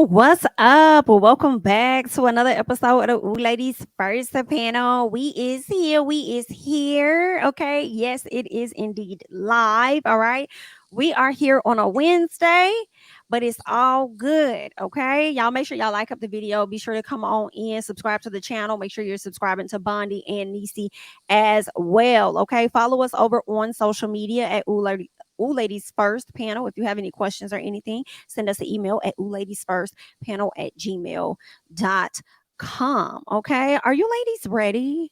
What's up? Well, welcome back to another episode of Ooh Ladies First Panel. We is here. We is here. Okay. Yes, it is indeed live. All right. We are here on a Wednesday, but it's all good. Okay. Y'all make sure y'all like up the video. Be sure to come on in, subscribe to the channel. Make sure you're subscribing to Bondi and Nisi as well. Okay. Follow us over on social media at Ooh Ladies First Panel. If you have any questions or anything, send us an email at oohladiesfirstpanel@gmail.com. Okay. Are you ladies ready?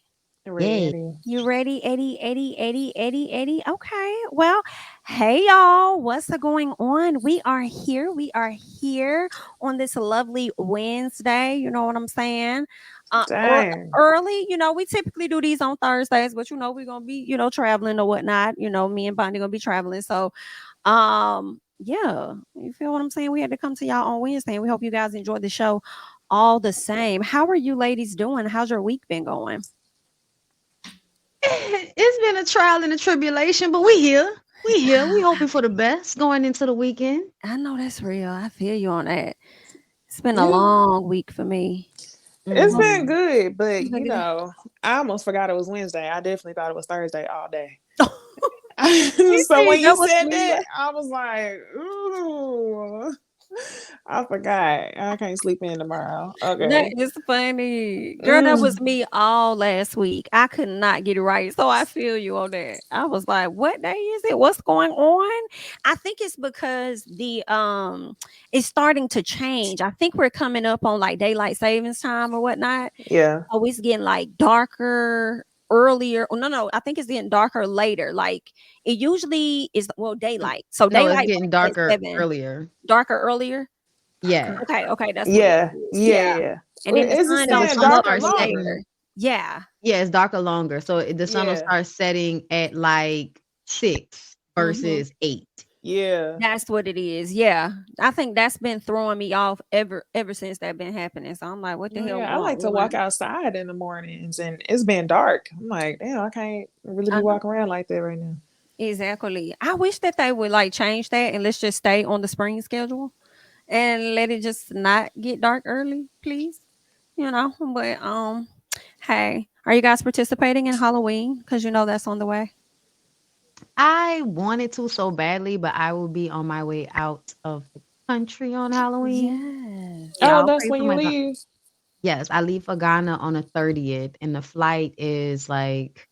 Yay. Ready. You ready? Eddie. Okay. Well, hey y'all. What's going on? We are here. We are here on this lovely Wednesday. You know what I'm saying? Dang. Early, we typically do these on Thursdays, but we're gonna be, traveling or whatnot. Me and Bonnie gonna be traveling. So yeah, you feel what I'm saying? We had to come to y'all on Wednesday, and we hope you guys enjoyed the show all the same. How are you ladies doing? How's your week been going? It's been a trial and a tribulation, but we here. We here. We hoping for the best going into the weekend. I know that's real. I feel you on that. It's been a Yeah. long week for me. It's been Mhm. good, but It's been good. I almost forgot it was Wednesday. I definitely thought it was Thursday all day. You So see, when that you was said me. that, I was like, ooh, I forgot. I can't sleep in tomorrow. That Okay. is funny. Girl, that was Mm. me all last week. I could not get it right. So I feel you on that. I was like, what day is it? What's going on? I think it's because the it's starting to change. I think we're coming up on like daylight savings time or whatnot. Yeah. Oh, it's getting like darker earlier. Oh, no, I think it's getting darker later. Like it usually is daylight. So No, it's daylight getting was at darker 7. earlier. Darker earlier. Yeah. Okay, that's what it Yeah. is. Yeah. Yeah. Yeah. And then the Is it sun Because the don't saying come sun up darker starts till longer? later. setting. Yeah. Yeah, it's darker longer. So the sun will Yeah. start setting at like 6 Mhm. versus 8. Yeah. That's what it is. Yeah. I think that's been throwing me off ever since that been happening. So I'm like, what the Oh, hell yeah, I going like to walk on? outside in the mornings and it's been dark. I'm like, damn, I can't really I be know. walking around like that right now. Exactly. I wish that they would like change that and let's just stay on the spring schedule and let it just not get dark early, please. But hey, are you guys participating in Halloween? Because that's on the way. I wanted to so badly, but I will be on my way out of the country on Halloween. Yes. Yeah, Oh, I'll that's pray when for you my leave. Yes, I leave for Ghana on the 30th, and the flight is like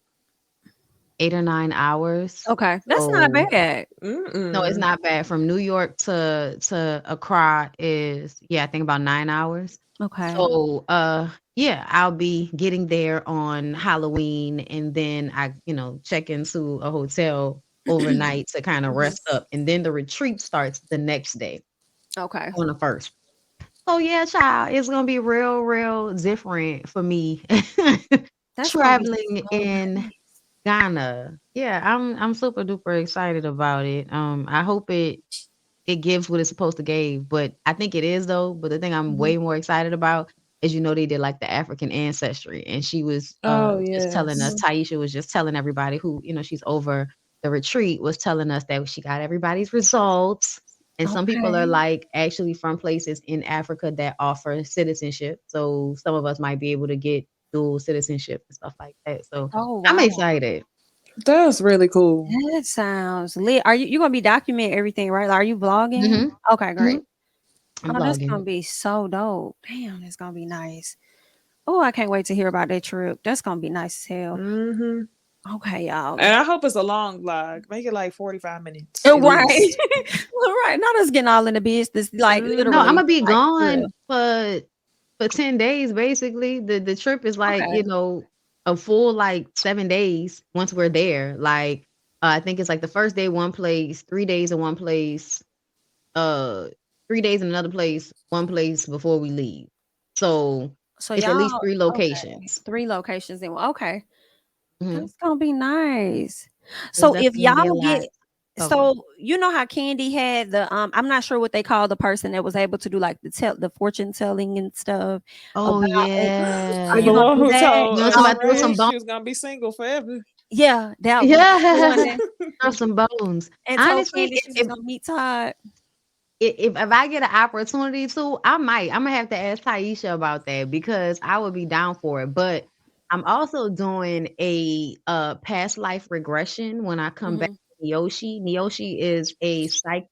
8 or 9 hours. Okay. That's not So bad. no, it's Mm-mm. not bad. From New York to Accra is, yeah, I think about 9 hours. Okay. So yeah, I'll be getting there on Halloween, and then check into a hotel overnight to kind of Mhm. rest up, and then the retreat starts the next day Okay. on the first. So yeah, child, it's gonna be real, real different for me That's gonna be traveling so in nice. Ghana. Yeah, I'm super duper excited about it. I hope it gives what it's supposed to give, but I think it is though. But the thing I'm Mhm. way more excited about is they did like the African ancestry, and she was Oh, just telling us, yes. Mhm. Taisha was just telling everybody who she's over the retreat, was telling us that she got everybody's results. And some people are Okay. like actually from places in Africa that offer citizenship. So some of us might be able to get dual citizenship and stuff like that. So Oh I'm wow. excited. That's really cool. That sounds lit. Are you gonna be documenting everything, right? Like, are you vlogging? hmm Okay, hmm great. I'm Oh, that's vlogging. gonna be so dope. Damn, it's gonna be nice. Oh, I can't wait to hear about that trip. That's gonna be nice as hell. Hmm. Okay, y'all. And I hope it's a long vlog. Make it like 45 minutes at Right. least. Well, right. Not us getting all in the business, like No, I'm literally, Hmm. gonna be like for gone real. for 10 days basically. The trip is like, Okay. a full like 7 days once we're there. Like I think it's like the first day one place, 3 days in one place, uh 3 days in another place, one place before we leave. So So it's at y'all, least 3 okay, locations. 3 locations in okay. Mhm. That's gonna be nice. It's So if definitely gonna be a y'all lot. get Okay. so you know how Candy had the I'm not sure what they call the person that was able to do like the fortune telling and stuff Oh about are The you yeah. gonna one do who that told You want somebody to throw also? some Ray bones? she was gonna be single forever. Yeah, that one. The one Yeah. that Throw some bones. and told Honestly, Candy she was gonna meet Todd. if I get an opportunity to, I might. I'm gonna have to ask Taisha about that because I would be down for it. But I'm also doing a past life regression when I come back Mhm. to Neoshi. Neoshi is a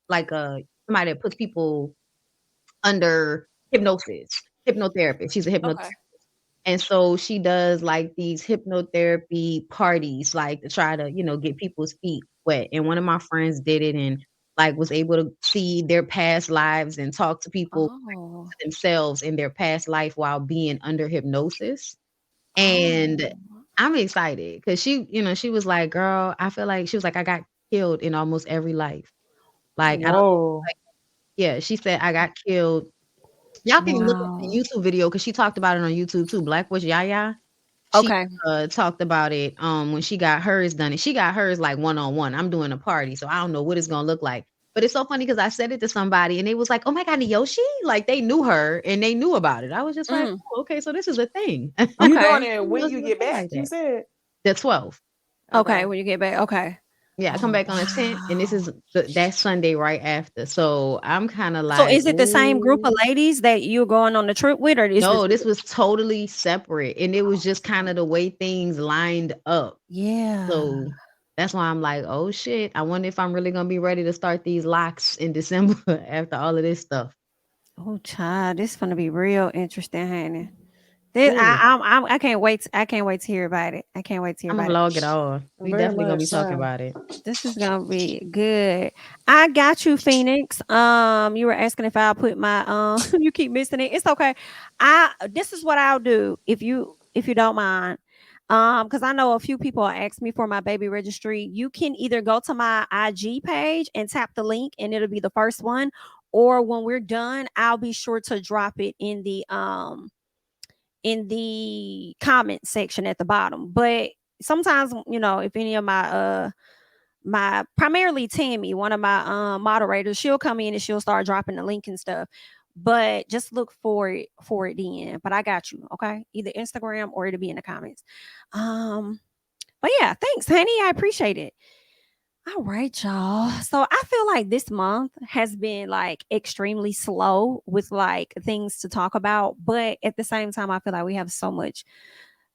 like a somebody that puts people under hypnotherapist. She's a hypnotherapist. Okay. And so she does like these hypnotherapy parties, like to try to, get people's feet wet. And one of my friends did it and like was able to see their past lives and talk to people Oh. themselves in their past life while being under hypnosis. And Oh. I'm excited because she was like, girl, I feel like she was like, I got killed in almost every life. Like, I don't Whoa. like, yeah, she said I got killed. Y'all can look up the Wow. YouTube video because she talked about it on YouTube too. Black Witch Yaya. She Okay. talked about it when she got hers done. And she got hers like one-on-one. I'm doing a party, so I don't know what it's gonna look like. But it's so funny because I said it to somebody and they was like, oh my god, Yoshi. Like they knew her and they knew about it. I was just like, Mm. oh, okay, so this is a thing. You Okay. doing it Who when knows you it's a get thing back, like you that. said? The 12th. Okay. Okay. When you get back. Okay. Yeah, I come Oh back on the 10th, and this wow. is that Sunday right after. So I'm kind of So like, is it the same group of ooh. ladies that you're going on the trip with, or is this? No, this was totally separate, and it was just kind of the way things lined up. Yeah. So that's why I'm like, oh shit. I wonder if I'm really gonna be ready to start these locks in December after all of this stuff. Oh, child, this is gonna be real interesting, honey. This, Ooh, I can't wait. I can't wait to hear about it. I can't wait to hear I'm gonna about it. vlog it all. We Very definitely gonna much be talking so. about it. This is gonna be good. I got you, Phoenix. You were asking if I'll put my you keep missing it. It's okay. This is what I'll do if you don't mind. Because I know a few people asked me for my baby registry. You can either go to my IG page and tap the link, and it'll be the first one. Or when we're done, I'll be sure to drop it in the comment section at the bottom. But sometimes, if any of my primarily Tammy, one of my moderators, she'll come in and she'll start dropping the link and stuff. But just look for it then. But I got you, okay? Either Instagram or it'll be in the comments. But yeah, thanks, honey. I appreciate it. All right, y'all. So I feel like this month has been like extremely slow with like things to talk about, but at the same time, I feel like we have so much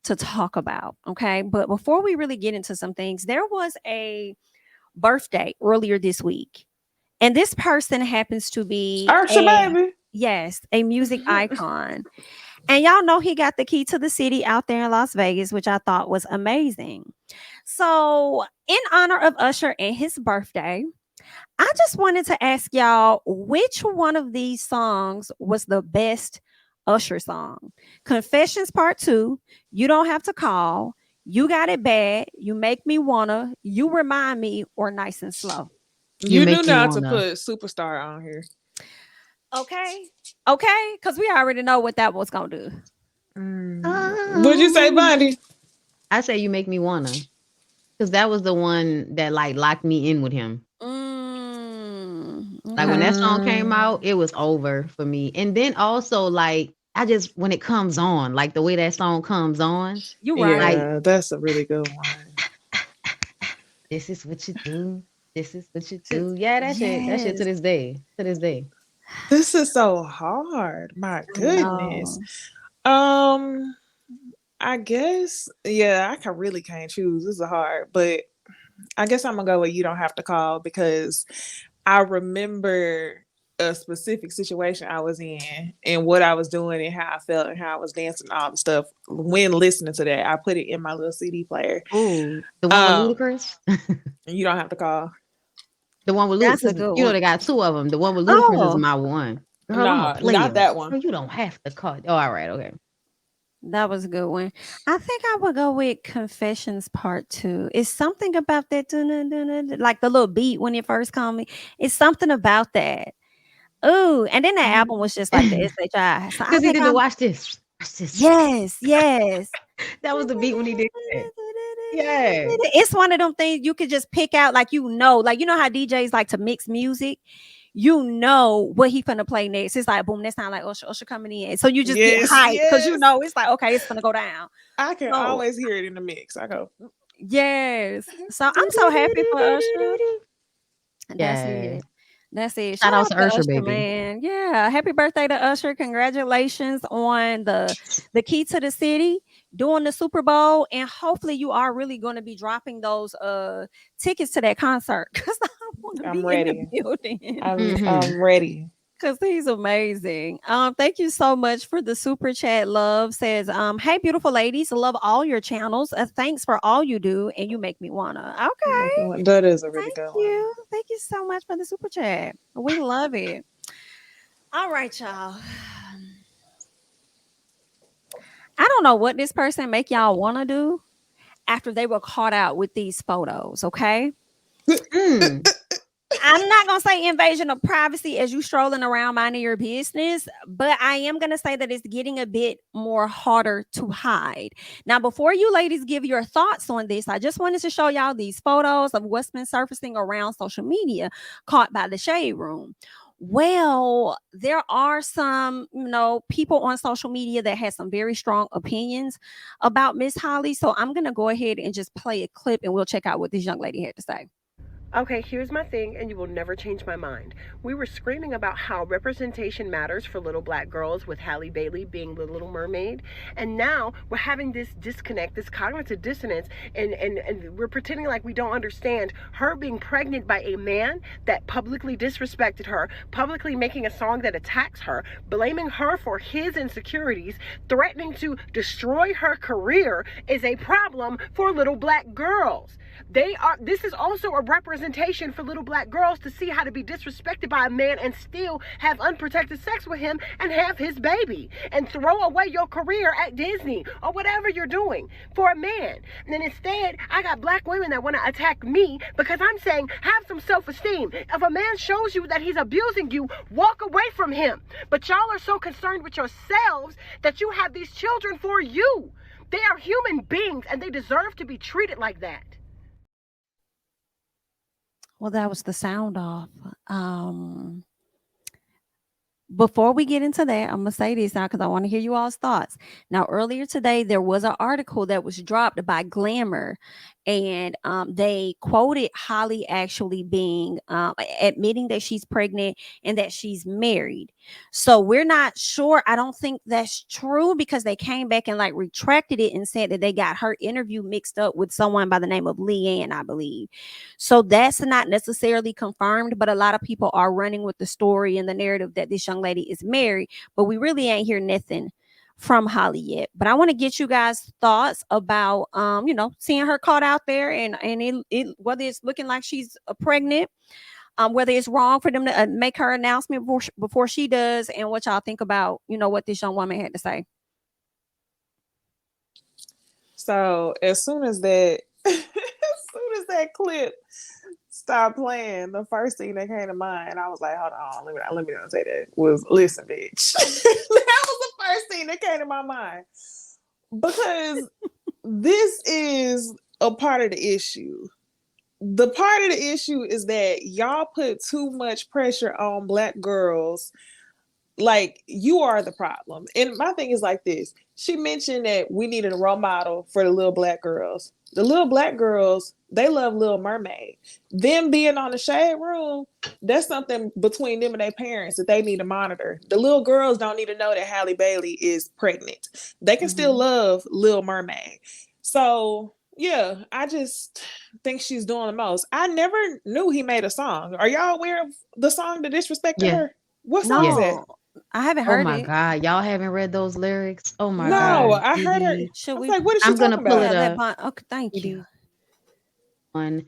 to talk about. Okay. But before we really get into some things, there was a birthday earlier this week. And this person happens to be Ursha, baby. a music icon. And y'all know he got the key to the city out there in Las Vegas, which I thought was amazing. So, in honor of Usher and his birthday, I just wanted to ask y'all which one of these songs was the best Usher song? Confessions Part 2, You Don't Have to Call, You Got It Bad, You Make Me Wanna, You Remind Me, or Nice and Slow. You You knew make me not to wanna. put superstar on here. Okay. Okay. Because we already know what that was going to do. What'd you say, Bundy? I say you make me wanna, because that was the one that like locked me in with him. Like when Okay. that song came out, it was over for me. And then also like I just when it comes on, like the way that song comes on, You right. like Yeah, that's a really good one. this is what you do. This is what you do. Yeah, that shit to Yes. this day. To this day. This is so hard. My I goodness. know. Um, I guess, yeah, really can't choose. This is hard, but I guess I'm gonna go with You Don't Have to Call because I remember a specific situation I was in and what I was doing and how I felt and how I was dancing and all the stuff when listening to that. I put it in my little CD player. Ooh, the one with Um, Ludacris? You Don't Have to Call. The one with That's a Ludacris, good one. they got two of them. The one with Ludacris is Oh, my one. Girl, I'm a Nah, not player. that one. Girl, you don't have to call. Oh, all right, okay. that was a good one. I think I would go with Confessions Part 2. It's something about that, like the little beat when it first came. It's something about that. Ooh, and then that album was just like the SHI. So I Because he think did the watch this. Watch this. yes, yes. That was the beat when he did that. Yeah. It's one of them things you could just pick out, like how DJs like to mix music. You know what he finna play next. It's like boom, that sound like Usher coming in. So you just get Yes, hyped because yes. it's like okay, it's gonna go down. I can So always hear it in the mix. I go, yes. So I'm so happy for Usher. That's Yeah. it. That's it. Shout Shout out out to to Usher, Usher, baby. man. Yeah. Happy birthday to Usher. Congratulations on the key to the city, doing the Super Bowl. And hopefully you are really going to be dropping those tickets to that concert. Because I want to I'm be in the ready. building. Mm-hmm. I'm ready. Cause he's amazing. Thank you so much for the super chat. Love says, hey, beautiful ladies, love all your channels. Thanks for all you do, and you make me wanna. Okay, That is a really thank good one. you, thank you so much for the super chat. We love it. All right, y'all. I don't know what this person make y'all wanna do after they were caught out with these photos. Okay. Mm. I'm not gonna say invasion of privacy as you strolling around minding your business, but I am gonna say that it's getting a bit more harder to hide. Now, before you ladies give your thoughts on this, I just wanted to show y'all these photos of what's been surfacing around social media caught by the Shade Room. Well, there are some, people on social media that has some very strong opinions about Miss Holly. So I'm gonna go ahead and just play a clip and we'll check out what this young lady had to say. Okay, here's my thing, and you will never change my mind. We were screaming about how representation matters for little black girls with Halle Bailey being the Little Mermaid, and now we're having this disconnect, this cognitive dissonance, and we're pretending like we don't understand her being pregnant by a man that publicly disrespected her, publicly making a song that attacks her, blaming her for his insecurities, threatening to destroy her career is a problem for little black girls. This is also a representation for little black girls to see how to be disrespected by a man and still have unprotected sex with him and have his baby and throw away your career at Disney or whatever you're doing for a man. And then instead, I got black women that want to attack me because I'm saying have some self-esteem. If a man shows you that he's abusing you, walk away from him. But y'all are so concerned with yourselves that you have these children for you. They are human beings and they deserve to be treated like that. Well, that was the sound off. Before we get into that, I'm gonna say this now because I want to hear you all's thoughts. Now, earlier today, there was an article that was dropped by Glamour, and they quoted Holly actually being admitting that she's pregnant and that she's married. So we're not sure. I don't think that's true because they came back and like retracted it and said that they got her interview mixed up with someone by the name of Leanne, I believe. So that's not necessarily confirmed, but a lot of people are running with the story and the narrative that this young lady is married, but we really ain't hear nothing from Holly yet. But I want to get you guys thoughts about seeing her caught out there and it whether it's looking like she's pregnant, whether it's wrong for them to make her announcement before she does, and what y'all think about what this young woman had to say. So as soon as that clip stopped playing, the first thing that came to mind, I was like, hold on, let me not say that, was listen, bitch. That was the first thing that came to my mind. Because this is a part of the issue. The part of the issue is that y'all put too much pressure on black girls. Like, you are the problem. And my thing is like this. She mentioned that we needed a role model for the little black girls. The little black girls, they love Little Mermaid. Them being on the Shade Room, that's something between them and their parents that they need to monitor. The little girls don't need to know that Halle Bailey is pregnant. They can still love Little Mermaid. So, yeah, I just think she's doing the most. I never knew he made a song. Are y'all aware of the song that disrespected her? What song is that? I haven't heard Oh my it. God. Y'all haven't read those lyrics? Oh my No, God. I heard her. Should I was we? like, what is she I'm gonna talking pull about? it up. Okay, thank you. On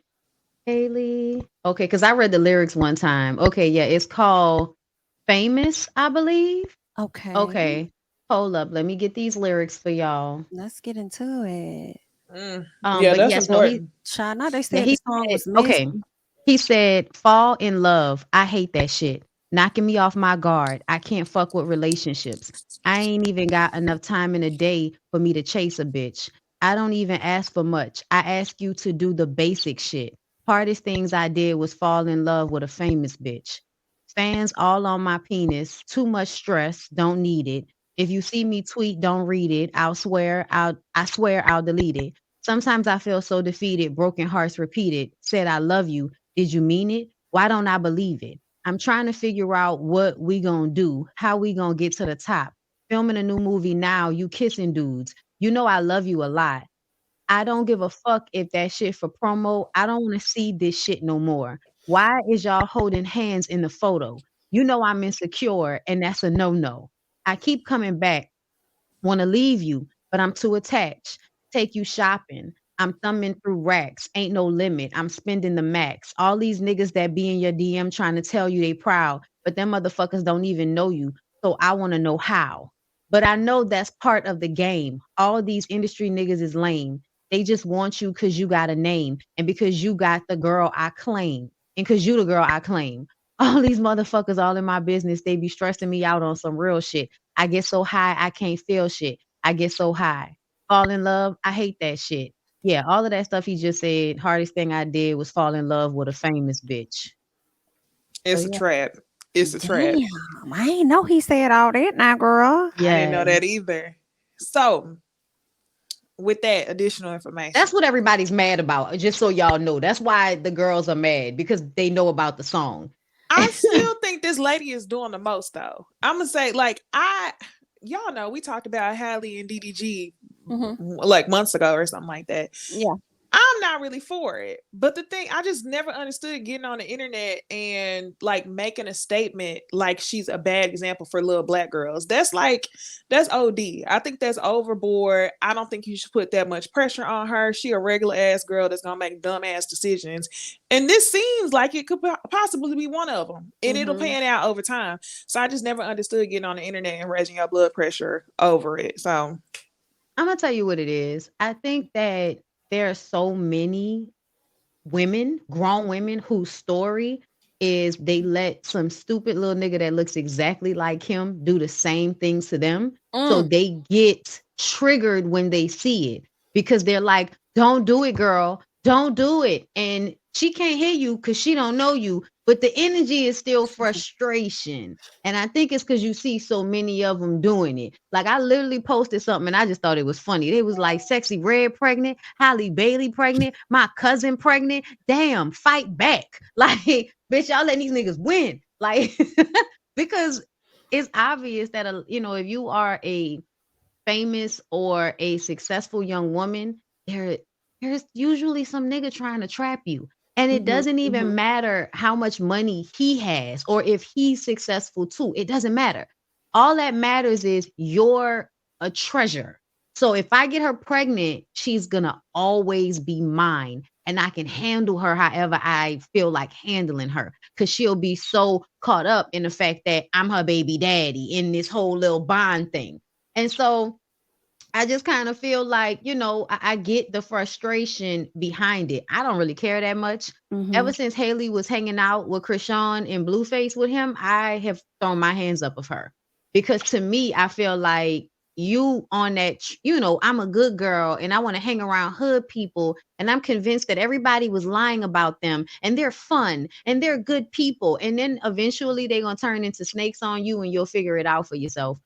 Haley. Okay, because I read the lyrics one time. Okay, yeah, it's called Famous, I believe. Okay. Okay. Hold up. Let me get these lyrics for y'all. Let's get into it. Yeah, But that's yeah, so important. China, they yeah, said the song was okay. missing. He said, fall in love. I hate that shit. Knocking me off my guard. I can't fuck with relationships. I ain't even got enough time in a day for me to chase a bitch. I don't even ask for much. I ask you to do the basic shit. Hardest things I did was fall in love with a famous bitch. Fans all on my penis. Too much stress. Don't need it. If you see me tweet, don't read it. I swear I'll delete it. Sometimes I feel so defeated, broken hearts repeated. Said I love you. Did you mean it? Why don't I believe it? I'm trying to figure out what we gonna do, how we gonna get to the top. Filming a new movie now, you kissing dudes. You know I love you a lot. I don't give a fuck if that shit for promo. I don't want to see this shit no more. Why is y'all holding hands in the photo? You know I'm insecure and that's a no-no. I keep coming back, want to leave you, but I'm too attached. Take you shopping. I'm thumbing through racks. Ain't no limit. I'm spending the max. All these niggas that be in your DM trying to tell you they proud, but them motherfuckers don't even know you. So I want to know how. But I know that's part of the game. All these industry niggas is lame. They just want you because you got a name and because you got the girl I claim and because you the girl I claim. All these motherfuckers all in my business. They be stressing me out on some real shit. I get so high, I can't feel shit. I get so high. Fall in love, I hate that shit. Yeah, all of that stuff he just said. Hardest thing I did was fall in love with a famous bitch. So It's a yeah, trap. It's a trap. Damn, I ain't know he said all that now, girl. I didn't know yeah. that either. So, with that additional information, That's what everybody's mad about. Just so y'all know, that's why the girls are mad because they know about the song. I still think this lady is doing the most, though. I'm gonna say, like, y'all know, we talked about Halle and DDG like months ago or something like that. Yeah. I'm not really for it. But the thing, I just never understood getting on the internet and like making a statement like she's a bad example for little black girls. That's OD. I think that's overboard. I don't think you should put that much pressure on her. She a regular ass girl that's gonna make dumb ass decisions. And this seems like it could possibly be one of them. And it'll pan out over time. So I just never understood getting on the internet and raising your blood pressure over it. So I'm gonna tell you what it is. I think that there are so many women, grown women, whose story is they let some stupid little nigga that looks exactly like him do the same things to them. So they get triggered when they see it because they're like, don't do it, girl. Don't do it. And she can't hear you because she don't know you. But the energy is still frustration. And I think it's because you see so many of them doing it. Like I literally posted something and I just thought it was funny. It was like Sexy Red pregnant, Halle Bailey pregnant, my cousin pregnant. Damn, fight back. Like, bitch, y'all letting these niggas win. Like, because it's obvious that, if you are a famous or a successful young woman, there's usually some nigga trying to trap you. And it doesn't even matter how much money he has or if he's successful too. It doesn't matter. All that matters is you're a treasure. So if I get her pregnant, she's going to always be mine. And I can handle her however I feel like handling her. Because she'll be so caught up in the fact that I'm her baby daddy in this whole little bond thing. And so I just kind of feel like, I get the frustration behind it. I don't really care that much. Ever since Haley was hanging out with Krishan and Blueface with him, I have thrown my hands up of her. Because to me, I feel like you on that, I'm a good girl and I want to hang around hood people. And I'm convinced that everybody was lying about them and they're fun and they're good people. And then eventually they're going to turn into snakes on you and you'll figure it out for yourself.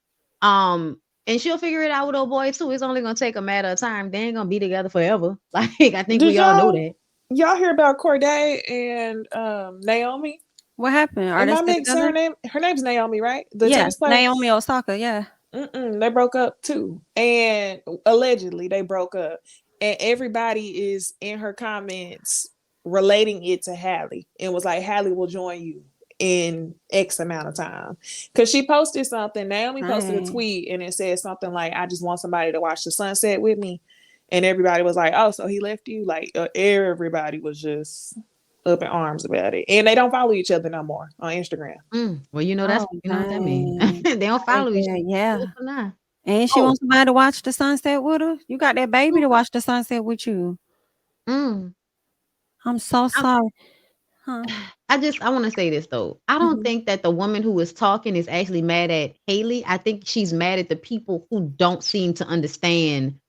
And she'll figure it out with old boy too. It's only gonna take a matter of time. They ain't gonna be together forever. Like I think we all know that. Y'all hear about Corday and Naomi? What happened? Am I mixing her name? Her name's Naomi, right? The tennis player? Naomi Osaka. Yeah. They broke up too, and allegedly they broke up. And everybody is in her comments relating it to Halle, and was like, "Halle will join you in X amount of time," because she posted something. Naomi posted a tweet and it said something like, "I just want somebody to watch the sunset with me," and everybody was like, "Oh, so he left you?" Like everybody was just up in arms about it, and they don't follow each other no more on Instagram. Well, that's what that means. They don't follow each other. Yeah. And she wants somebody to watch the sunset with her. You got that baby to watch the sunset with you. I'm so sorry. I want to say this though. I don't think that the woman who is talking is actually mad at Haley. I think she's mad at the people who don't seem to understand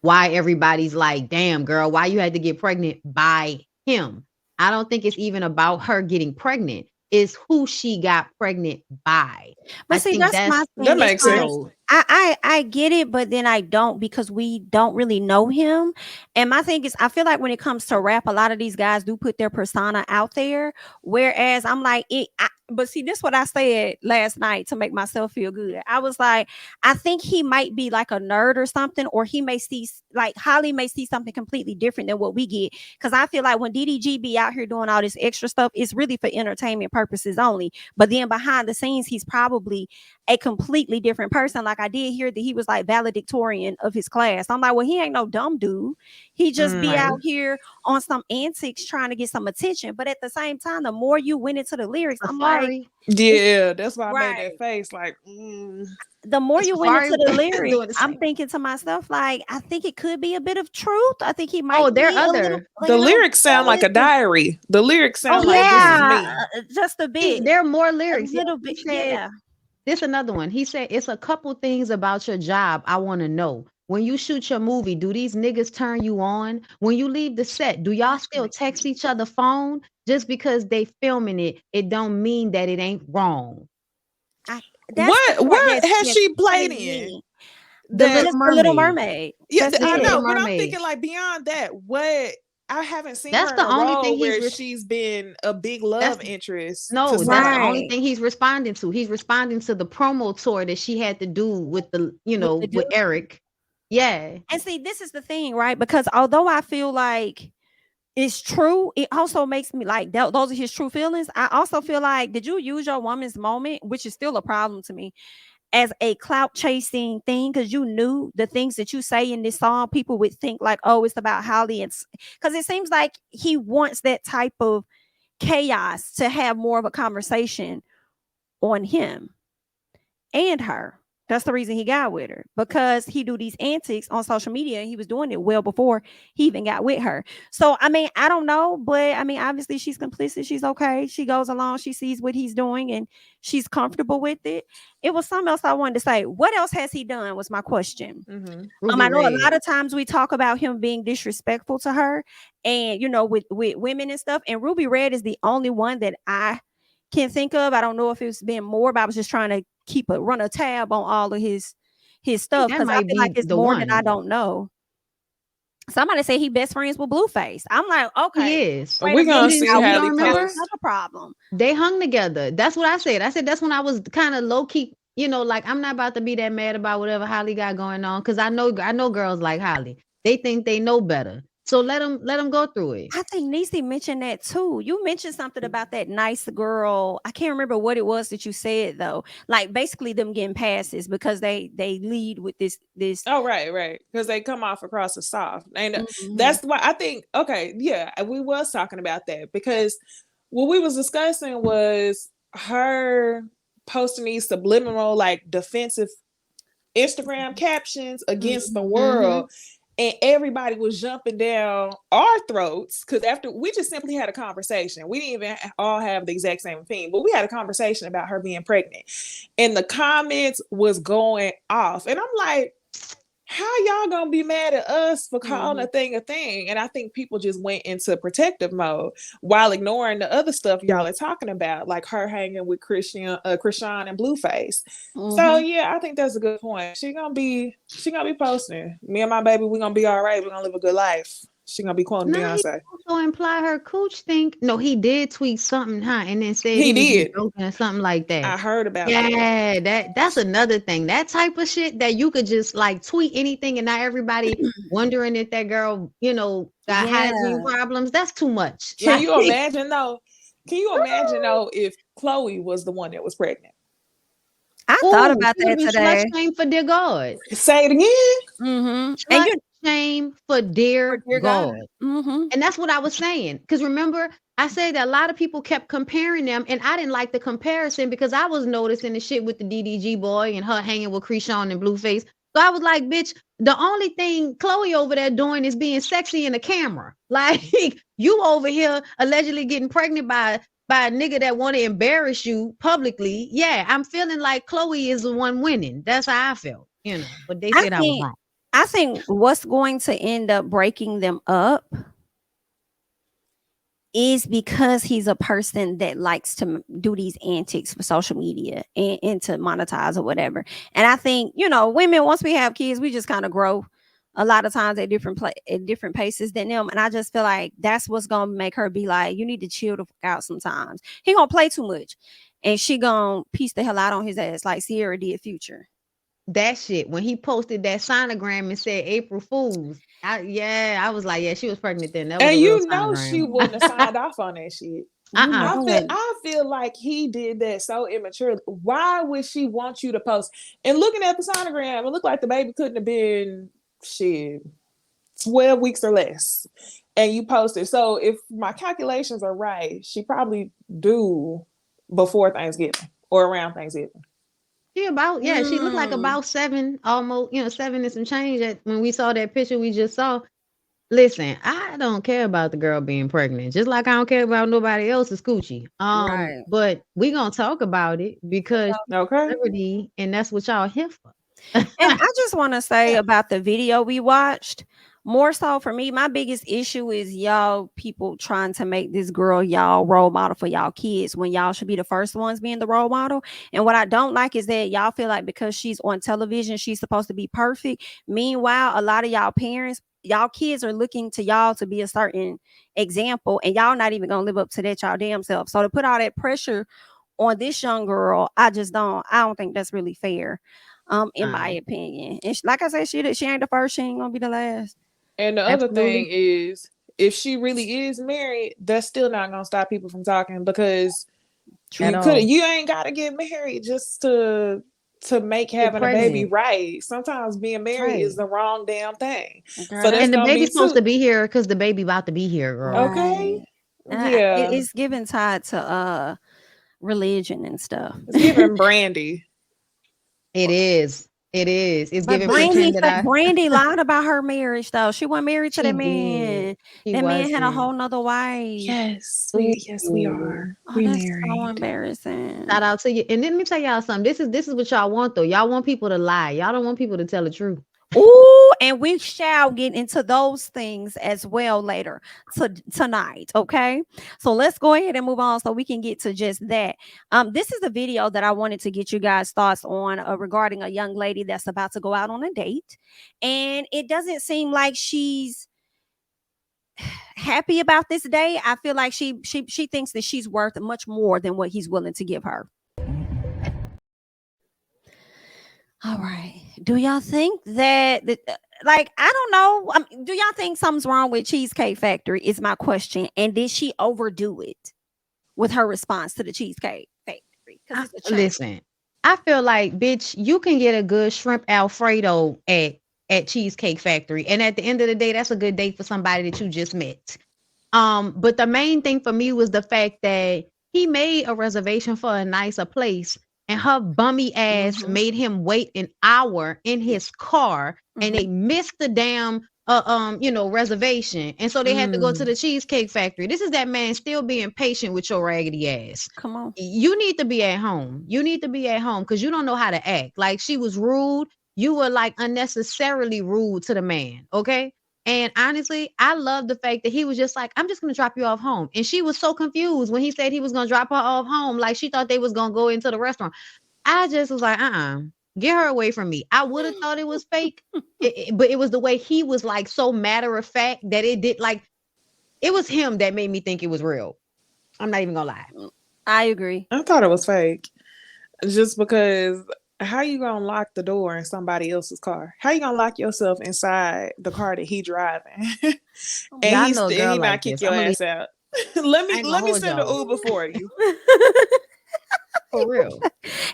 why everybody's like, damn girl, why you had to get pregnant by him. I don't think it's even about her getting pregnant. It's who she got pregnant by. But see, that's my thing. That makes sense. I get it, but then I don't, because we don't really know him. And my thing is, I feel like when it comes to rap, a lot of these guys do put their persona out there. Whereas I'm like, But see, this is what I said last night to make myself feel good. I was like, I think he might be like a nerd or something, or he may see, like Holly may see something completely different than what we get. Because I feel like when DDG be out here doing all this extra stuff, it's really for entertainment purposes only. But then behind the scenes, he's probably a completely different person. Like I did hear that he was like valedictorian of his class. I'm like, well, he ain't no dumb dude. He just be out here on some antics trying to get some attention. But at the same time, the more you went into the lyrics, I'm like, yeah, that's why I right. made that face. Like, the more you went into the lyrics, I'm same. thinking to myself, like, I think it could be a bit of truth. I think he might. Oh, there be are a little, other. the lyrics sound like a diary. The lyrics sound like this is me. just a bit. There are more lyrics. A little bit, yeah. This another one. He said, it's a couple things about your job I want to know. When you shoot your movie, do these niggas turn you on? When you leave the set, do y'all still text each other phone? Just because they filming it, it don't mean that it ain't wrong. What has she played in? The Little Mermaid. Yeah, I know, but I'm thinking like beyond that, what I haven't seen that's her the in a only role thing where she's been a big love interest. No, that's the only thing he's responding to. He's responding to the promo tour that she had to do with the, with Eric. Yeah. And see, this is the thing, right? Because although I feel like it's true, it also makes me like those are his true feelings. I also feel like, did you use your woman's moment, which is still a problem to me, as a clout chasing thing? Because you knew the things that you say in this song, people would think like, oh, it's about Holly. And because it seems like he wants that type of chaos to have more of a conversation on him and her. That's the reason he got with her, because he do these antics on social media, and he was doing it well before he even got with her. So, I mean, I don't know, but I mean, obviously she's complicit. She's okay. She goes along. She sees what he's doing and she's comfortable with it. It was something else I wanted to say. What else has he done was my question. I know a lot of times we talk about him being disrespectful to her and, with women and stuff. And Ruby Red is the only one that I can think of. I don't know if it's been more, but I was just trying to run a tab on all of his stuff, because I feel like it's more than I don't know. Somebody say he best friends with Blueface. I'm like, okay, he is. We're gonna see how he another problem. They hung together. That's what I said. I said that's when I was kind of low key, like I'm not about to be that mad about whatever Holly got going on, because I know girls like Holly. They think they know better. So let them go through it. I think Niecy mentioned that too. You mentioned something about that nice girl. I can't remember what it was that you said though. Like basically them getting passes because they lead with this. Oh, right. Because they come off across the soft. And that's why I think, okay, yeah, we was talking about that, because what we was discussing was her posting these subliminal, like defensive Instagram captions against the world. And everybody was jumping down our throats because after we just simply had a conversation. We didn't even all have the exact same opinion, but we had a conversation about her being pregnant. And the comments was going off. And I'm like, how y'all gonna be mad at us for calling a thing a thing? And I think people just went into protective mode while ignoring the other stuff y'all are talking about, like her hanging with Krishan and Blueface. So yeah, I think that's a good point. She gonna be posting. Me and my baby, we're gonna be all right. We're gonna live a good life. She gonna be quoting Beyonce. He also imply her cooch thing. No, he did tweet something, and then said he did or something like that. I heard about that. That's another thing. That type of shit that you could just like tweet anything, and not everybody wondering if that girl, got hygiene problems. That's too much. Can you imagine though? If Chloe was the one that was pregnant? I thought about that today. Shame for dear God. Say it again. And you shame for dear God. And that's what I was saying. Because remember, I said that a lot of people kept comparing them, and I didn't like the comparison because I was noticing the shit with the DDG boy and her hanging with Krishan and Blueface. So I was like, bitch, the only thing Chloe over there doing is being sexy in the camera. Like, you over here allegedly getting pregnant by a nigga that want to embarrass you publicly. Yeah, I'm feeling like Chloe is the one winning. That's how I felt, but they said I was wrong. I think what's going to end up breaking them up is because he's a person that likes to do these antics for social media and to monetize or whatever. And I think, women, once we have kids, we just kind of grow a lot of times at different paces than them. And I just feel like that's what's going to make her be like, you need to chill the fuck out sometimes. He going to play too much. and she gonna piece the hell out on his ass like Sierra did Future. That shit, when he posted that sonogram and said April Fools, I was like, yeah, she was pregnant then. That was And a real you know she sonogram. wouldn't have signed off on that shit. Uh-uh. I feel like he did that so immaturely. Why would she want you to post? And looking at the sonogram, it looked like the baby couldn't have been 12 weeks or less. And you posted. So if my calculations are right, she probably due before Thanksgiving or around Thanksgiving. She looked like about 7, almost, 7 and some change when we saw that picture we just saw. Listen, I don't care about the girl being pregnant, just like I don't care about nobody else's coochie. Right. But we gonna talk about it because Okay. celebrity, and that's what y'all here for. And I just want to say about the video we watched, more so for me, my biggest issue is y'all people trying to make this girl y'all role model for y'all kids when y'all should be the first ones being the role model. And what I don't like is that y'all feel like because she's on television, she's supposed to be perfect. Meanwhile, a lot of y'all parents, y'all kids are looking to y'all to be a certain example, and y'all not even gonna live up to that y'all damn self. So to put all that pressure on this young girl, I don't think that's really fair. In my opinion. And like I said, she ain't the first, she ain't gonna be the last. And the other thing is, if she really is married, that's still not gonna stop people from talking, because you ain't gotta get married just to make having a baby right. Sometimes being married is the wrong damn thing. Girl, so that's and the baby's supposed to be here because the baby about to be here, girl. Okay. Yeah. It's given tied to religion and stuff. It's giving Brandy. It is. It's but giving Brandy lied about her marriage, though. She wasn't married to that man. That man had a whole nother wife. Yes, we are. Oh, we that's married. so embarrassing. Shout out to you. And let me tell y'all something. This is what y'all want, though. Y'all want people to lie. Y'all don't want people to tell the truth. Ooh, and we shall get into those things as well later tonight. Okay, so let's go ahead and move on so we can get to just that. This is a video that I wanted to get you guys' thoughts on regarding a young lady that's about to go out on a date, and it doesn't seem like she's happy about this date. I feel like she thinks that she's worth much more than what he's willing to give her. All right. Do y'all think that like, I don't know. Do y'all think something's wrong with Cheesecake Factory is my question. And did she overdo it with her response to the Cheesecake Factory? Listen, I feel like, bitch, you can get a good shrimp Alfredo at Cheesecake Factory. And at the end of the day, that's a good date for somebody that you just met. But the main thing for me was the fact that he made a reservation for a nicer place, and her bummy ass made him wait an hour in his car, and they missed the damn reservation, and so they had to go to the Cheesecake Factory. This is that man still being patient with your raggedy ass. Come on, you need to be at home. You need to be at home because you don't know how to act. Like, she was rude. You were like unnecessarily rude to the man. Okay. And honestly, I love the fact that he was just like, I'm just going to drop you off home. And she was so confused when he said he was going to drop her off home. Like, she thought they was going to go into the restaurant. I just was like, get her away from me. I would have thought it was fake, but it was the way he was like so matter of fact that it was him that made me think it was real. I'm not even going to lie. I agree. I thought it was fake just because how you gonna lock the door in somebody else's car? How you gonna lock yourself inside the car that he driving? And he not kick your ass out. let me send an Uber for you. For real.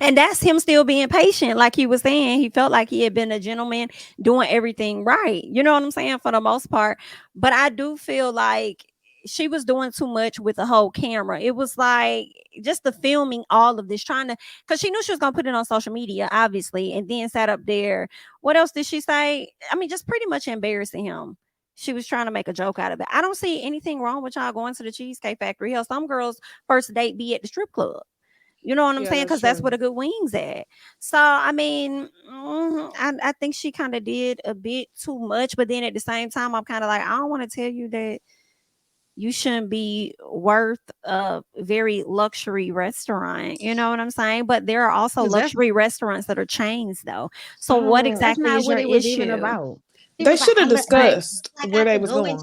And that's him still being patient. Like he was saying, he felt like he had been a gentleman doing everything right. You know what I'm saying? For the most part. But I do feel like she was doing too much with the whole camera. It was like just the filming all of this, trying to, because she knew she was going to put it on social media, obviously, and then sat up there. What else did she say? I mean, just pretty much embarrassing him. She was trying to make a joke out of it. I don't see anything wrong with y'all going to the Cheesecake Factory. Hell, some girls' first date be at the strip club. You know what I'm saying? Because that's where the good wings at. So, I mean, I think she kind of did a bit too much. But then at the same time, I'm kind of like, I don't want to tell you that you shouldn't be worth a very luxury restaurant. You know what I'm saying? But there are also luxury restaurants that are chains, though. So what exactly is your issue? Even about? They should have discussed where they was going.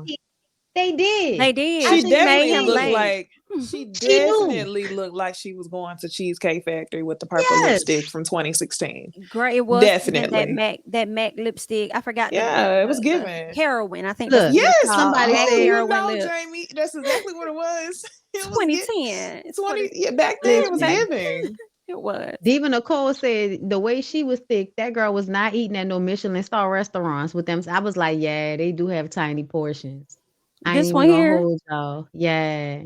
They did. They did. She definitely looked like She She knew. definitely looked like she was going to Cheesecake Factory with the purple Yes. lipstick from 2016. Great, it was. And then Definitely. that Mac lipstick. I forgot Yeah, it was the given. heroin. I think that's Look, what it was Yes. called. somebody Mac Oh, said, you heroin know, lip. Jamie, that's exactly what it was. It was 2010. It's 20. 20. Yeah, back then it was listen, giving. It was. Diva Nicole said the way she was thick, that girl was not eating at no Michelin star restaurants with them. I was like, yeah, they do have tiny portions. I ain't This even one gonna here. hold y'all. Yeah.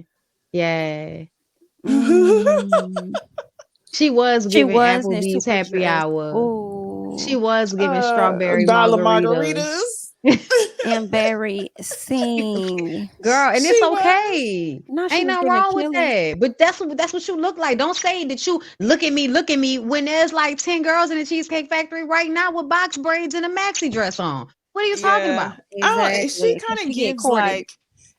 Yeah. Mm, She was she giving wasn't Applebee's super happy dressed. hour. She Oh, was giving strawberry Dollar margaritas. margaritas. embarrassing. Girl, and it's She was. okay. No, she Ain't was nothing giving wrong with killers. that. But that's what you look like. Don't say that you look at me when there's like 10 girls in the Cheesecake Factory right now with box braids and a maxi dress on. What are you talking Yeah. about? I don't, she Exactly. 'Cause kind she of get gives courted. like,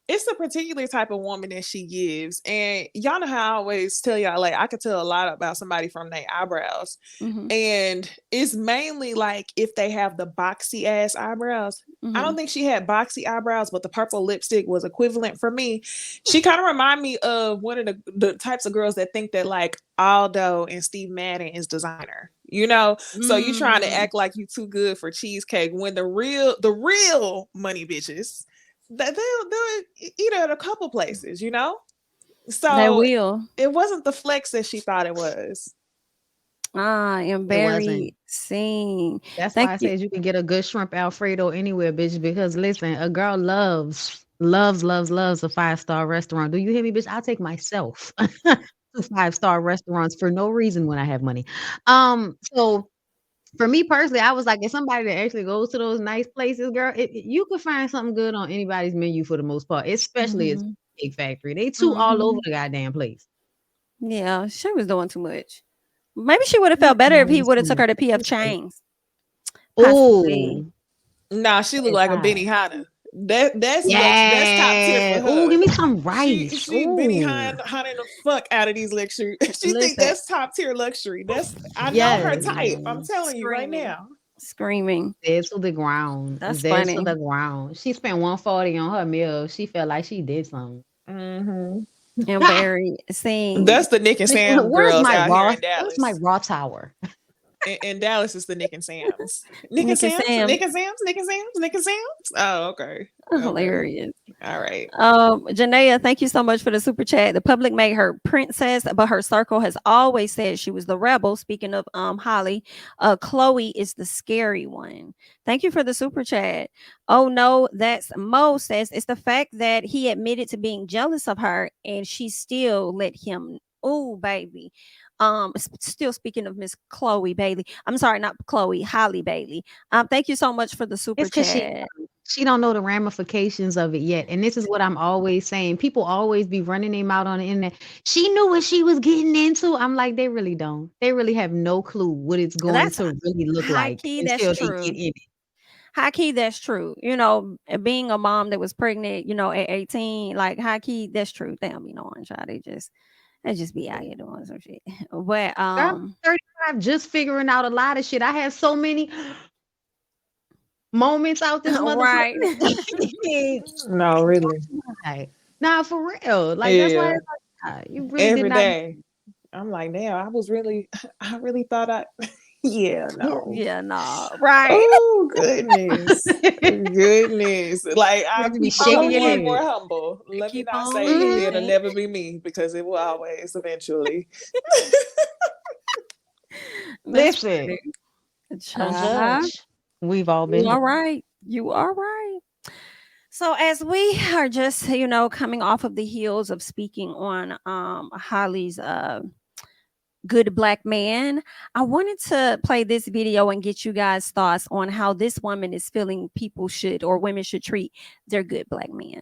it's a particular type of woman that she gives. And y'all know how I always tell y'all, like, I could tell a lot about somebody from their eyebrows. Mm-hmm. And it's mainly like if they have the boxy ass eyebrows. I don't think she had boxy eyebrows, but the purple lipstick was equivalent for me. She kind of remind me of one of the types of girls that think that like Aldo and Steve Madden is designer. You know, so you trying to act like you too good for cheesecake when the real money bitches that they'll eat at a couple places, you know. They So will. it wasn't the flex that she thought it was. I am It wasn't. embarrassing. That's why I Thank you. said you can get a good shrimp Alfredo anywhere, bitch. Because listen, a girl loves a 5-star restaurant. Do you hear me, bitch? I'll take myself to 5-star restaurants for no reason when I have money. So for me personally, I was like, if somebody that actually goes to those nice places, girl, you could find something good on anybody's menu for the most part, especially a Cheesecake Factory. They too all over the goddamn place. Yeah, she was doing too much. Maybe she would have felt better if he would have took her to PF Chang's. Possibly. Oh, Nah, she looked like a Benihana. That's that's top tier for yeah. Oh, her. give me some She rice. Benihana Oh, the fuck out of these luxury. She think Listen, that's top tier luxury. That's I know her yes. type. I'm telling you right screaming, now. screaming. Dead to the ground. That's Dead to funny. the ground. She spent 140 on her meal. She felt like she did something. Mm-hmm. Embarrassing. That's the Nick and Sam Where's girls my out here raw? in Where's my Dallas. raw tower? In Dallas, it's the Nick and Sam's. Nick and Nick and Sam's. Sam. Nick and Sam's. Nick and Sam's. Nick and Sam's. Oh, okay. Okay. Hilarious. All right. Janaea, thank you so much for the super chat. The public made her princess, but her circle has always said she was the rebel. Speaking of Holly, Chloe is the scary one. Thank you for the super chat. Oh no, that's Mo says it's the fact that he admitted to being jealous of her and she still let him. Oh, baby. Still speaking of Miss Chloe Bailey. I'm sorry, not Chloe, Halle Bailey. Thank you so much for the super It's because chat. she don't know the ramifications of it yet. And this is what I'm always saying. People always be running them out on the internet. She knew what she was getting into. I'm like, they really don't. They really have no clue what it's going That's to really look high like key. That's until they get true. in it. High key, that's true. You know, being a mom that was pregnant, you know, at 18, like high key, that's true. They don't be knowing, child. They just be out here doing some shit. But Girl, I'm 35, just figuring out a lot of shit. I have so many moments out this right. motherfucker. No, really. Nah, for real. Like that's why Yeah. it's like, you really Every did not. day. I'm like, damn, I really thought yeah, no. Yeah, no, right. Oh, goodness. Goodness. Like, You have to be I'm shaking your becoming more head. humble. Let me Keep not on say living. it'll never be me because it will always eventually. Listen, don't Child, judge. We've all been you there. all right. You are right. So as we are just, you know, coming off of the heels of speaking on Holly's good black man, I wanted to play this video and get you guys thoughts on how this woman is feeling people should or women should treat their good black men.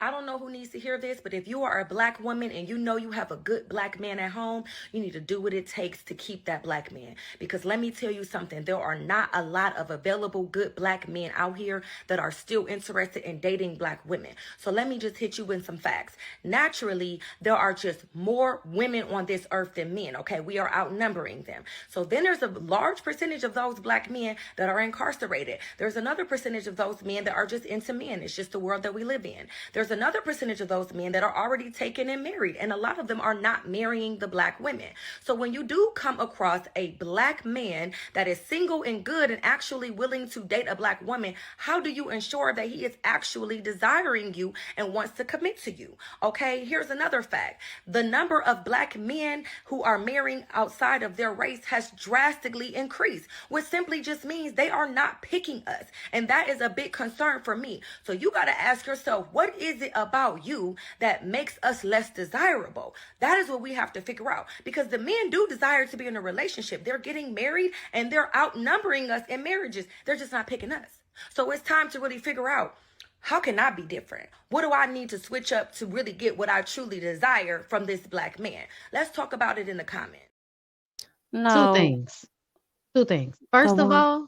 I don't know who needs to hear this, but if you are a black woman and you know you have a good black man at home, you need to do what it takes to keep that black man. Because let me tell you something, there are not a lot of available good black men out here that are still interested in dating black women. So let me just hit you with some facts. Naturally, there are just more women on this earth than men, okay? We are outnumbering them. So then there's a large percentage of those black men that are incarcerated. There's another percentage of those men that are just into men. It's just the world that we live in. There's there's another percentage of those men that are already taken and married, and a lot of them are not marrying the black women. So when you do come across a black man that is single and good and actually willing to date a black woman, how do you ensure that he is actually desiring you and wants to commit to you? Okay, here's another fact. The number of black men who are marrying outside of their race has drastically increased, which simply just means they are not picking us. And that is a big concern for me. So you got to ask yourself, what is it about you that makes us less desirable? That is what we have to figure out, because the men do desire to be in a relationship. They're getting married and they're outnumbering us in marriages. They're just not picking us. So it's time to really figure out, how can I be different? What do I need to switch up to really get what I truly desire from this black man? Let's talk about it in the comments. No. Two things. First of all,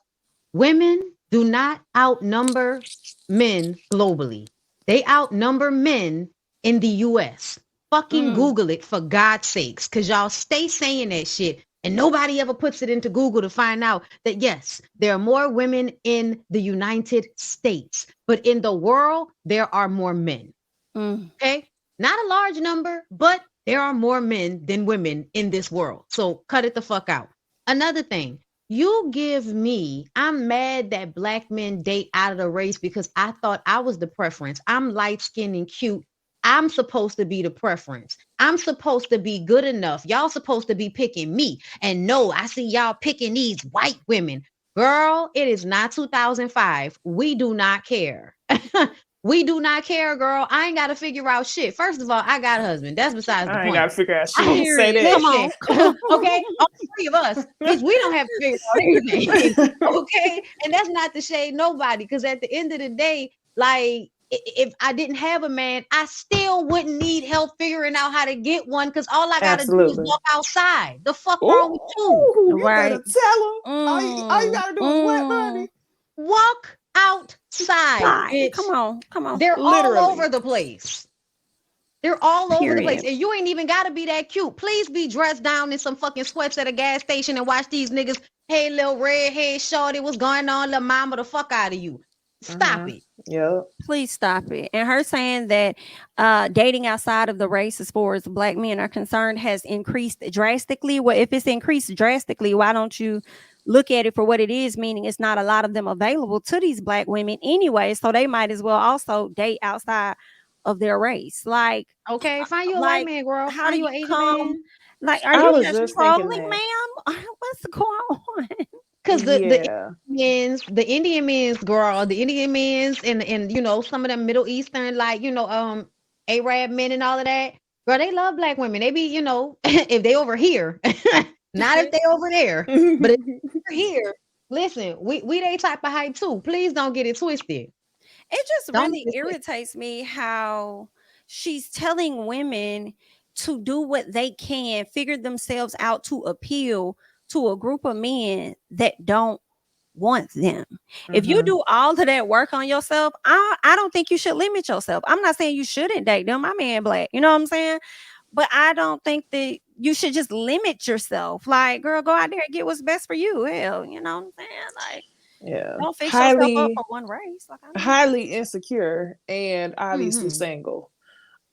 women do not outnumber men globally. They outnumber men in the US. Fucking Google it, for God's sakes, because y'all stay saying that shit and nobody ever puts it into Google to find out that, yes, there are more women in the United States, but in the world, there are more men. Okay? Not a large number, but there are more men than women in this world. So cut it the fuck out. Another thing, I'm mad that black men date out of the race because I thought I was the preference. I'm light-skinned and cute. I'm supposed to be the preference. I'm supposed to be good enough. Y'all supposed to be picking me. And no, I see y'all picking these white women. Girl, it is not 2005. We do not care. We do not care, girl. I ain't got to figure out shit. First of all, I got a husband. That's besides the point. I ain't got to figure out shit. Say that. Come on. Okay? All three of us. Because we don't have to figure out anything. Okay? And that's not to shade nobody. Because at the end of the day, like, if I didn't have a man, I still wouldn't need help figuring out how to get one, because all I gotta do is walk outside. The fuck wrong with you? Right. You tell them. All you gotta do is what, buddy? Walk outside. Bitch. Come on. They're literally all over the place. They're all over the place. And you ain't even gotta be that cute. Please be dressed down in some fucking sweats at a gas station and watch these niggas. Hey, little redhead shorty, what's going on? Little mama, the fuck out of you. Stop it. Yeah. Please stop it. And her saying that dating outside of the race as far as black men are concerned has increased drastically. Well, if it's increased drastically, why don't you look at it for what it is, meaning it's not a lot of them available to these black women anyway, so they might as well also date outside of their race. Like, okay, find you a white man, girl. How do you Asian come? Like, are you just trolling, ma'am? What's going on? Because the Indian men's, girl, the Indian men's and you know, some of them Middle Eastern, like, you know, Arab men and all of that, girl, they love black women. They be, you know, if they over here, not if they over there, but if they're here, listen, we they type of hype too. Please don't get it twisted. It just really irritates me how she's telling women to do what they can, figure themselves out to appeal to a group of men that don't want them. If you do all of that work on yourself, I don't think you should limit yourself. I'm not saying you shouldn't date them. My man black, you know what I'm saying? But I don't think that you should just limit yourself. Like, girl, go out there and get what's best for you. Hell, you know what I'm saying? Like, yeah, don't fix yourself up for one race. Like, highly insecure and obviously single.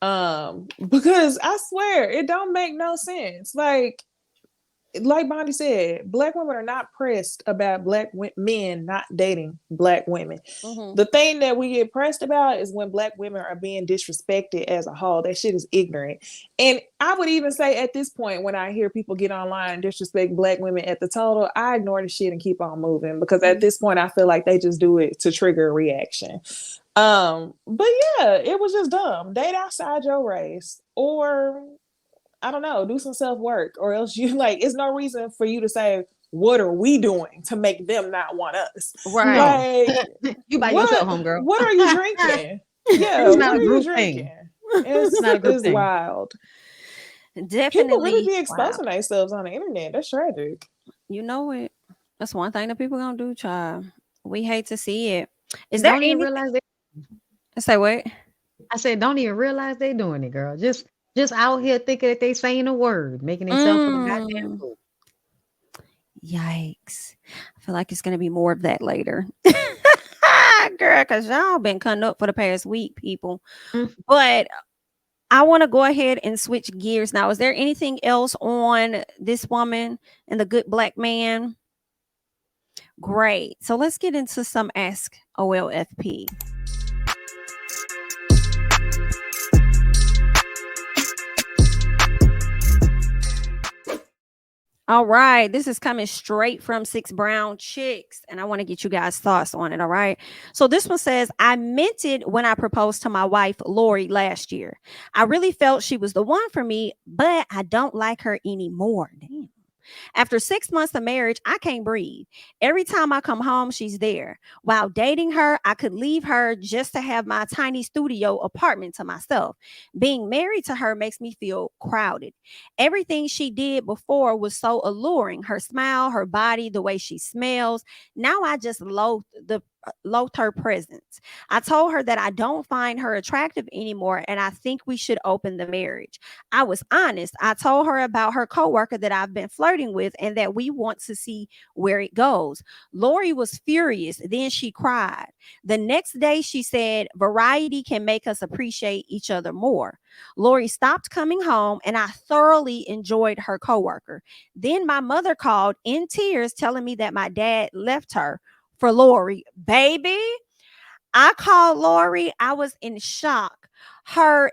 Because I swear it don't make no sense. Like Bonnie said, black women are not pressed about black men not dating black women. The thing that we get pressed about is when black women are being disrespected as a whole. That shit is ignorant. And I would even say at this point, when I hear people get online and disrespect black women at the total, I ignore the shit and keep on moving, because at this point I feel like they just do it to trigger a reaction. But yeah, it was just dumb. Date outside your race, or I don't know, do some self-work, or else you like, it's no reason for you to say, what are we doing to make them not want us? Right. Like, you by yourself, homegirl. What are you drinking? Yeah, it's not a group thing. It's not a group thing. Wild. Definitely. People really be exposing themselves on the internet. That's tragic. You know it. That's one thing that people gonna do, child. We hate to see it. Is don't there even realize they say what? I said, don't even realize they doing it, girl. Just out here thinking that they saying a word, making themselves for the goddamn fool. Yikes. I feel like it's going to be more of that later. girl, because y'all been cutting up for the past week, people. Mm. But I want to go ahead and switch gears now. Is there anything else on this woman and the good black man? Great. So let's get into some Ask OLFP. All right, this is coming straight from Six Brown Chicks, and I want to get you guys' thoughts on it. All right, so this one says, I meant it when I proposed to my wife, Lori, last year. I really felt she was the one for me, but I don't like her anymore. Damn. After 6 months of marriage, I can't breathe. Every time I come home, she's there. While dating her, I could leave her just to have my tiny studio apartment to myself. Being married to her makes me feel crowded. Everything she did before was so alluring. Her smile, her body, the way she smells. Now I just loathe her presence. I told her that I don't find her attractive anymore and I think we should open the marriage. I was honest. I told her about her coworker that I've been flirting with and that we want to see where it goes. Lori was furious. Then she cried. The next day she said, variety can make us appreciate each other more. Lori stopped coming home and I thoroughly enjoyed her coworker. Then my mother called in tears telling me that my dad left her for Lori. Baby, I called Lori. I was in shock.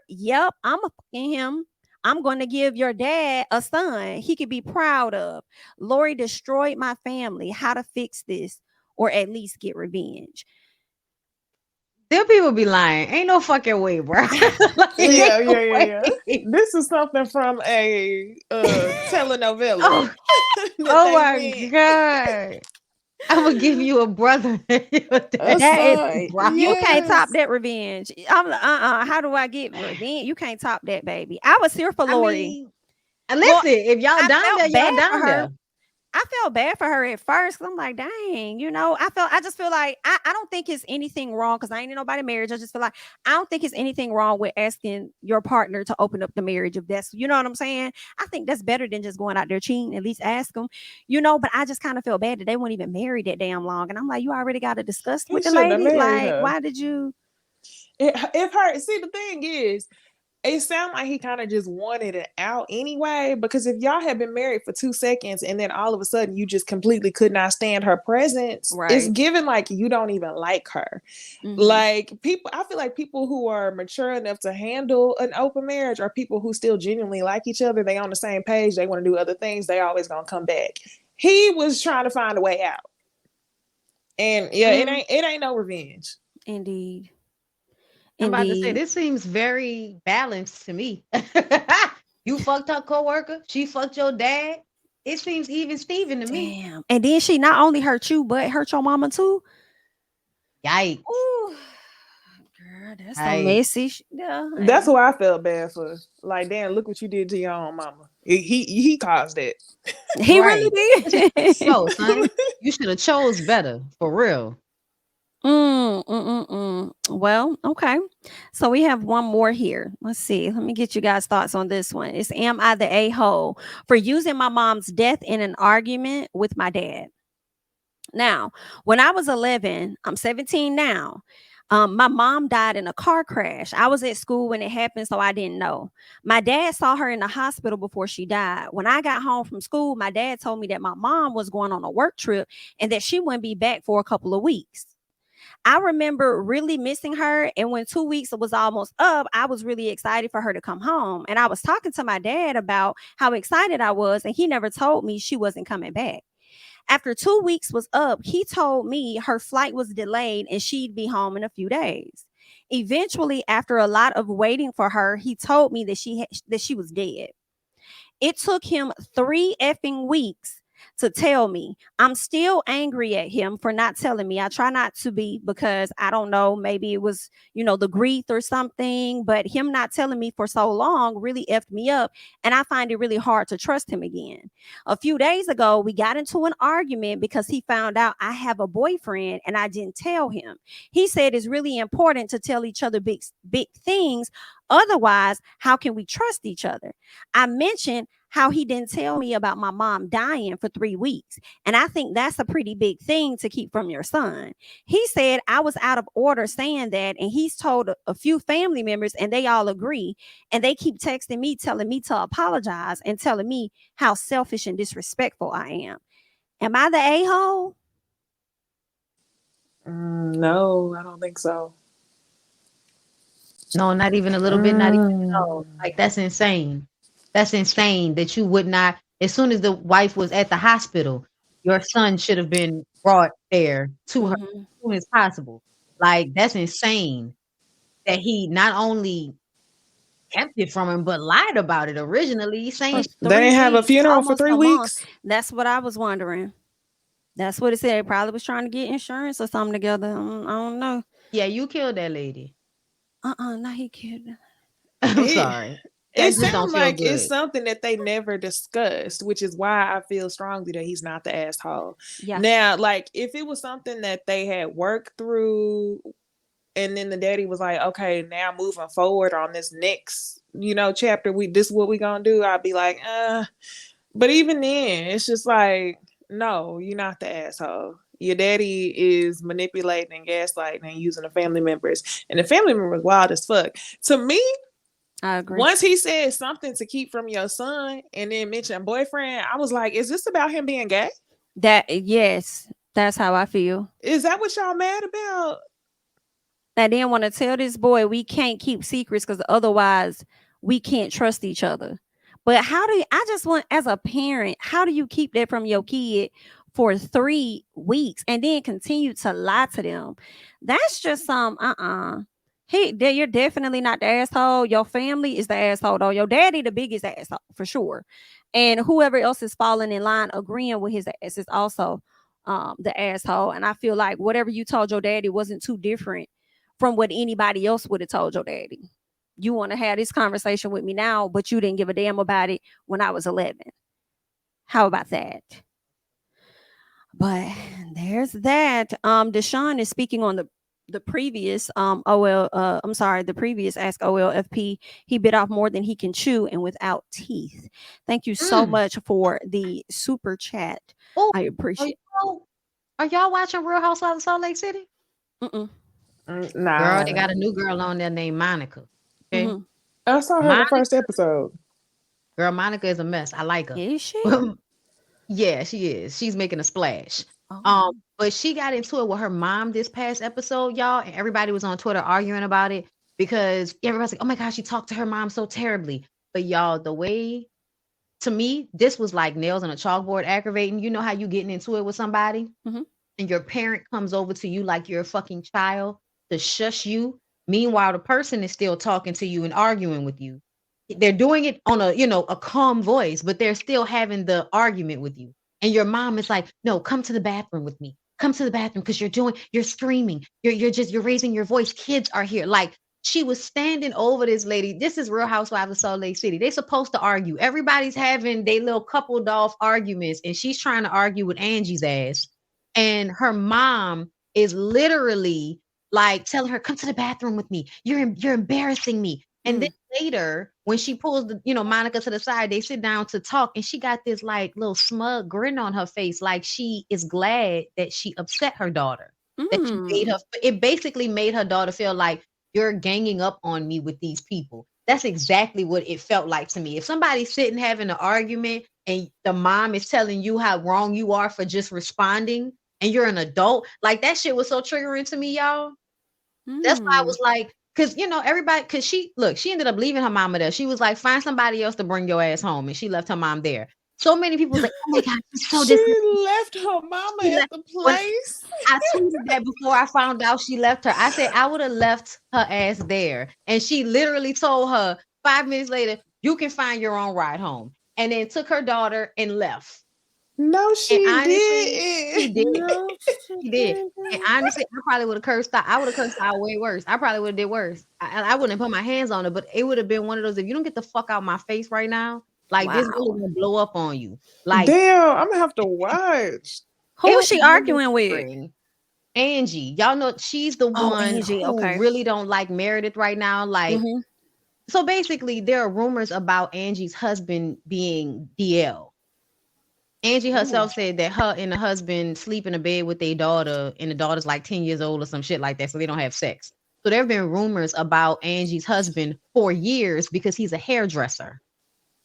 Yep, I'm a fucking him. I'm going to give your dad a son he could be proud of. Lori destroyed my family. How to fix this or at least get revenge? Them people be lying. Ain't no fucking way, bro. Like, Yeah. This is something from a telenovela. Oh my God. I would give you a brother. You can't top that revenge. I'm how do I get revenge? You can't top that, baby. I was here for Lori. Listen, if y'all down there, y'all down there. I felt bad for her at first. I'm like, dang, I just feel like I don't think it's anything wrong because I ain't in nobody marriage. I just feel like I don't think it's anything wrong with asking your partner to open up the marriage if that's, you know what I'm saying? I think that's better than just going out there cheating. At least ask them, but I just kind of feel bad that they weren't even married that damn long. And I'm like, you already got to discuss with the lady. Like, why did you? If her, see, the thing is, it sounds like he kind of just wanted it out anyway, because if y'all had been married for 2 seconds and then all of a sudden you just completely could not stand her presence, right, it's given like you don't even like her. Mm-hmm. Like I feel like people who are mature enough to handle an open marriage are people who still genuinely like each other. They on the same page. They want to do other things. They always gonna come back. He was trying to find a way out. And it ain't no revenge. Indeed. I'm about to say, this seems very balanced to me. You fucked her coworker, she fucked your dad. It seems even Steven to me. Damn. And then she not only hurt you, but hurt your mama too. Yikes. Ooh. Girl, that's so messy. Yeah. That's who I felt bad for. Like, damn, look what you did to your own mama. He caused that. He really did. So, son, you should have chose better, for real. Well, okay. So we have one more here. Let's see. Let me get you guys' thoughts on this one. It's, am I the a-hole for using my mom's death in an argument with my dad? Now, when I was 11, I'm 17 now. My mom died in a car crash. I was at school when it happened, so I didn't know. My dad saw her in the hospital before she died. When I got home from school, my dad told me that my mom was going on a work trip and that she wouldn't be back for a couple of weeks. I remember really missing her. And when 2 weeks was almost up, I was really excited for her to come home. And I was talking to my dad about how excited I was. And he never told me she wasn't coming back. After 2 weeks was up, he told me her flight was delayed and she'd be home in a few days. Eventually, after a lot of waiting for her, he told me that she was dead. It took him 3 effing weeks to tell me. I'm still angry at him for not telling me. I try not to be because I don't know, maybe it was, the grief or something, but him not telling me for so long really effed me up. And I find it really hard to trust him again. A few days ago, we got into an argument because he found out I have a boyfriend and I didn't tell him. He said it's really important to tell each other big things. Otherwise, how can we trust each other? I mentioned how he didn't tell me about my mom dying for 3 weeks. And I think that's a pretty big thing to keep from your son. He said I was out of order saying that, and he's told a few family members, and they all agree. And they keep texting me, telling me to apologize and telling me how selfish and disrespectful I am. Am I the a-hole? No, I don't think so. No, not even a little bit, not even at all. Like, that's insane. That's insane that you would not, as soon as the wife was at the hospital, your son should have been brought there to her as soon as possible. Like, that's insane that he not only kept it from him, but lied about it originally, saying They didn't have a funeral for 3 weeks. That's what I was wondering. That's what it said. It probably was trying to get insurance or something together. I don't know. Yeah, you killed that lady. No, he killed her. I'm sorry. It sounds like it's something that they never discussed, which is why I feel strongly that he's not the asshole. Yeah. Now, like, if it was something that they had worked through, and then the daddy was like, okay, now moving forward on this next, chapter, this is what we gonna do, I'd be like, but even then, it's just like, no, you're not the asshole. Your daddy is manipulating and gaslighting and using the family members, and the family members wild as fuck. To me, I agree. Once he said something to keep from your son and then mentioned boyfriend, I was like, is this about him being gay? Yes, that's how I feel. Is that what y'all mad about? I didn't want to tell this boy we can't keep secrets because otherwise we can't trust each other. But I just want, as a parent, how do you keep that from your kid for 3 weeks and then continue to lie to them? That's just you're definitely not the asshole. Your family is the asshole, though. Your daddy, the biggest asshole, for sure. And whoever else is falling in line, agreeing with his ass, is also the asshole. And I feel like whatever you told your daddy wasn't too different from what anybody else would have told your daddy. You want to have this conversation with me now, but you didn't give a damn about it when I was 11. How about that? But there's that. Deshaun is speaking on the previous the previous Ask OLFP. He bit off more than he can chew and without teeth. Thank you so much for the super chat. I appreciate it. Are y'all watching Real Housewives of Salt Lake City? Nah. Girl, they got a new girl on there named Monica. Okay. I saw her in the first episode. Girl, Monica is a mess. I like her. Is she? Yeah, she is. She's making a splash. But she got into it with her mom this past episode, y'all, and everybody was on Twitter arguing about it because everybody's like, oh my gosh, she talked to her mom so terribly. But y'all, the way, to me, this was like nails on a chalkboard aggravating. You know how you getting into it with somebody and your parent comes over to you like you're a fucking child to shush you. Meanwhile, the person is still talking to you and arguing with you. They're doing it on a calm voice, but they're still having the argument with you. And your mom is like, no, come to the bathroom with me. Come to the bathroom because you're screaming. You're raising your voice. Kids are here. Like, she was standing over this lady. This is Real Housewives of Salt Lake City. They're supposed to argue. Everybody's having their little coupled off arguments, and she's trying to argue with Angie's ass. And her mom is literally like telling her, come to the bathroom with me. You're embarrassing me. And then later, when she pulls Monica to the side, they sit down to talk, and she got this like little smug grin on her face, like she is glad that she upset her daughter. That she made her. It basically made her daughter feel like, you're ganging up on me with these people. That's exactly what it felt like to me. If somebody's sitting having an argument and the mom is telling you how wrong you are for just responding, and you're an adult, like, that shit was so triggering to me, y'all. That's why I was like, because everybody, because she ended up leaving her mama there. She was like, find somebody else to bring your ass home, and she left her mom there. So many people was like, oh my God, she left her mama at the place. I tweeted that before I found out she left her. I said I would have left her ass there. And she literally told her 5 minutes later, you can find your own ride home. And then took her daughter and left. No, she did. She did. No, she did. And honestly, I probably would have cursed out. I would have cursed out way worse. I probably would have did worse. I wouldn't have put my hands on her, but it would have been one of those, if you don't get the fuck out my face right now, like, this really gonna blow up on you. Like, damn, I'm gonna have to watch. Who was she arguing with? Angie. Y'all know she's the one who really don't like Meredith right now. Like, So basically, there are rumors about Angie's husband being DL. Angie herself said that her and the husband sleep in a bed with their daughter, and the daughter's like 10 years old or some shit like that, so they don't have sex. So there have been rumors about Angie's husband for years because he's a hairdresser.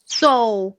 So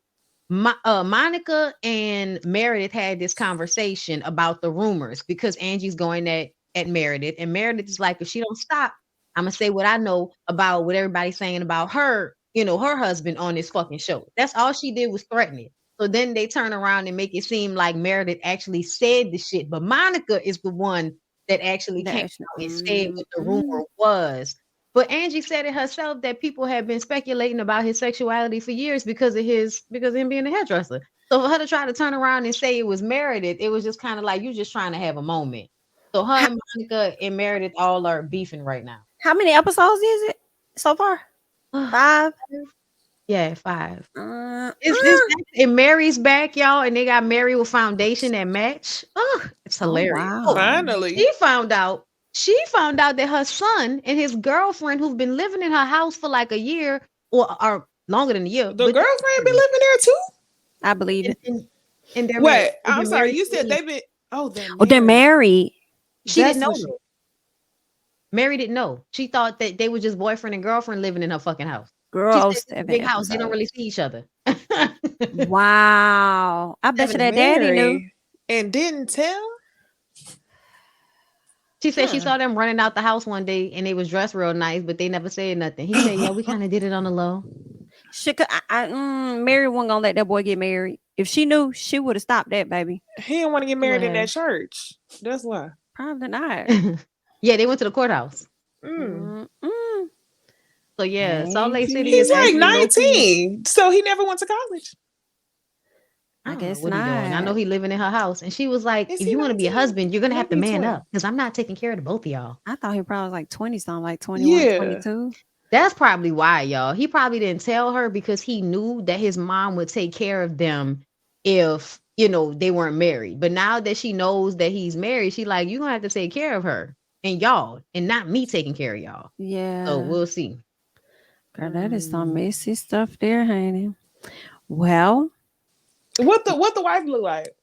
Monica and Meredith had this conversation about the rumors because Angie's going at Meredith, and Meredith is like, if she don't stop, I'm gonna say what I know about what everybody's saying about her, her husband on this fucking show. That's all she did was threaten it. So then they turn around and make it seem like Meredith actually said the shit, but Monica is the one that actually came out and said what the rumor was. But Angie said it herself that people have been speculating about his sexuality for years because of him being a hairdresser. So for her to try to turn around and say it was Meredith, it was just kind of like you just trying to have a moment. So her and Monica and Meredith all are beefing right now. How many episodes is it so far? 5? Yeah, 5. And Mary's back, y'all, and they got Mary with foundation that match. Oh, it's hilarious. Wow. Finally. She found out that her son and his girlfriend, who've been living in her house for like a year or longer than a year. The girlfriend been living there too? I believe it. And they're Wait, I'm sorry. You said they've been. They're married. She didn't know. Mary didn't know. She thought that they were just boyfriend and girlfriend living in her fucking house. Girl, big house. They don't really see each other. Wow. I bet you that daddy knew. And didn't tell? She said she saw them running out the house one day and they was dressed real nice, but they never said nothing. He said, yeah, we kind of did it on the low. Mary wasn't gonna let that boy get married. If she knew, she would have stopped that, baby. He didn't want to get married in that church. That's why. Probably not. Yeah, they went to the courthouse. So yeah, Salt Lake City is like 19, so he never went to college. I guess what not. He doing. I know he living in her house, and she was like, "If you want to be a husband, you're gonna have to man up because I'm not taking care of the both of y'all." I thought he probably was like 20 something, like 21, 22. That's probably why, y'all. He probably didn't tell her because he knew that his mom would take care of them if they weren't married. But now that she knows that he's married, she like, you're gonna have to take care of her and y'all, and not me taking care of y'all. Yeah. So we'll see. Girl, that is some messy stuff there, honey. Well, what the wife look like?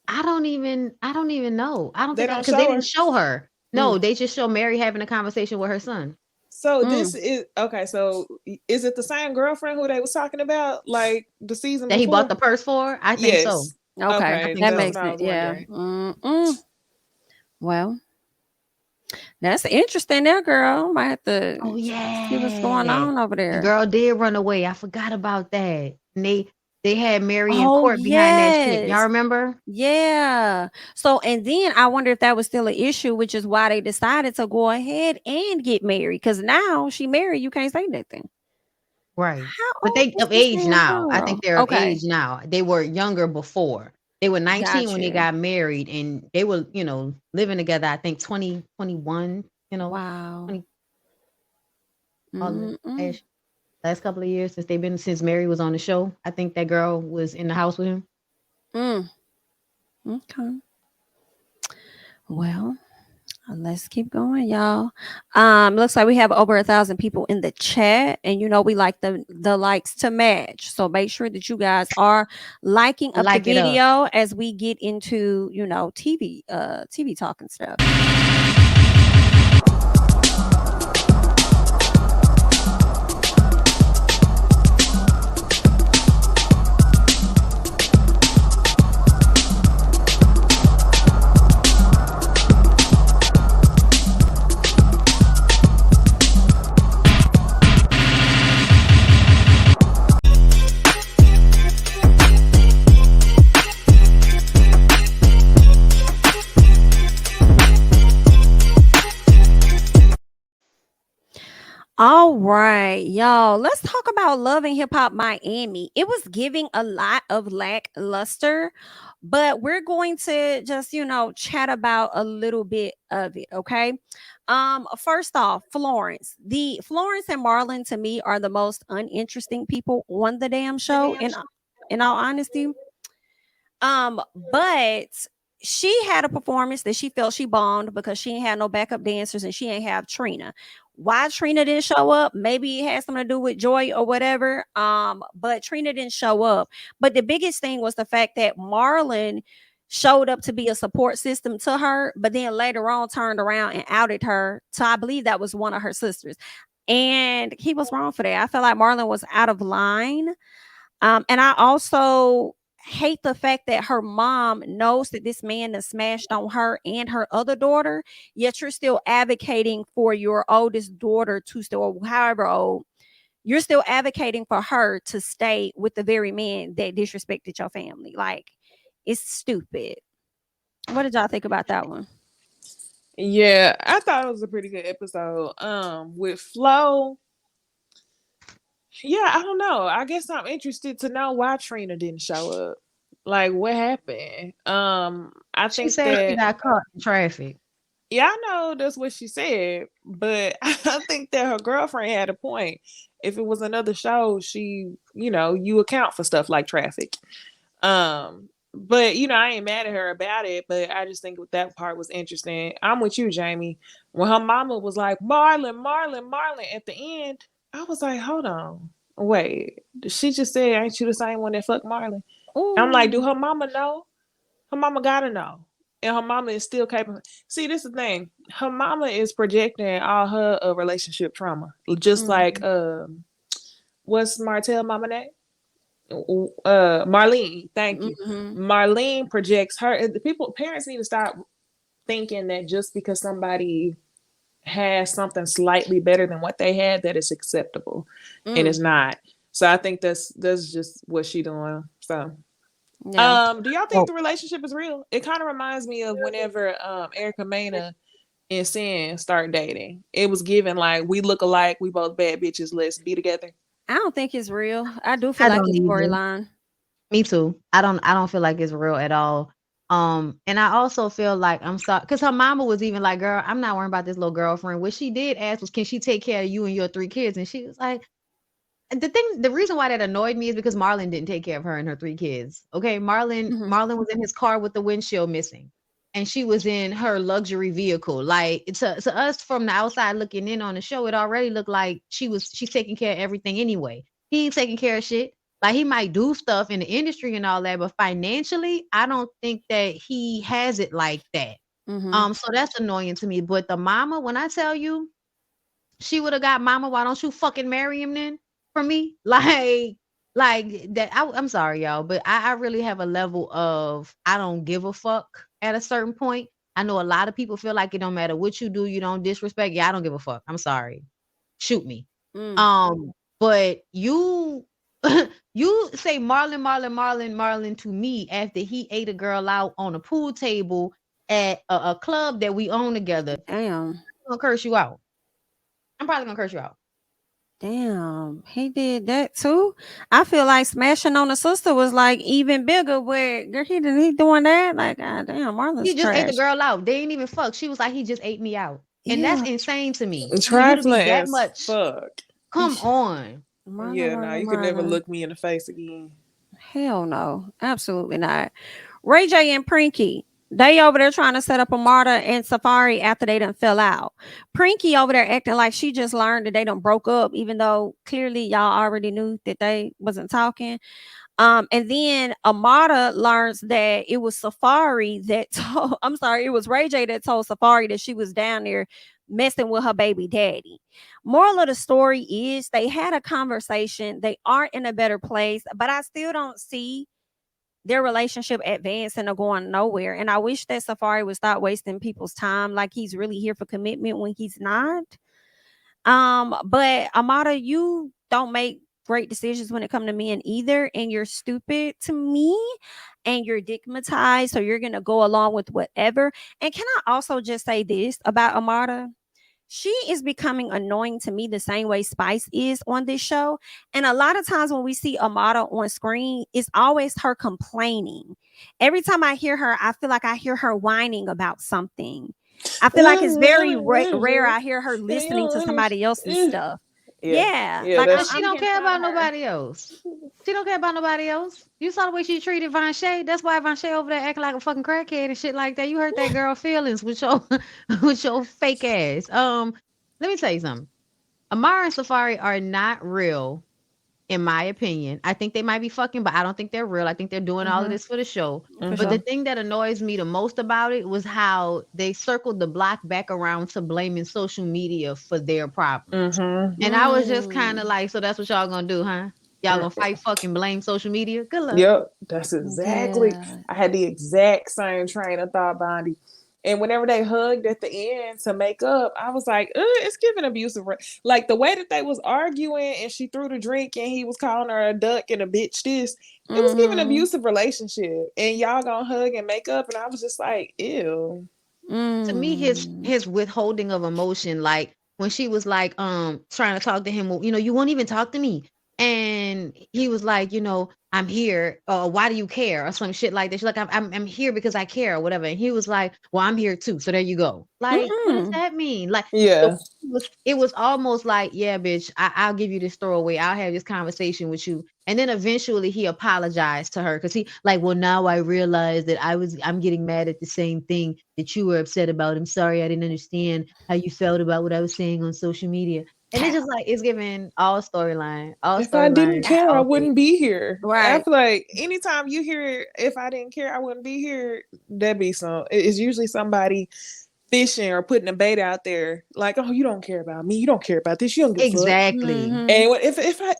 I don't even know. I don't think because they didn't show her. No, they just show Mary having a conversation with her son. So this is okay. So is it the same girlfriend who they was talking about, like the season that before? He bought the purse for? I think so. Okay, that makes sense. Yeah. Well, that's interesting there, girl. Might have to see what's going on over there. The girl did run away. I forgot about that. And they had Mary in court behind that shit. Y'all remember? Yeah. So, and then I wonder if that was still an issue, which is why they decided to go ahead and get married. Because now she married, you can't say nothing. Right. But they of age now. I think they're of age now. They were younger before. They were 19 when they got married, and they were, living together, I think 20, 21, Wow. 20, last couple of years since Mary was on the show. I think that girl was in the house with him. Okay. Well, let's keep going, y'all. Looks like we have over 1,000 people in the chat, and we like the likes to match. So make sure that you guys are liking up the video as we get into TV talk and stuff. All right, y'all. Let's talk about Love and Hip Hop Miami. It was giving a lot of lackluster, but we're going to just, chat about a little bit of it. Okay. First off, Florence and Marlon to me are the most uninteresting people on the damn show. In all honesty, but she had a performance that she felt she bombed because she ain't had no backup dancers and she ain't have Trina. Why Trina didn't show up? Maybe it has something to do with Joy or whatever. But Trina didn't show up. But the biggest thing was the fact that Marlon showed up to be a support system to her, but then later on turned around and outed her. So I believe that was one of her sisters. And he was wrong for that. I felt like Marlon was out of line. And I also hate the fact that her mom knows that this man has smashed on her and her other daughter, yet you're still advocating for your oldest daughter to still, however old, you're still advocating for her to stay with the very man that disrespected your family. Like, it's stupid. What did y'all think about that one? Yeah, I thought it was a pretty good episode. With Flo, yeah, I don't know. I guess I'm interested to know why Trina didn't show up. Like, what happened? I She think said she that, got caught in traffic. yeah, I know that's what she said, but I think that her girlfriend had a point. If it was another show, you account for stuff like traffic. But I ain't mad at her about it, but I just think that part was interesting. I'm with you, Jamie. When her mama was like, Marlon, Marlon, Marlon at the end, I was like, hold on. Wait. She just said, ain't you the same one that fucked Marlon? I'm like, do her mama know? Her mama gotta know. And her mama is still capable. See, this is the thing. Her mama is projecting all her relationship trauma. Just like what's Martell mama name? Marlene, thank you. Marlene projects her. Parents need to stop thinking that just because somebody has something slightly better than what they had, that it's acceptable, and it's not. So I think that's just what she doing. So, Yeah. do y'all think the relationship is real? It kind of reminds me of whenever Erica Mena and Sin start dating. It was given like, we look alike, we both bad bitches, let's be together. I don't think it's real. I do feel I like don't it's either. storyline. Me too. I don't feel like it's real at all. And I also feel like, I'm sorry, because her mama was even like, girl, I'm not worrying about this little girlfriend. What she did ask was, can she take care of you and your 3 kids? And she was like, the reason why that annoyed me is because Marlon didn't take care of her and her 3 kids. Okay. Marlon was in his car with the windshield missing. And she was in her luxury vehicle. Like, to us from the outside looking in on the show, it already looked like she's taking care of everything anyway. He ain't taking care of shit. Like, he might do stuff in the industry and all that, but financially, I don't think that he has it like that. So that's annoying to me. But the mama, when I tell you, she would have got mama, why don't you fucking marry him then? For me, like that. I'm sorry, y'all, but I really have a level of, I don't give a fuck at a certain point. I know a lot of people feel like it don't matter what you do, you don't disrespect. Yeah, I don't give a fuck. I'm sorry. Shoot me. But you you say Marlon, Marlon, Marlon, Marlon to me after he ate a girl out on a pool table at a club that we own together. Damn. I'm gonna curse you out. I'm probably gonna curse you out. Damn, he did that too. I feel like smashing on the sister was like even bigger. Where girl, he doing that? Like, god damn, Marlon's He just ate the trash. girl out. They ain't even fuck. She was like, he just ate me out. And that's Yeah, insane to me. For you to be Trifling that as much. fuck. Come on. Yeah, no, you could never Marlon. look me in the face again. Hell no, absolutely not. Ray J and Prinky, they over there trying to set up a Marta and Safari after they done fell out. Prinky over there acting like she just learned that they done broke up, even though clearly y'all already knew that they wasn't talking. And then Amada learns that it was Safari that told, I'm sorry, it was Ray J that told Safari that she was down there messing with her baby daddy. Moral of the story is they had a conversation. They are in a better place, but I still don't see their relationship advancing or going nowhere. And I wish that Safari would stop wasting people's time like he's really here for commitment when he's not. But Amada, you don't make great decisions when it comes to men either, and you're stupid to me, and you're digmatized, so you're gonna go along with whatever. And can I also just say this about Amada? She is becoming annoying to me the same way Spice is on this show. And a lot of times when we see Amada on screen, it's always her complaining. Every time I hear her, I feel like I hear her whining about something. I feel like it's very rare I hear her listening to somebody else's stuff. Yeah, Yeah, like But that's she I'm don't getting care tired about of her. nobody else. She don't care about nobody else. You saw the way she treated Von Shay. That's why Von Shay over there acting like a fucking crackhead and shit like that. You hurt that girl feelings with your with your fake ass. Let me tell you something. Amara and Safari are not real, in my opinion. I think they might be fucking, but I don't think they're real. I think they're doing all of this for the show. For But the sure. thing that annoys me the most about it was how they circled the block back around to blaming social media for their problems. Mm-hmm. And I was just kind of Mm. like, so that's what y'all gonna do, huh? Y'all gonna fight fucking blame social media? Good luck. Yep, that's exactly. Yeah. I had the exact same train of thought, Bondi. And whenever they hugged at the end to make up, I was like, it's giving abusive. Like the way that they was arguing and she threw the drink and he was calling her a duck and a bitch this, it was giving abusive relationship. And y'all gonna hug and make up. And I was just like, ew. To me, his Mm. his withholding of emotion, like when she was like trying to talk to him, well, you won't even talk to me, and he was like, I'm here, why do you care, or some shit like that. She's like, I'm here because I care, or whatever. And he was like, well, I'm here too, so there you go. Like, what does that mean? Like, Yeah. it was almost like, yeah, bitch, I'll give you this throwaway, I'll have this conversation with you. And then eventually he apologized to her because he like, well, now I realize that I'm getting mad at the same thing that you were upset about. I'm sorry, I didn't understand how you felt about what I was saying on social media. And it's just like, it's giving all storyline, If I didn't care, I all wouldn't be here. I Right. feel like anytime you hear if I didn't care, I wouldn't be here, that'd be it's usually somebody fishing or putting a bait out there. Like, oh, you don't care about me. You don't care about this. You don't give a fuck. exactly. Mhm. And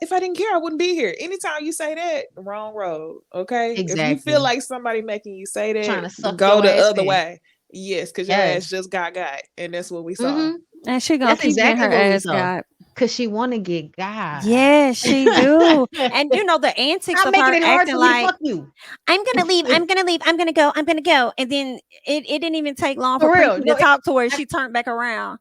if I didn't care, I wouldn't be here. Anytime you say that, wrong road. Okay. If you Exactly. feel like somebody making you say Trying to that, suck go your the ass other in. way. Yes, because your Yes. ass just got, and that's what we saw. Mhm. And she gonna That's keep getting exactly her what we ass saw. got. Cause she want to get God. Yes, she do. And the antics Stop of making her it hard acting for me to like, fuck you. I'm gonna leave, I'm gonna leave, I'm gonna go, I'm gonna go. And then it didn't even take long for For real. Preeti No, to talk to her. I- She turned back around.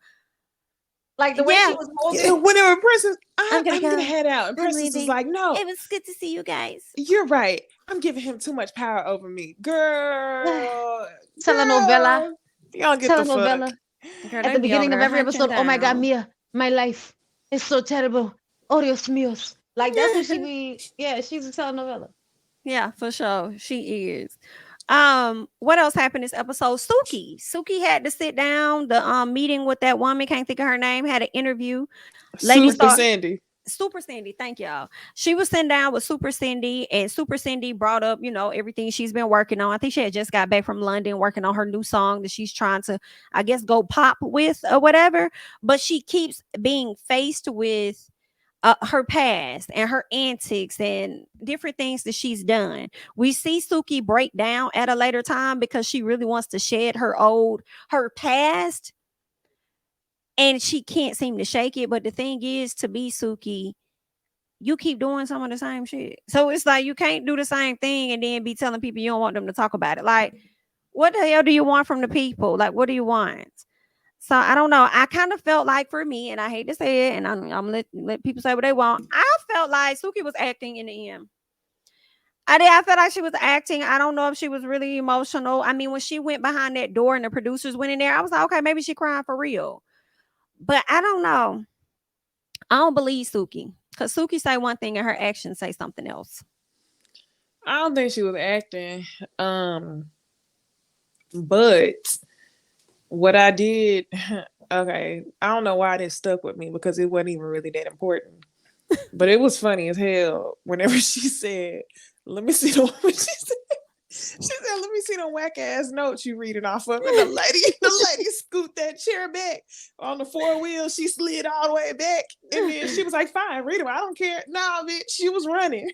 like the way Yeah, she was holding. And whenever Princess, I'm I'm gonna gonna go. head out, and I'm Princess was leaving. like, no, It was good to see you guys. you're right. I'm giving him too much power over me, girl. Telenovela. Girl, y'all get the fuck. Telenovela. Girl, At they the be over beginning of there every hunching episode, oh my God, down. Mia, my life is so terrible. Oh, Dios míos. Like, that's what she be. Yeah, she's a telenovela. Yeah, for sure. She is. What else happened this episode? Suki had to sit down. The meeting with that woman, can't think of her name, had an interview. Lady Super Star Sandy. Super Cindy, thank y'all. She was sitting down with Super Cindy, and Super Cindy brought up, everything she's been working on. I think she had just got back from London working on her new song that she's trying to, I guess, go pop with or whatever. But she keeps being faced with her past and her antics and different things that she's done. We see Suki break down at a later time because she really wants to shed her past, and she can't seem to shake it. But the thing is, to be Suki, you keep doing some of the same shit. So it's like you can't do the same thing and then be telling people you don't want them to talk about it. Like, what the hell do you want from the people? Like, what do you want? So I don't know. I kind of felt like, for me, and I hate to say it, and I'm gonna let people say what they want. I felt like Suki was acting in the end. I felt like she was acting. I don't know if she was really emotional. I mean, when she went behind that door and the producers went in there, I was like, okay, maybe she crying for real. But I don't know. I don't believe Suki, because Suki say one thing and her actions say something else. I don't think she was acting. But what I did, okay, I don't know why this stuck with me because it wasn't even really that important. But it was funny as hell whenever she said, let me see the what she said. She said, let me see the whack ass notes you reading off of. And the lady scooped that chair back on the 4 wheels. She slid all the way back. And then she was like, fine, read them. I don't care. Nah, bitch, you was running.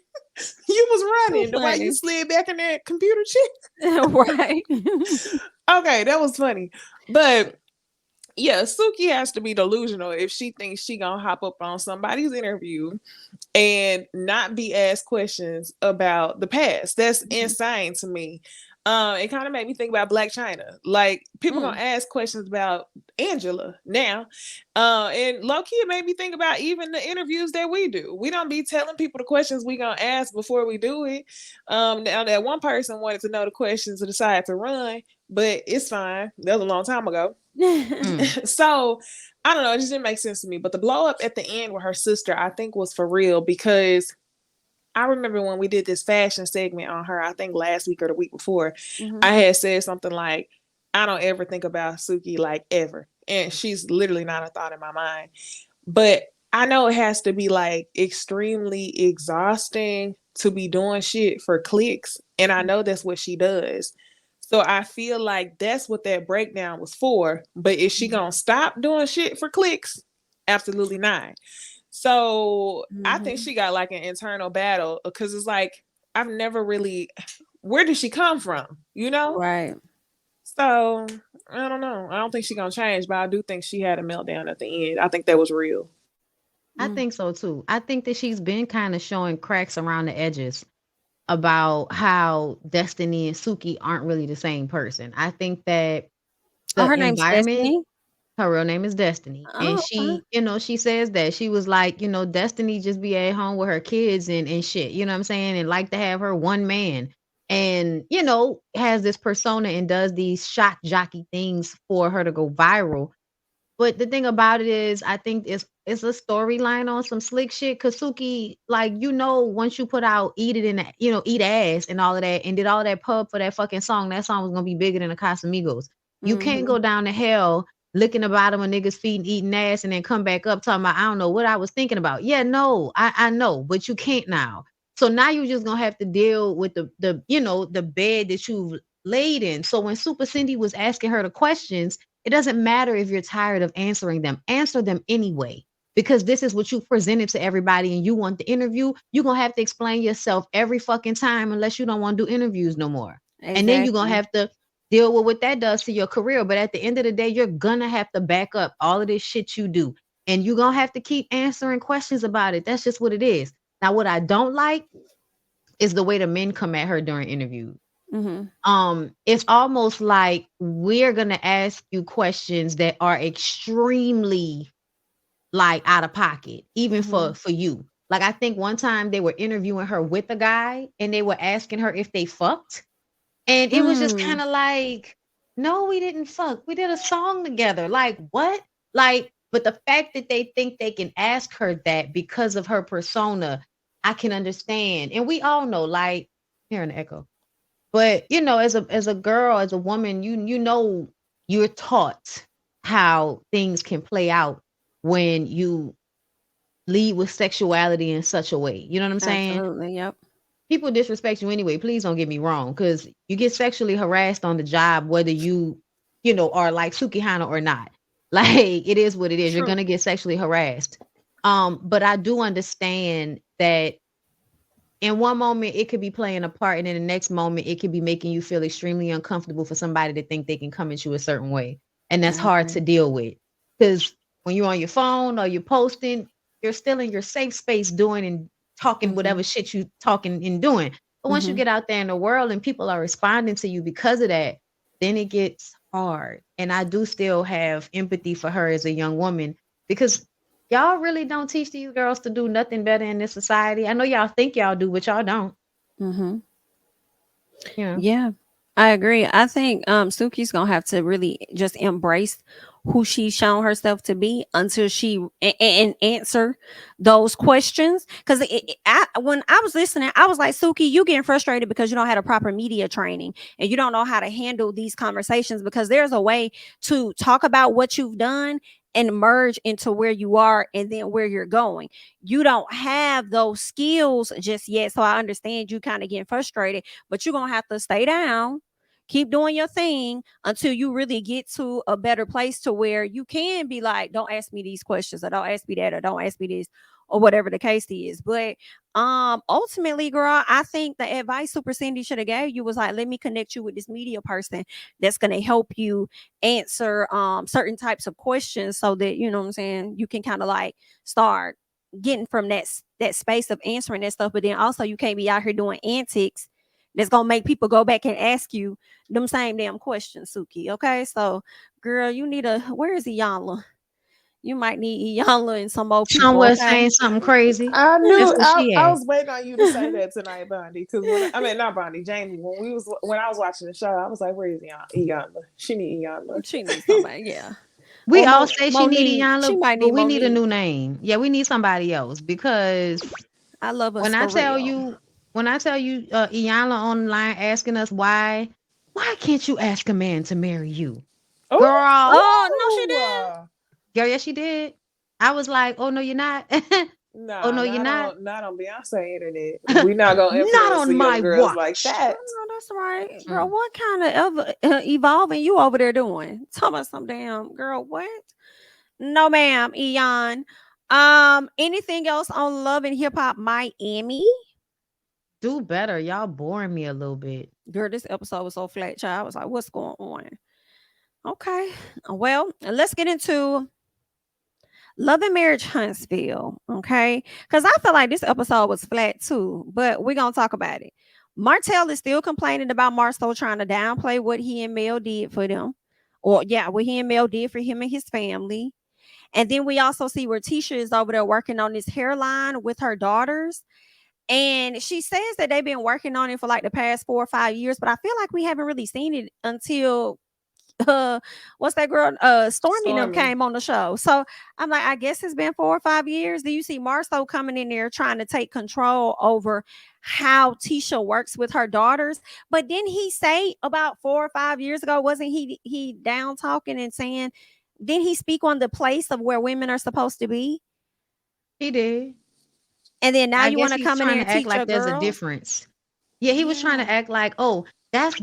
You was running. The way you slid back in that computer chair. Right. Okay, that was funny. But yeah, Suki has to be delusional if she thinks she gonna hop up on somebody's interview and not be asked questions about the past. That's insane to me. It kind of made me think about Black China. Like, people gonna ask questions about Angela now. And low-key, it made me think about even the interviews that we do. We don't be telling people the questions we gonna ask before we do it. Now that one person wanted to know the questions and decided to run. but it's fine. That was a long time ago. Mm. So I don't know. It just didn't make sense to me. But the blow up at the end with her sister, I think, was for real because I remember when we did this fashion segment on her, I think last week or the week before, I had said something like, I don't ever think about Suki like ever. And she's literally not a thought in my mind. But I know it has to be like extremely exhausting to be doing shit for clicks. And I know that's what she does. So I feel like that's what that breakdown was for. But is she gonna stop doing shit for clicks? Absolutely not. So I think she got like an internal battle because it's like I've never really, where did she come from? You know? Right. So I don't know. I don't think she's gonna change, but I do think she had a meltdown at the end. I think that was real. I think so too. I think that she's been kind of showing cracks around the edges about how Destiny and Suki aren't really the same person. I think that Oh, the her name's environment, Destiny. her real name is Destiny. And Oh, she, you know, she says that she was like, you know, Destiny just be at home with her kids and shit, you know what I'm saying? And like to have her one man and, you know, has this persona and does these shock jockey things for her to go viral. But the thing about it is, I think it's a storyline on some slick shit. Cause Suki, like, you know, once you put out Eat It in that, you know, Eat Ass and all of that and did all that pub for that fucking song, that song was gonna be bigger than the Casamigos. You can't go down to hell licking the bottom of niggas' feet and eating ass and then come back up talking about, I don't know what I was thinking about. Yeah, no, I know, but you can't now. So now you're just gonna have to deal with the you know, the bed that you've laid in. So when Super Cindy was asking her the questions, it doesn't matter if you're tired of answering them. Answer them anyway. Because this is what you presented to everybody and you want the interview, you're going to have to explain yourself every fucking time unless you don't want to do interviews no more. And then you're going to exactly. have to deal with what that does to your career. But at the end of the day, you're going to have to back up all of this shit you do. And you're going to have to keep answering questions about it. That's just what it is. Now, what I don't like is the way the men come at her during interviews. It's almost like we're gonna ask you questions that are extremely like out of pocket, even for you. Like I think one time they were interviewing her with a guy and they were asking her if they fucked, and it was just kind of like, no, we didn't fuck. We did a song together. Like what? Like, but the fact that they think they can ask her that because of her persona, I can understand. And we all know, like, here in the echo. But you know, as a girl, as a woman, you know you're taught how things can play out when you lead with sexuality in such a way. You know what I'm saying? Absolutely. Yep. People disrespect you anyway. Please don't get me wrong, because you get sexually harassed on the job, whether you know, are like Sukihana or not. Like it is what it is. You're True. gonna get sexually harassed. But I do understand that in one moment it could be playing a part, and in the next moment it could be making you feel extremely uncomfortable for somebody to think they can come at you a certain way, and that's I hard agree. to deal with because when you're on your phone or you're posting, you're still in your safe space doing and talking whatever shit you talking and doing. But once you get out there in the world and people are responding to you because of that, then it gets hard. And I do still have empathy for her as a young woman because y'all really don't teach these girls to do nothing better in this society. I know y'all think y'all do, but y'all don't. Yeah. Yeah, I agree. I think Suki's gonna have to really just embrace who she's shown herself to be until she and answer those questions. Because when I was listening, I was like, Suki, you getting frustrated because you don't have a proper media training and you don't know how to handle these conversations. Because there's a way to talk about what you've done and merge into where you are and then where you're going. You don't have those skills just yet, so I understand you kind of getting frustrated, but you're gonna have to stay down, keep doing your thing until you really get to a better place to where you can be like, don't ask me these questions, or don't ask me that, or don't ask me this, or whatever the case is. But ultimately, girl, I think the advice Super Cindy should have gave you was like, let me connect you with this media person that's going to help you answer certain types of questions so that, you know what I'm saying, you can kind of like start getting from that space of answering that stuff. But then also you can't be out here doing antics that's gonna make people go back and ask you them same damn questions, Suki. Okay, so girl, you need a, where is Iyanla? You might need Iyanla and some more people. Somewhere Okay? saying something crazy. I That's knew where she I at. was waiting on you to say that tonight, Bondi. Because not Bondi, Jamie. When I was watching the show, I was like, "Where is Iyanla? She need Iyanla." She needs somebody. Yeah. We Or all say she need Monique. She Iyanla, might but need we need a Monique. new name. Yeah, we need somebody else because I love us when I for tell real. you, Iyanla online asking us why can't you ask a man to marry you, Oh, girl? Oh no, she did. Girl, yes, she did. I was like, oh no, you're not. Oh nah, no, you're not. not on Beyonce internet. We're not gonna Not influence on the young my girls like watch. that. No, that's right, girl. Mm. What kind of evolving you over there doing? Tell me some damn girl. What? No, ma'am, Eon. Anything else on Love and Hip Hop Miami? Do better. Y'all boring me a little bit. Girl, this episode was so flat, child. I was like, what's going on? Okay. Well, let's get into Love and Marriage Huntsville. Okay. Because I feel like this episode was flat too, but we're going to talk about it. Martell is still complaining about Marceau trying to downplay what he and Mel did for them. Or, yeah, what he and Mel did for him and his family. And then we also see where Tisha is over there working on this hairline with her daughters. And she says that they've been working on it for like the past 4 or 5 years, but I feel like we haven't really seen it until what's that girl? Stormy and them Stormy. came on the show. So I'm like, I guess it's been 4 or 5 years. Do you see Marceau coming in there trying to take control over how Tisha works with her daughters? But didn't he say about 4 or 5 years ago, wasn't he down talking and saying, didn't he speak on the place of where women are supposed to be? He did. And then now I you guess want to he's come in trying there to and act teach like a there's a girl? difference. Yeah, he was trying to act like, oh, that's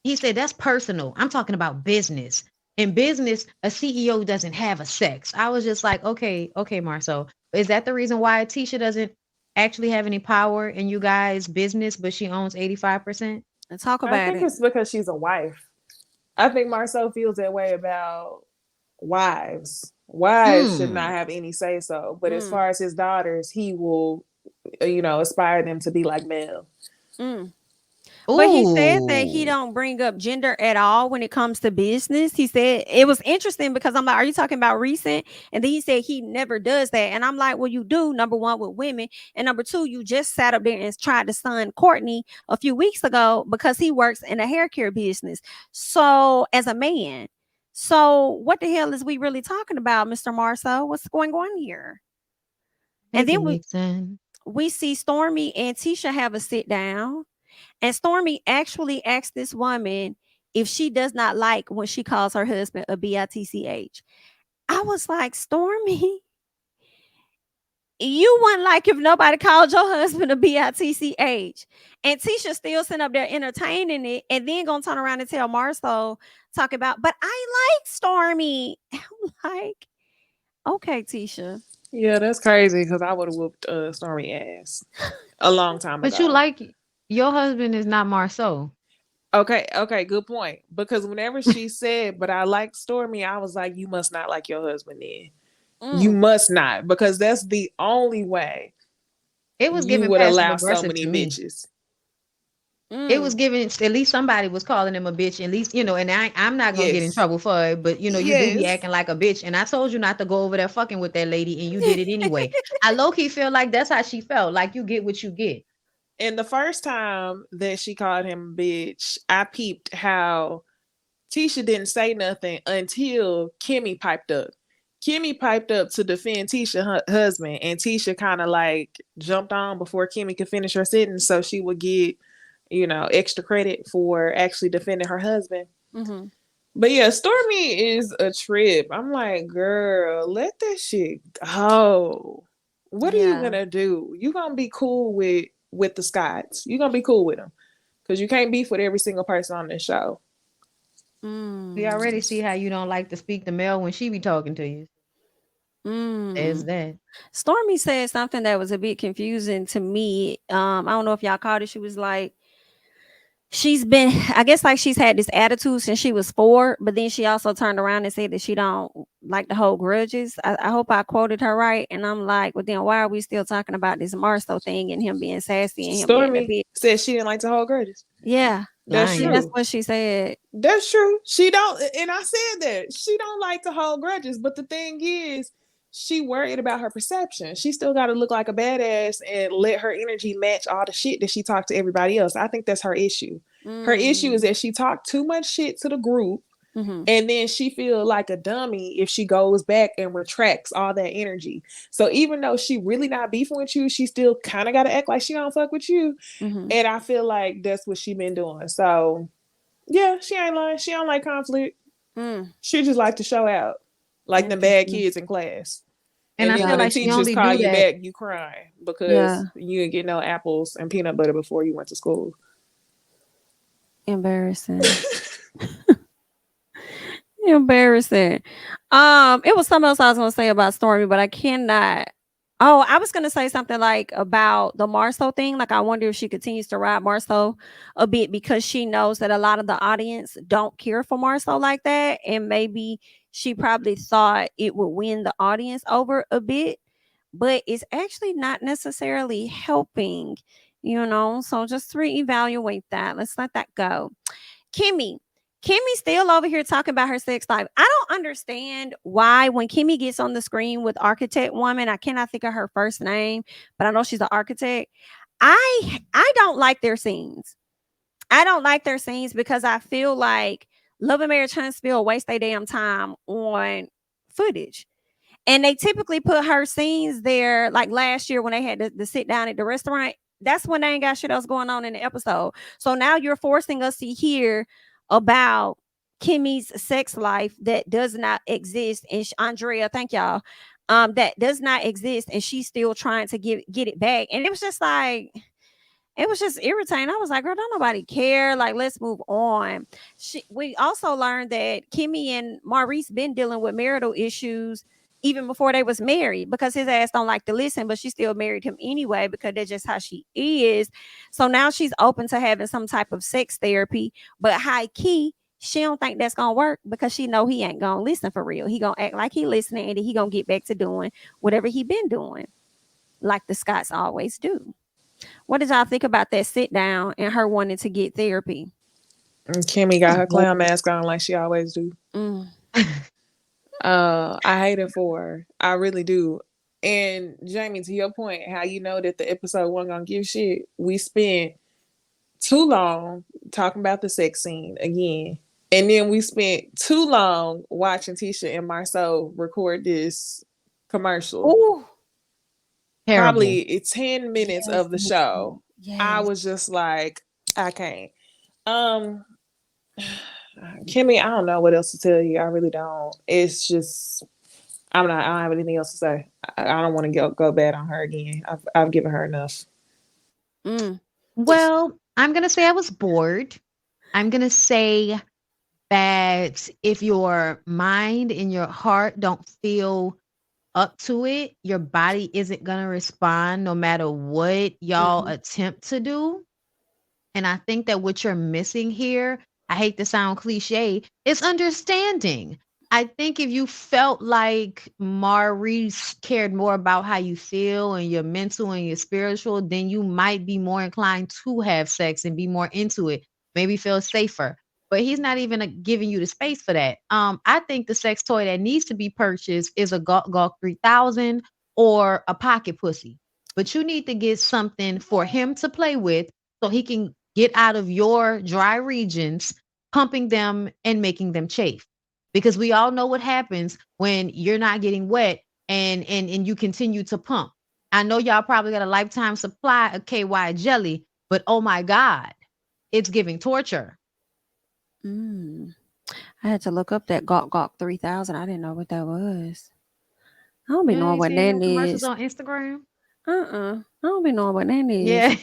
he said that's personal. I'm talking about business. In business, a CEO doesn't have a sex. I was just like, okay, Marcel. Is that the reason why Tisha doesn't actually have any power in you guys' business, but she owns 85%? And talk I about think it. it's because she's a wife. I think Marceau feels that way about wives. Wives should not have any say so. But as far as his daughters, he will, aspire them to be like Mel. But he said that he don't bring up gender at all when it comes to business. He said it was interesting because I'm like, are you talking about recent? And then he said he never does that. And I'm like, well, you do, number one, with women. And number two, you just sat up there and tried to son Courtney a few weeks ago because he works in a hair care business. So as a man. So what the hell is we really talking about, Mr. Marceau? What's going on here? And then we see Stormy and Tisha have a sit down. And Stormy actually asked this woman if she does not like when she calls her husband a bitch. I was like, Stormy, you wouldn't like if nobody called your husband a bitch. And Tisha still sitting up there entertaining it and then gonna turn around and tell Marceau, talk about, but I like Stormy. I'm like, okay, Tisha. Yeah, that's crazy because I would have whooped Stormy ass a long time ago. But you like your husband is not Marceau. Okay, good point. Because whenever she said, but I like Stormy, I was like, you must not like your husband then. You must not, because that's the only way it was you giving would passive allow so aggressive many to me. bitches. It was giving, at least somebody was calling him a bitch, at least, and I'm not gonna get in trouble for it, but you do be acting like a bitch. And I told you not to go over there fucking with that lady, and you did it anyway. I low-key feel like that's how she felt, like you get what you get. And the first time that she called him a bitch, I peeped how Tisha didn't say nothing until Kimmy piped up. Kimmy piped up to defend Tisha's husband, and Tisha kind of like jumped on before Kimmy could finish her sentence, so she would get, extra credit for actually defending her husband. But yeah, Stormy is a trip. I'm like, girl, let that shit go. What are you gonna do? You gonna be cool with the Scotts? You gonna be cool with them because you can't beef with every single person on this show. We already see how you don't like to speak to Mel when she be talking to you. There's that. Stormy said something that was a bit confusing to me. I don't know if y'all caught it. She was like, she's had this attitude since she was 4, but then she also turned around and said that she don't like to hold grudges. I hope I quoted her right. And I'm like, well, then why are we still talking about this Marceau thing and him being sassy and him being a bitch? Said she didn't like to hold grudges. Yeah. That's Lying. That's true. what she said. That's true. She don't, and I said that she don't like to hold grudges. But the thing is, she worried about her perception. She still got to look like a badass and let her energy match all the shit that she talked to everybody else. I think that's her issue. Her issue is that she talked too much shit to the group, and then she feel like a dummy if she goes back and retracts all that energy. So even though she really not beefing with you, she still kind of got to act like she don't fuck with you. And I feel like that's what she been doing. So yeah, she ain't lying. She don't like conflict. She just like to show out, like the bad kids in class. And I then feel when the like she teachers only call do you that. back, you crying because you didn't get no apples and peanut butter before you went to school. Embarrassing. Embarrassing. It was something else I was gonna say about Stormy, but I cannot. Oh, I was gonna say something like about the Marceau thing. Like, I wonder if she continues to ride Marceau a bit because she knows that a lot of the audience don't care for Marceau like that, and maybe she probably thought it would win the audience over a bit, but it's actually not necessarily helping. So just reevaluate that. Let's let that go. Kimmy. Kimmy still over here talking about her sex life. I don't understand why when Kimmy gets on the screen with architect woman, I cannot think of her first name, but I know she's an architect. I don't like their scenes. I don't like their scenes because I feel like Love and Marriage Huntsville waste their damn time on footage. And they typically put her scenes there, like last year when they had to sit down at the restaurant. That's when they ain't got shit else going on in the episode. So now you're forcing us to hear about Kimmy's sex life that does not exist. And Andrea, thank y'all. That does not exist, and she's still trying to get it back. And it was just like, it was just irritating. I was like, girl, don't nobody care. Like, let's move on. We also learned that Kimmy and Maurice been dealing with marital issues even before they was married because his ass don't like to listen, but she still married him anyway because that's just how she is. So now she's open to having some type of sex therapy, but high key, she don't think that's gonna work because she know he ain't gonna listen for real. He gonna act like he listening, and then he gonna get back to doing whatever he been doing, like the Scots always do. What did y'all think about that sit down and her wanting to get therapy? And Kimmy got her clown mask on like she always do. I hate it for her. I really do. And Jamie, to your point, how you know that the episode wasn't gonna give shit, we spent too long talking about the sex scene again. And then we spent too long watching Tisha and Marceau record this commercial. Ooh. Probably 10 minutes of the show. I was just like, I can't. Kimmy, I don't know what else to tell you. I really don't. It's just, I don't have anything else to say. I don't want to go bad on her again. I've given her enough. Well, I'm gonna say I was bored. I'm gonna say that if your mind and your heart don't feel up to it, your body isn't gonna respond no matter what y'all attempt to do. And I think that what you're missing here, I hate to sound cliche, is understanding. I think if you felt like Maurice cared more about how you feel and your mental and your spiritual, then you might be more inclined to have sex and be more into it, maybe feel safer. But he's not even giving you the space for that. I think the sex toy that needs to be purchased is a Gawk Gawk 3000 or a pocket pussy. But you need to get something for him to play with so he can get out of your dry regions, pumping them and making them chafe. Because we all know what happens when you're not getting wet and you continue to pump. I know y'all probably got a lifetime supply of KY jelly, but oh my God, it's giving torture. I had to look up that Gawk Gawk 3000. I didn't know what that was. I don't be knowing what that commercials is. on Instagram. I don't be knowing what that is. Yeah.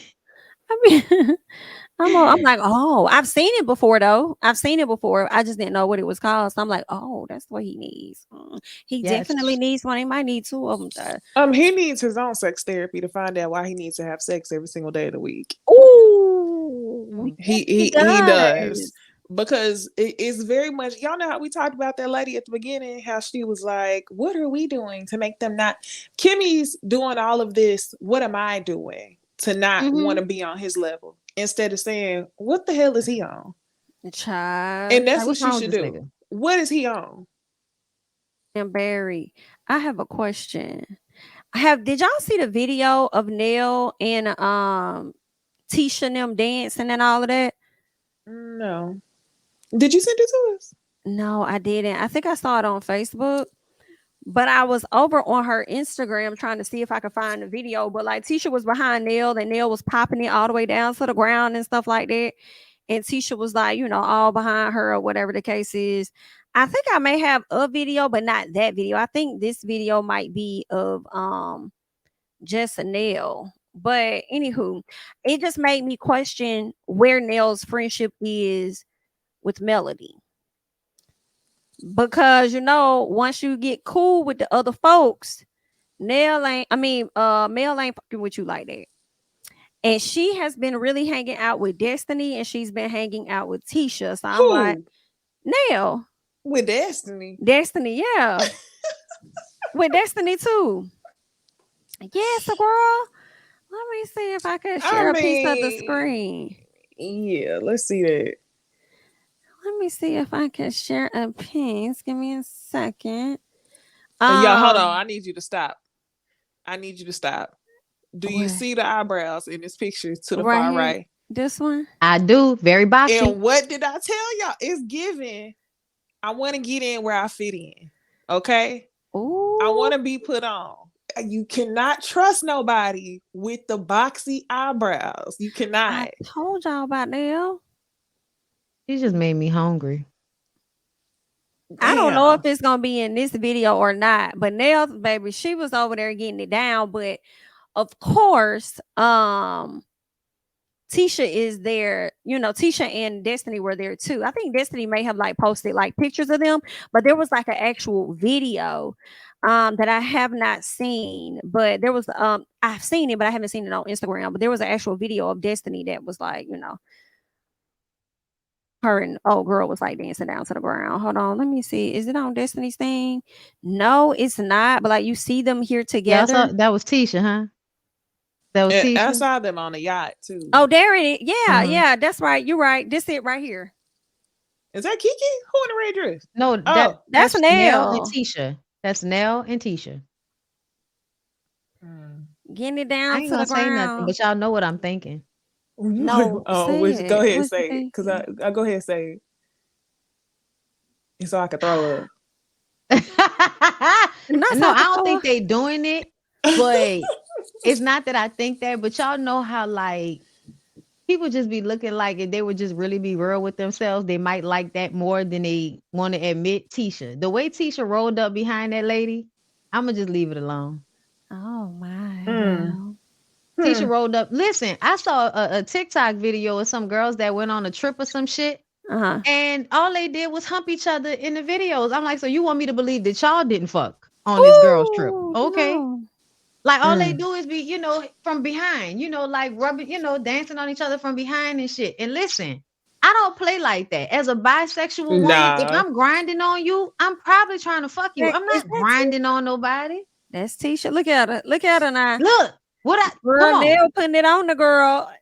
I mean, I'm like, oh, I've seen it before though. I've seen it before. I just didn't know what it was called. So I'm like, oh, that's what he needs. He definitely needs one. He might need two of them. He needs his own sex therapy to find out why he needs to have sex every single day of the week. Ooh, he does. Because it's very much, y'all know how we talked about that lady at the beginning, how she was like, what are we doing to make them not? Kimmy's doing all of this. What am I doing to not want to be on his level? instead of saying, what the hell is he on? Child. And that's Like, what what's she wrong with should this do. nigga? What is he on? And Barry, I have a question. Did y'all see the video of Nell and Tisha and them dancing and all of that? No. Did you send it to us? No, I didn't. I think I saw it on Facebook, but I was over on her Instagram trying to see if I could find the video. But like Tisha was behind Nell, and Nell was popping it all the way down to the ground and stuff like that. And Tisha was like, all behind her or whatever the case is. I think I may have a video, but not that video. I think this video might be of just a Nell. But anywho, it just made me question where Nell's friendship is with Melody. Because once you get cool with the other folks, Mel ain't fucking with you like that. And she has been really hanging out with Destiny, and she's been hanging out with Tisha. So I'm like, Nell. With Destiny. Destiny, yeah. With Destiny too. Yes, girl. Let me see if I can share a piece of the screen. Yeah, let's see that. Let me see if I can share a piece. Give me a second. Y'all, hold on. I need you to stop. Do you see the eyebrows in this picture to the far here? right? This one? I do. Very boxy. And what did I tell y'all? It's giving. I want to get in where I fit in. Okay? Ooh. I want to be put on. You cannot trust nobody with the boxy eyebrows. You cannot. I told y'all about Nell. You just made me hungry. I don't know if it's gonna be in this video or not, but Nell, baby, she was over there getting it down. But of course, Tisha is there. Tisha and Destiny were there too. I think Destiny may have like posted like pictures of them, but there was like an actual video that I have not seen. But there was I've seen it, but I haven't seen it on Instagram. But there was an actual video of Destiny that was like, her and old girl was like dancing down to the ground. Hold on, let me see. Is it on Destiny's thing? No, it's not. But like you see them here together. Yeah, that was Tisha, huh? That was Tisha. I saw them on a yacht too. Oh, there it is. Yeah, yeah, that's right. You're right. This it right here. Is that Kiki? Who in the red dress? No, that's Nell and Tisha. That's Nell and Tisha. Getting it down I ain't to gonna the say ground. nothing, but y'all know what I'm thinking. No, go ahead and say it, because I go ahead and say it, and so I can throw up. No, I don't think they doing it, but it's not that I think that. But y'all know how like people just be looking like if they would just really be real with themselves, they might like that more than they want to admit. Tisha, the way Tisha rolled up behind that lady, I'm gonna just leave it alone. Oh my. Tisha rolled up. Listen, I saw a TikTok video of some girls that went on a trip or some shit. And all they did was hump each other in the videos. I'm like, so you want me to believe that y'all didn't fuck on this girl's trip? Okay. No. Like all they do is be, from behind, like rubbing, dancing on each other from behind and shit. And listen, I don't play like that. As a bisexual woman, if I'm grinding on you, I'm probably trying to fuck you. I'm not grinding on nobody. That's Tisha. Look at her. Look at her now. Look. Girl, Nell putting it on the girl.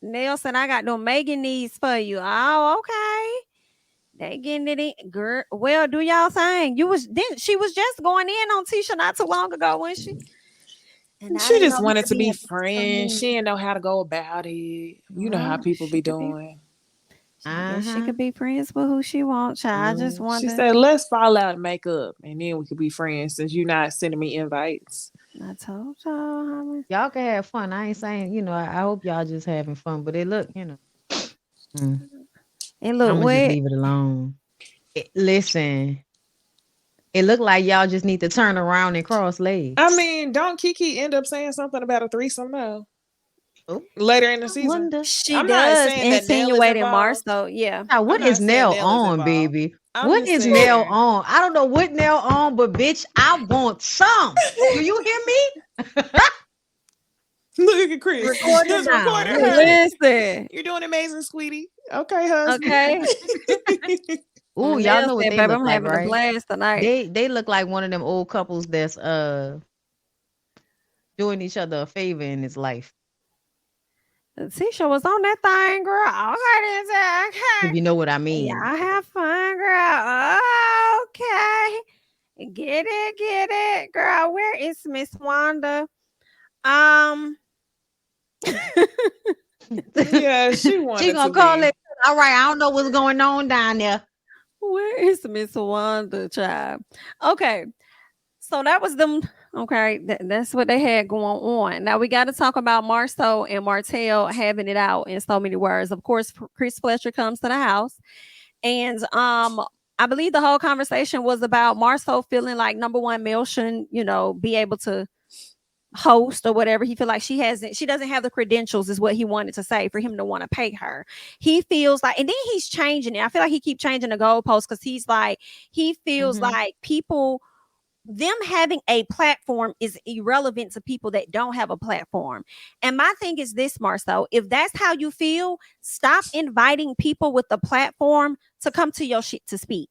Nell said, I got no Megan needs for you. Oh, okay. They getting it in. Girl, well, do y'all thing. She was just going in on Tisha not too long ago, wasn't she? And she just wanted to be friends. She didn't know how to go about it. You know how people be doing. She could be friends with who she wants. I just wanted. She said, let's fall out and make up, and then we could be friends since you're not sending me invites. I told y'all. Y'all can have fun. I ain't saying, I hope y'all just having fun, but it look, It look I'm wet. just leave it alone. Listen, it looked like y'all just need to turn around and cross legs. I mean, don't Kiki end up saying something about a threesome though? Later in the season, she does insinuate in Mars, though. Yeah. Now, what is Nell on, baby? What is Nell on? I don't know what Nell on, but bitch, I want some. Do you hear me? Look at Chris. Record Listen. You're doing amazing, sweetie. Okay, husband. Okay. Ooh, y'all know what they look I'm like, having right? a blast tonight. They look like one of them old couples that's doing each other a favor in this life. Tisha was on that thing, girl. If Okay. you know what I mean. Y'all have fun, girl. Okay. Get it, girl. Where is Miss Wanda? Um, Yeah, she She wanted gonna to call be. it. All right, I don't know what's going on down there. where is Miss Wanda, child? Okay. So that was them. Okay, that's what they had going on. Now we got to talk about Marceau and Martell having it out in so many words. Of course, Chris Fletcher comes to the house, and I believe the whole conversation was about Marceau feeling like number one, Mel shouldn't, be able to host or whatever. He feel like she doesn't have the credentials, is what he wanted to say, for him to want to pay her. He feels like, and then he's changing it. I feel like he keep changing the goalpost, because he feels Mhm. like people, them having a platform is irrelevant to people that don't have a platform. And my thing is this, Marcel, if that's how you feel, stop inviting people with a platform to come to your shit to speak.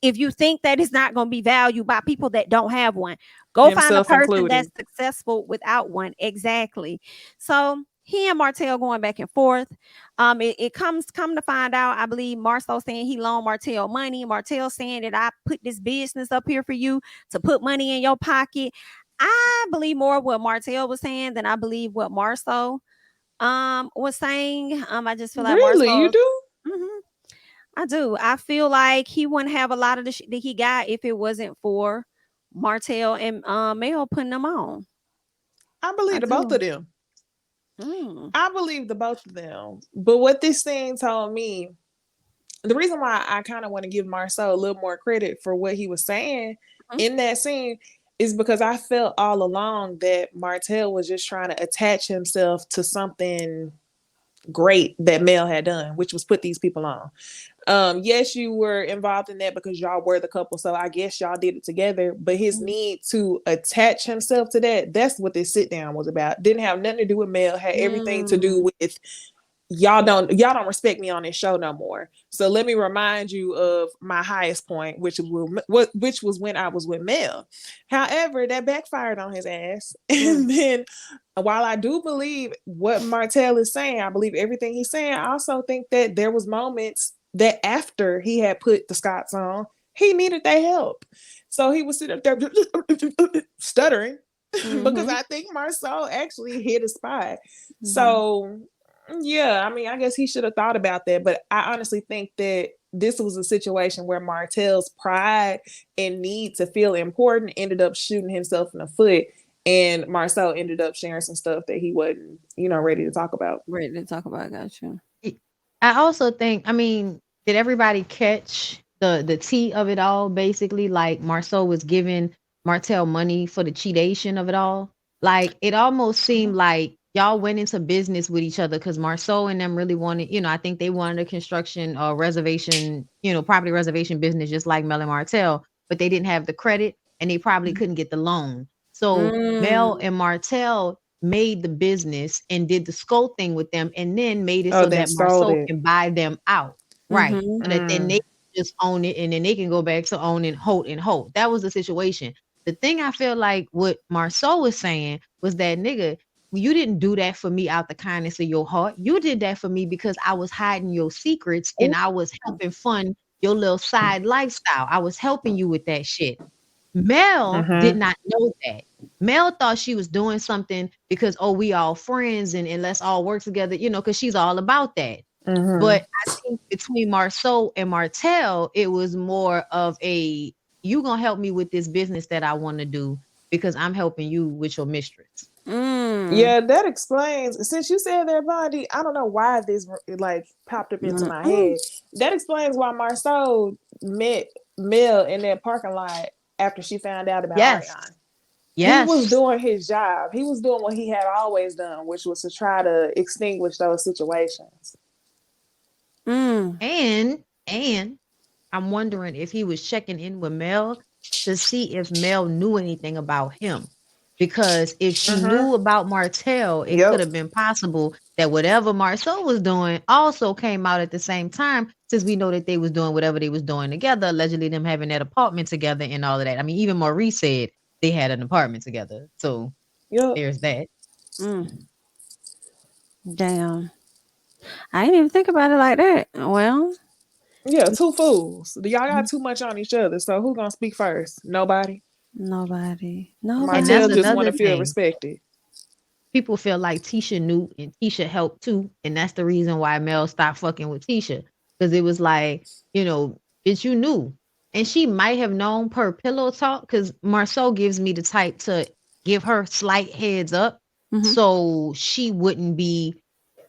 If you think that is not going to be valued by people that don't have one, go find a Himself person that's included. successful without one. Exactly. So he and Martell going back and forth. It come to find out, I believe Marcel saying he loaned Martell money. Martell saying that I put this business up here for you to put money in your pocket. I believe more what Martell was saying than I believe what Marcel was saying. I just feel like Really, you Marcel. do? Mhm, I do. I feel like he wouldn't have a lot of the shit that he got if it wasn't for Martell and Mel putting them on. I I believe the both do. of them. Mm. I believe the both of them. But what this thing told me, the reason why I kind of want to give Marcel a little more credit for what he was saying Mhm. in that scene is because I felt all along that Martell was just trying to attach himself to something great that Mel had done, which was put these people on. Yes, you were involved in that because y'all were the couple, so I guess y'all did it together. But his Mhm. need to attach himself to that's what this sit down was about. Didn't have nothing to do with Mel, had everything to do Mm. with y'all don't respect me on this show no more. So let me remind you of my highest point, which was when I was with Mel. However, that backfired on his ass. Mm. And then while I do believe what Martell is saying, I believe everything he's saying, I also think that there was moments that after he had put the Scots on, he needed their help. So he was sitting up there stuttering because Mhm. I think Marceau actually hit a spot. Mhm. So yeah, I mean, I guess he should have thought about that. But I honestly think that this was a situation where Martell's pride and need to feel important ended up shooting himself in the foot. And Marcel ended up sharing some stuff that he wasn't, ready to talk about. Ready to talk about? Got you. I also think, I mean, did everybody catch the tea of it all? Basically, like Marceau was giving Martell money for the cheatation of it all. Like it almost seemed like y'all went into business with each other because Marceau and them really wanted, I think they wanted a construction or reservation, property reservation business just like Mel and Martell, but they didn't have the credit and they probably couldn't get the loan. So Mel Mm. and Martell made the business and did the skull thing with them and then made it Oh, so then that sold Marceau it. can buy them out. Right. Mhm. So that then they Mm. just own it and then they can go back to owning Holt and Holt. That was the situation. The thing I feel like what Marceau was saying was that nigga, you didn't do that for me out the kindness of your heart. You did that for me because I was hiding your secrets and I was helping fund your little side lifestyle. I was helping you with that shit. Mel did Mm-hmm. not know that. Mel thought she was doing something because, oh, we all friends and let's all work together, because she's all about that. Mm-hmm. But I think between Marceau and Martell, it was more of a you gonna help me with this business that I want to do because I'm helping you with your mistress. Mm. Yeah, that explains. Since you said that, Bondi, I don't know why this like popped up into my Mm-mm. head. That explains why Marceau met Mel in that parking lot after she found out about Yes. Ariane. He was Yes. doing his job. He was doing what he had always done, which was to try to extinguish those situations. Mm. And I'm wondering if he was checking in with Mel to see if Mel knew anything about him. Because if she Mm-hmm. knew about Martell, it could Yep. have been possible that whatever Marcel was doing also came out at the same time, since we know that they was doing whatever they was doing together, allegedly them having that apartment together and all of that. I mean, even Maurice said they had an apartment together. So Yep. there's that. Mm. Damn. I didn't even think about it like that. Well, Yeah, two fools. Y'all got too much on each other. So who gonna speak first? Nobody. nobody. And that's Martell just want another to feel thing. respected. People feel like Tisha knew and Tisha helped too. And that's the reason why Mel stopped fucking with Tisha. Because it was like, bitch, you knew. And she might have known per pillow talk because Marceau gives me the type to give her slight heads up Mhm. so she wouldn't be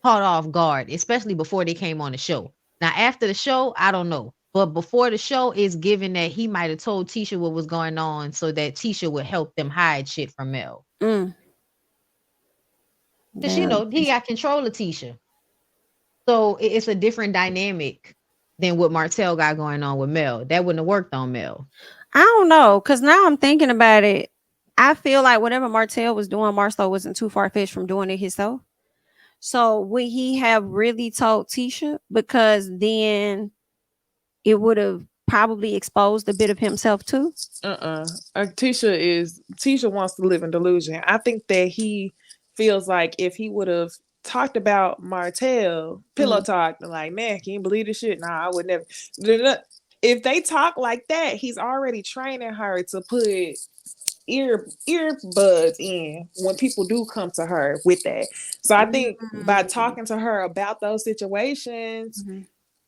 caught off guard, especially before they came on the show. Now, after the show, I don't know. But before the show, it's given that he might have told Tisha what was going on so that Tisha would help them hide shit from Mel. Mm. Because, Damn. he got control of Tisha. So it's a different dynamic than what Martell got going on with Mel. That wouldn't have worked on Mel. I don't know, because now I'm thinking about it. I feel like whatever Martell was doing, Marceau wasn't too far fetched from doing it himself. So would he have really told Tisha? Because then it would have probably exposed a bit of himself too. Tisha wants to live in delusion. I think that he feels like if he would have talked about Martell, pillow talk, like, man, can you believe this shit? Nah, I would never. If they talk like that, he's already training her to put earbuds in when people do come to her with that. So I think by talking to her about those situations,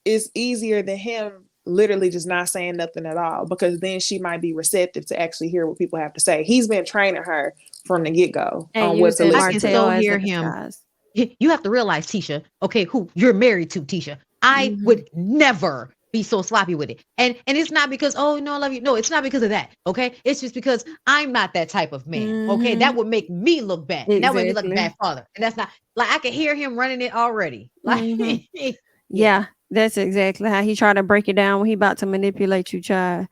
it's easier than him literally just not saying nothing at all, because then she might be receptive to actually hear what people have to say. He's been training her from the get-go And on what to using listen I can to. Martell so as hear a him. disguise. You have to realize, Tisha, okay, who you're married to, Tisha. I would never be so sloppy with it. And it's not because, oh, no, I love you. No, it's not because of that. Okay. It's just because I'm not that type of man. Okay. That would make me look bad. And that would make me look a bad father. And that's not like I can hear him running it already. Like Yeah, that's exactly how he tried to break it down when he about to manipulate you, child.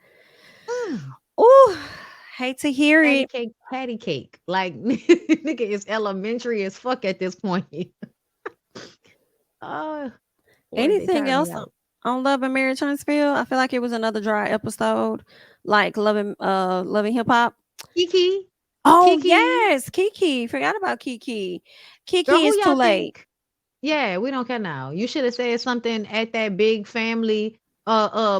Oh, hate to hear it. patty cake. Like nigga is elementary as fuck at this point. Lord, they Anything tire me else out. on Love and Marriage Huntsville? I feel like it was another dry episode, like loving hip hop. Kiki. Oh Kiki. yes, Kiki. Forgot about Kiki. Kiki Girl, who is too y'all late. think? Yeah, we don't care now. You should have said something at that big family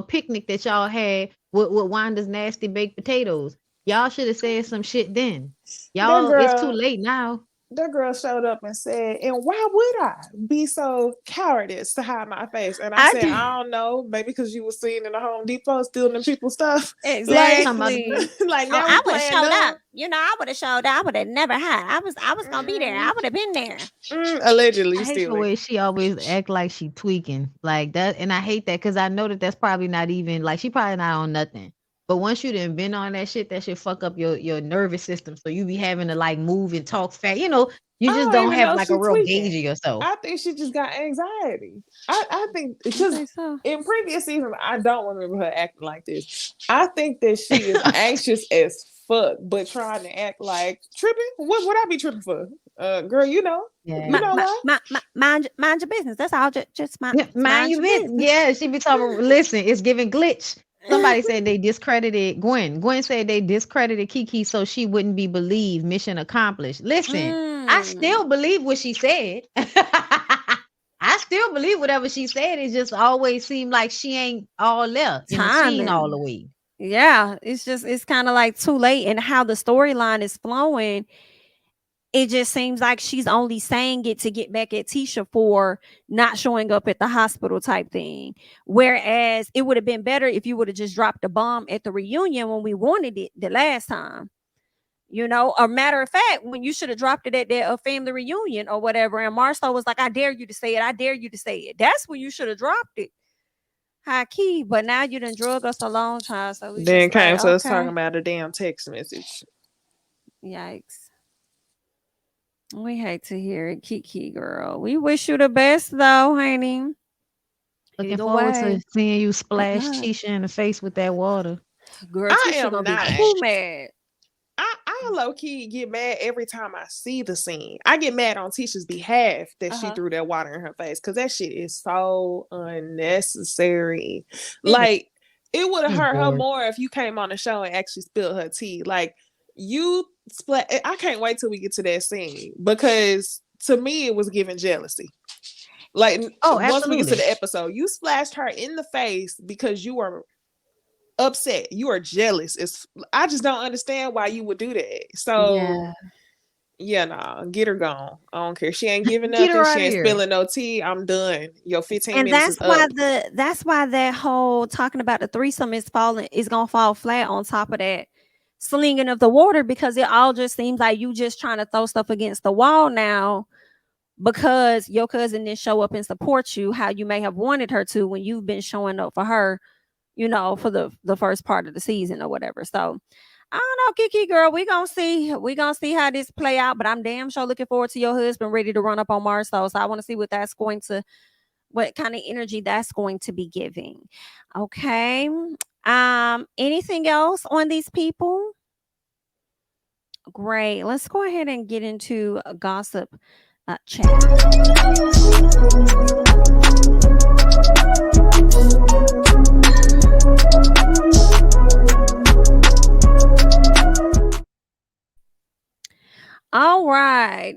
picnic that y'all had with Wanda's nasty baked potatoes. Y'all should have said some shit then. Y'all, it's too late now. That girl showed up and said, and why would I be so cowardice to hide my face? And I said, did. I don't know, maybe because you were seen in the Home Depot stealing them people's stuff. Exactly. Like now I we would have playing showed dumb. up. I would have showed up. I would have never had. I was gonna be there. I would have been there. Allegedly I hate the stealing. way she always act like she tweaking like that, and I hate that because I know that that's probably not even like she probably not on nothing. But once you done been on that shit fuck up your nervous system. So you be having to like move and talk fast. You just don't have like a real gauge of yourself. I think she just got anxiety. I think You because think so? in previous seasons, I don't remember her acting like this. I think that she is anxious as fuck, but trying to act like tripping. What would I be tripping for? Girl, you know. Yeah. You know what? Mind your business. That's all. Just mind Mind your business. Yeah, she be talking. Listen, it's giving glitch. Somebody said they discredited Gwen. Gwen said they discredited Kiki so she wouldn't be believed. Mission accomplished. Listen, I still believe what she said. I still believe whatever she said. It just always seemed like she ain't all there. She ain't all the way. Yeah, it's kind of like too late, and how the storyline is flowing. It just seems like she's only saying it to get back at Tisha for not showing up at the hospital type thing. Whereas it would have been better if you would have just dropped the bomb at the reunion when we wanted it the last time. A matter of fact, when you should have dropped it at their family reunion or whatever. And Marceau was like, I dare you to say it. I dare you to say it. That's when you should have dropped it. High key. But now you done drug us along, child. So we Then just came like, to us talking about a damn text message. Yikes. We hate to hear it, Kiki girl. We wish you the best though, honey. Looking forward to seeing you splash Tisha in the face with that water. Girl, I Tisha am gonna not. be too mad. I low-key get mad every time I see the scene. I get mad on Tisha's behalf that she threw that water in her face because that shit is so unnecessary. Like, it would have hurt her more if you came on the show and actually spilled her tea. Like, you splat. I can't wait till we get to that scene because to me, it was giving jealousy. Like, once we get to the episode, you splashed her in the face because you were upset. You are jealous. I just don't understand why you would do that. So yeah, nah, get her gone. I don't care. She ain't giving nothing. She ain't spilling no tea. I'm done. Your 15 minutes is up. That's why that whole talking about the threesome is gonna fall flat on top of that slinging of the water, because it all just seems like you just trying to throw stuff against the wall now because your cousin didn't show up and support you how you may have wanted her to when you've been showing up for her, for the first part of the season or whatever. So I don't know, Kiki girl. We gonna see how this play out. But I'm damn sure looking forward to your husband ready to run up on Marceau. So I want to see what kind of energy that's going to be giving. Okay. Anything else on these people? Great. Let's go ahead and get into a gossip chat. All right.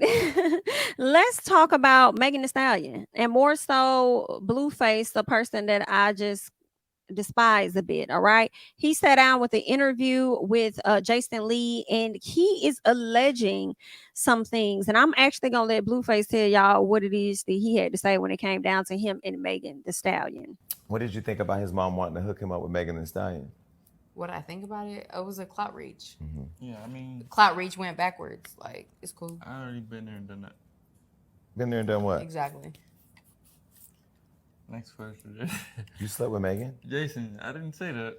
Let's talk about Megan Thee Stallion, and more so Blueface, the person that I just despise a bit. All right. He sat down with an interview with Jason Lee, and he is alleging some things. And I'm actually going to let Blueface tell y'all what it is that he had to say when it came down to him and Megan Thee Stallion. What did you think about his mom wanting to hook him up with Megan Thee Stallion? What I think about it, it was a clout reach. Mm-hmm. Yeah, I mean, clout reach went backwards. Like, it's cool. I already been there and done that. Been there and done what? Exactly. Next question. You slept with Megan? Jason, I didn't say that.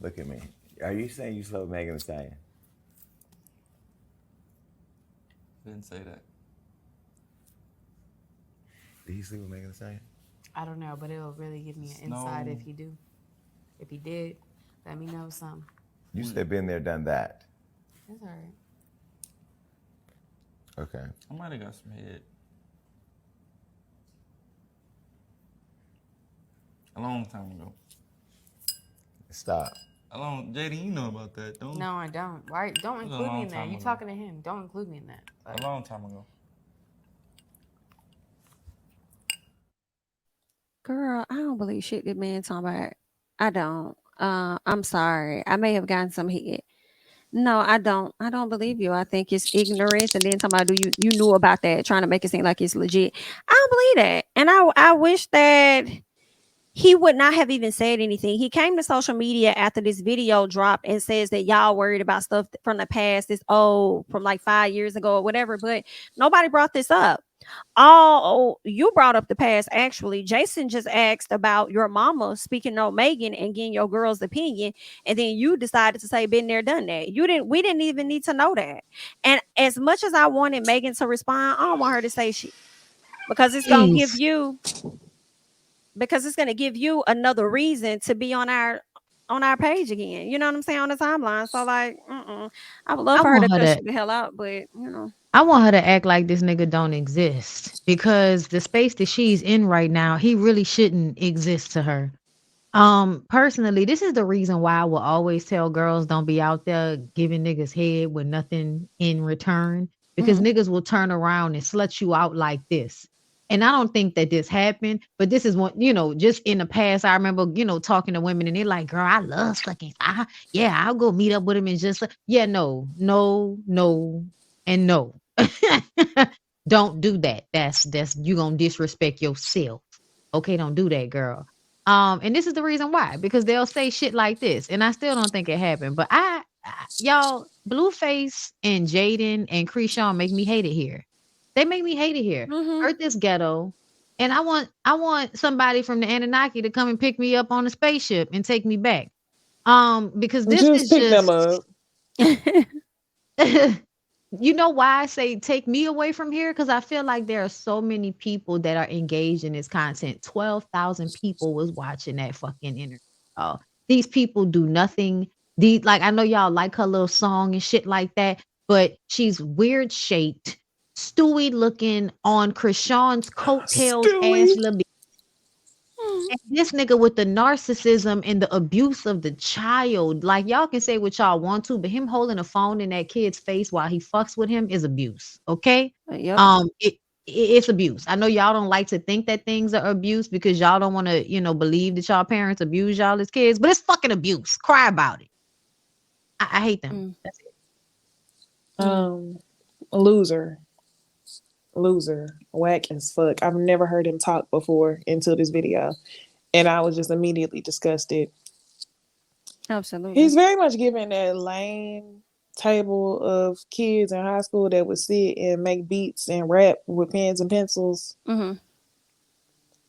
Look at me. Are you saying you slept with Megan Thee Stallion? Didn't say that. Did he sleep with Megan Thee Stallion? I don't know, but it'll really give me an insight if you do. If he did, let me know something. You said been there, done that. That's all right. Okay. I might have got some head. A long time ago. Stop. JD, you know about that, don't you? No, I don't. Why? Don't include me in that. You talking to him? Don't include me in that. Like, a long time ago. Girl, I don't believe shit that man talking about. I don't. I'm sorry. I may have gotten some hit. No, I don't. I don't believe you. I think it's ignorance. And then talking about you knew about that, trying to make it seem like it's legit. I don't believe that. And I wish that he would not have even said anything. He came to social media after this video dropped and says that y'all worried about stuff from the past, this old from like 5 years ago or whatever, but nobody brought this up. You brought up the past. Actually, Jason just asked about your mama speaking on Megan and getting your girl's opinion, and then you decided to say been there, done that. We didn't even need to know that. And as much as I wanted Megan to respond, I don't want her to say shit, because it's gonna give you another reason to be on our page again. You know what I'm saying? On the timeline. So like, I would love for her to cut shit the hell out, but I want her to act like this nigga don't exist, because the space that she's in right now, he really shouldn't exist to her. Personally, this is the reason why I will always tell girls don't be out there giving niggas head with nothing in return, because niggas will turn around and slut you out like this. And I don't think that this happened, but this is one, just in the past, I remember, talking to women and they're like, girl, I love fucking. I'll go meet up with him and just, no, and no. Don't do that. That's you gonna disrespect yourself. Okay, don't do that, girl. And this is the reason why, because they'll say shit like this, and I still don't think it happened. But y'all, Blueface and Jaden and Krishan make me hate it here. They make me hate it here. Earth is ghetto, and I want somebody from the Anunnaki to come and pick me up on a spaceship and take me back. Because this is pick just. Them up. You know why I say take me away from here? Because I feel like there are so many people that are engaged in this content. 12,000 people was watching that fucking interview. These people do nothing. I know y'all like her little song and shit like that, but she's weird shaped, Stewie looking on Krishan's coattails ass little bitch. And this nigga with the narcissism and the abuse of the child, like y'all can say what y'all want to, but him holding a phone in that kid's face while he fucks with him is abuse. Okay. Yep. It's abuse. I know y'all don't like to think that things are abuse because y'all don't want to, believe that y'all parents abuse y'all as kids, but it's fucking abuse. Cry about it. I hate them. That's it. Loser, whack as fuck. I've never heard him talk before until this video, and I was just immediately disgusted. Absolutely. He's very much given that lame table of kids in high school that would sit and make beats and rap with pens and pencils. Mm-hmm.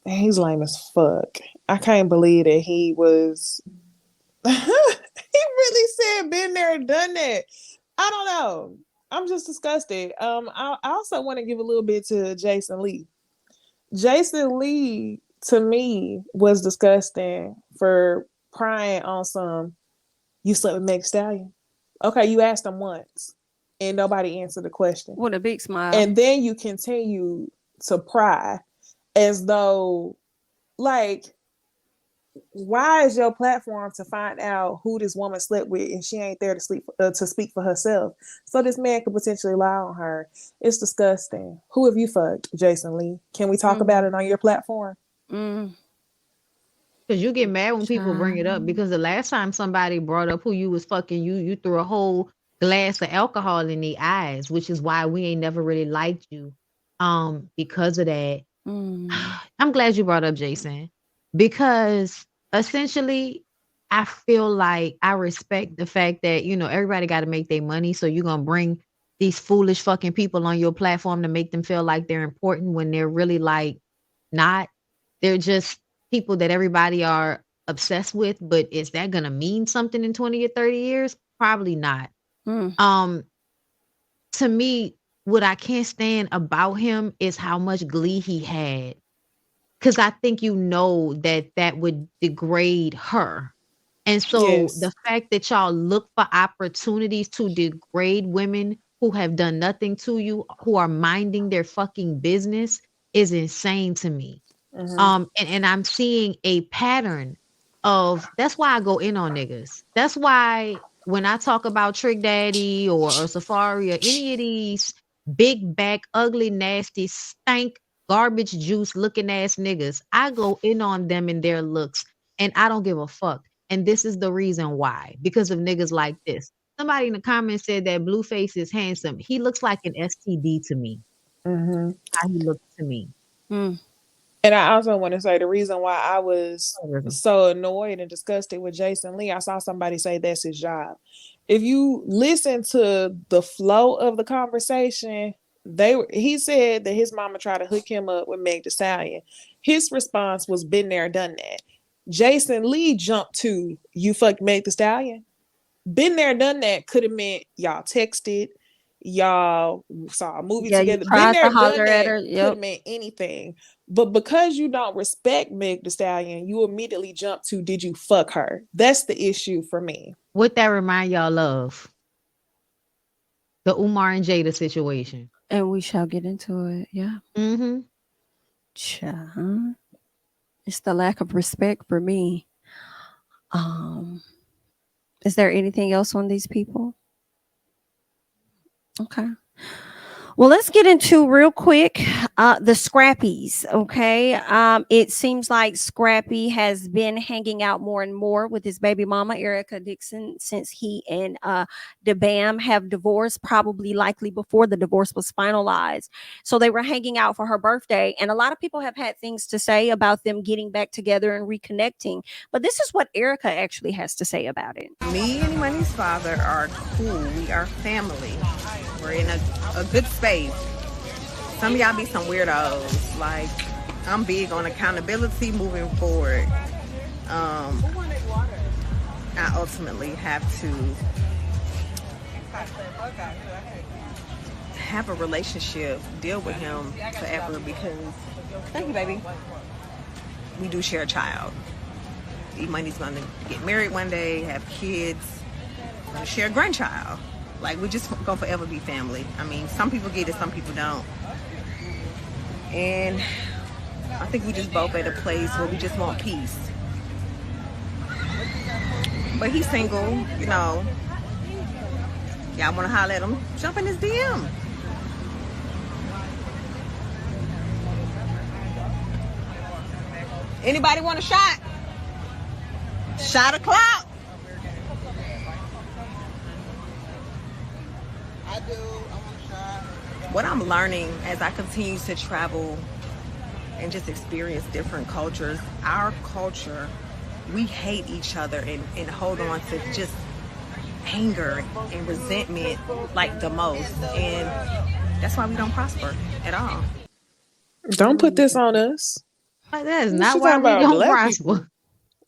And he's lame as fuck. I can't believe that he was. He really said, "Been there, done that." I don't know. I'm just disgusted. I also want to give a little bit to Jason Lee. Jason Lee, to me, was disgusting for crying on some, "You slept with Meg Thee Stallion." Okay, you asked him once, and nobody answered the question. With a big smile. And then you continue to pry as though, like, why is your platform to find out who this woman slept with and she ain't there to speak for herself? So this man could potentially lie on her. It's disgusting. Who have you fucked, Jason Lee? Can we talk about it on your platform? Because you get mad when people bring it up, because the last time somebody brought up who you was fucking, you threw a whole glass of alcohol in the eyes, which is why we ain't never really liked you. Because of that. I'm glad you brought up Jason, because essentially I feel like I respect the fact that, everybody got to make their money. So you're going to bring these foolish fucking people on your platform to make them feel like they're important when they're really like not. They're just people that everybody are obsessed with. But is that going to mean something in 20 or 30 years? Probably not. To me, what I can't stand about him is how much glee he had. Because I think that would degrade her. And so the fact that y'all look for opportunities to degrade women who have done nothing to you, who are minding their fucking business, is insane to me. And I'm seeing a pattern of, that's why I go in on niggas. That's why when I talk about Trick Daddy or Safari or any of these big back, ugly, nasty, stank, garbage juice looking ass niggas, I go in on them and their looks, and I don't give a fuck. And this is the reason why, because of niggas like this. Somebody in the comments said that Blueface is handsome. He looks like an STD to me. How he looks to me. And I also want to say the reason why I was so annoyed and disgusted with Jason Lee, I saw somebody say that's his job. If you listen to the flow of the conversation, he said that his mama tried to hook him up with Meg Thee Stallion. His response was, "Been there, done that." Jason Lee jumped to, "You fucked Meg Thee Stallion." Been there, done that could have meant y'all texted, y'all saw a movie together. Been there, done that could have meant anything. But because you don't respect Meg Thee Stallion, you immediately jump to, "Did you fuck her?" That's the issue for me. What that remind y'all of? The Umar and Jada situation. And we shall get into it. Yeah. It's the lack of respect for me. Is there anything else on these people? Okay. Well, let's get into real quick the Scrappies. Okay. It seems like Scrappy has been hanging out more and more with his baby mama, Erica Dixon, since he and DeBam have divorced, probably likely before the divorce was finalized. So they were hanging out for her birthday. And a lot of people have had things to say about them getting back together and reconnecting. But this is what Erica actually has to say about it. Me and Money's father are cool. We are family. We're in a good space. Some of y'all be some weirdos. Like, I'm big on accountability moving forward. I ultimately have to have a relationship, deal with him forever because, thank you, baby, we do share a child. Money's going to get married one day, have kids, share a grandchild. Like, we just gonna forever be family. I mean, some people get it, some people don't. And I think we just both at a place where we just want peace. But he's single, you know. Y'all want to holler at him? Jump in his DM. Anybody want a shot? Shot o'clock. I do. I want a shot. What I'm learning as I continue to travel and just experience different cultures, our culture, we hate each other and hold on to just anger and resentment like the most. And that's why we don't prosper at all. Don't put this on us. That is not why we don't prosper.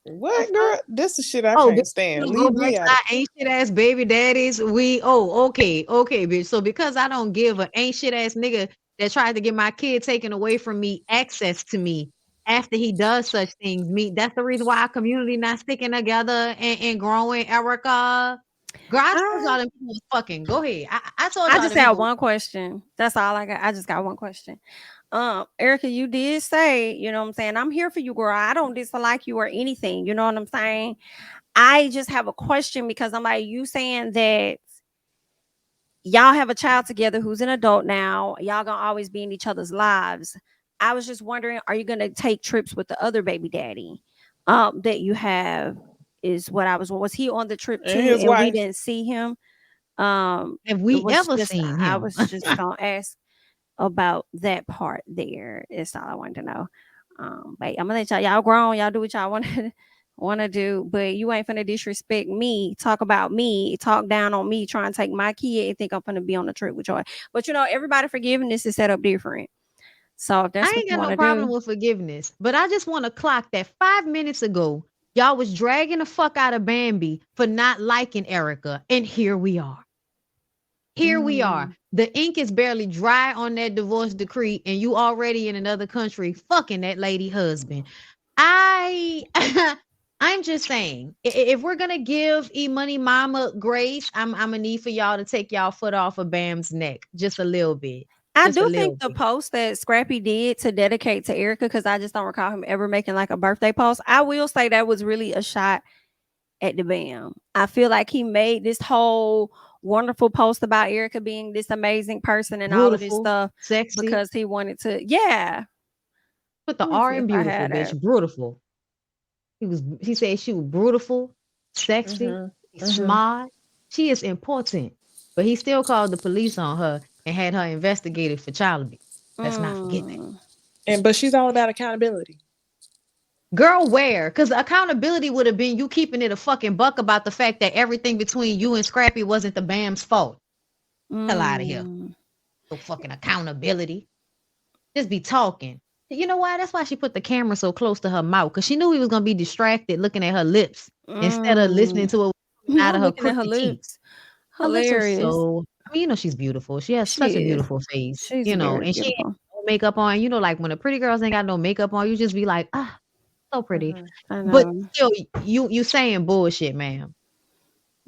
What, girl? This is shit I can't stand. Leave me out. Ain't shit ass baby daddies. Okay, bitch. So because I don't give an ain't shit ass nigga that tried to get my kid taken away from me access to me after he does such things, that's the reason why our community not sticking together and growing, Erica. Girl, I told y'all them people was fucking. Go ahead. I told y'all. I just got one question. That's all I got. I just got one question. Erica, you did say, you know what I'm saying, I'm here for you, girl. I don't dislike you or anything. You know what I'm saying? I just have a question because I'm like, you saying that y'all have a child together who's an adult now. Y'all gonna always be in each other's lives. I was just wondering, are you gonna take trips with the other baby daddy that you have? Is what I was he on the trip too? His and wife. We didn't see him. Have we ever seen him? I was just gonna ask about that part there. It's all I wanted to know. But I'm gonna let y'all grown, y'all do what y'all want to do, but you ain't finna disrespect me, talk about me, talk down on me, try and take my kid and think I'm finna be on a trip with y'all. But you know, everybody forgiveness is set up different. So if that's I ain't got no problem with forgiveness, but I just want to clock that 5 minutes ago, y'all was dragging the fuck out of Bambi for not liking Erica, and here we are. Here we are. The ink is barely dry on that divorce decree, and you already in another country fucking that lady husband. I'm just saying, if we're gonna give E-Money Mama grace, I'm gonna need for y'all to take y'all foot off of Bam's neck just a little bit. I do think the post that Scrappy did to dedicate to Erica, because I just don't recall him ever making like a birthday post. I will say that was really a shot at the Bam. I feel like he made this whole wonderful post about Erica being this amazing person and all of this stuff sexy, because he wanted to, put the R in beautiful, bitch. Beautiful. He said she was beautiful, sexy, smart. She is important, but he still called the police on her and had her investigated for child abuse. Let's not forget that. But she's all about accountability. Girl, where? Because accountability would have been you keeping it a fucking buck about the fact that everything between you and Scrappy wasn't the Bam's fault. Hell out of here. No fucking accountability. Just be talking. You know why? That's why she put the camera so close to her mouth, because she knew he was going to be distracted looking at her lips instead of listening to it out of her crooked lips. Hilarious. I mean, you know, she's beautiful. She has such a beautiful face. She's you know, and she ain't no makeup on. You know, like when the pretty girls ain't got no makeup on, you just be like, so pretty. But still, you saying bullshit, ma'am.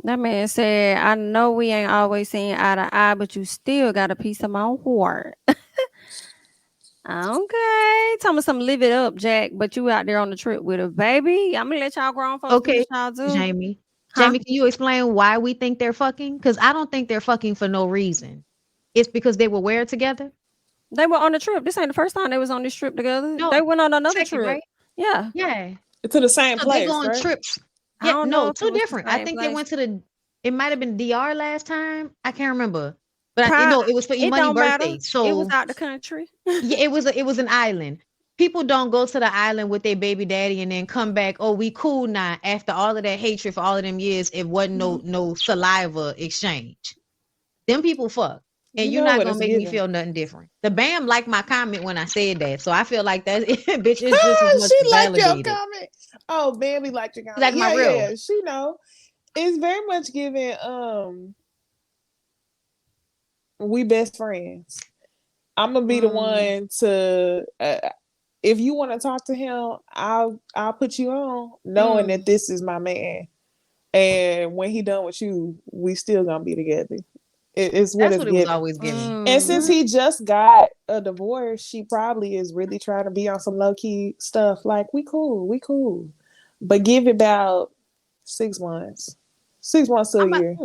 That man said, I know we ain't always seeing eye to eye, but you still got a piece of my heart. Okay. Tell me some live it up, Jack, but you out there on the trip with a baby. I'm gonna let y'all grown folks do what y'all do. Jamie. Jamie, can you explain why we think they're fucking? Because I don't think they're fucking for no reason. It's because they were where together? They were on the trip. This ain't the first time they was on this trip together. No, they went on another trip. Right? Yeah. Yeah. To the same place. They go on right? trips. I Yeah, don't know no, if it two was different. the I same think place. they went to it might have been DR last time. I can't remember. But it was for It E-Money don't birthday. matter. So it was out the country. yeah, it was an island. People don't go to the island with their baby daddy and then come back. Oh, we cool now. After all of that hatred for all of them years, it wasn't no saliva exchange. Them people fuck. And you're not gonna make me feel nothing different. The Bam liked my comment when I said that, so I feel like that bitch is just as much she liked validated. your comment. Oh, Bambi liked your comment. Like my real. Yeah, she know. It's very much giving. We best friends. I'm gonna be the one to. If you want to talk to him, I'll put you on, knowing that this is my man. And when he done with you, we still gonna be together. It's what That's it's what it was giving. always giving. And since he just got a divorce, she probably is really trying to be on some low key stuff. Like, we cool. But give it about 6 months. 6 months to a year.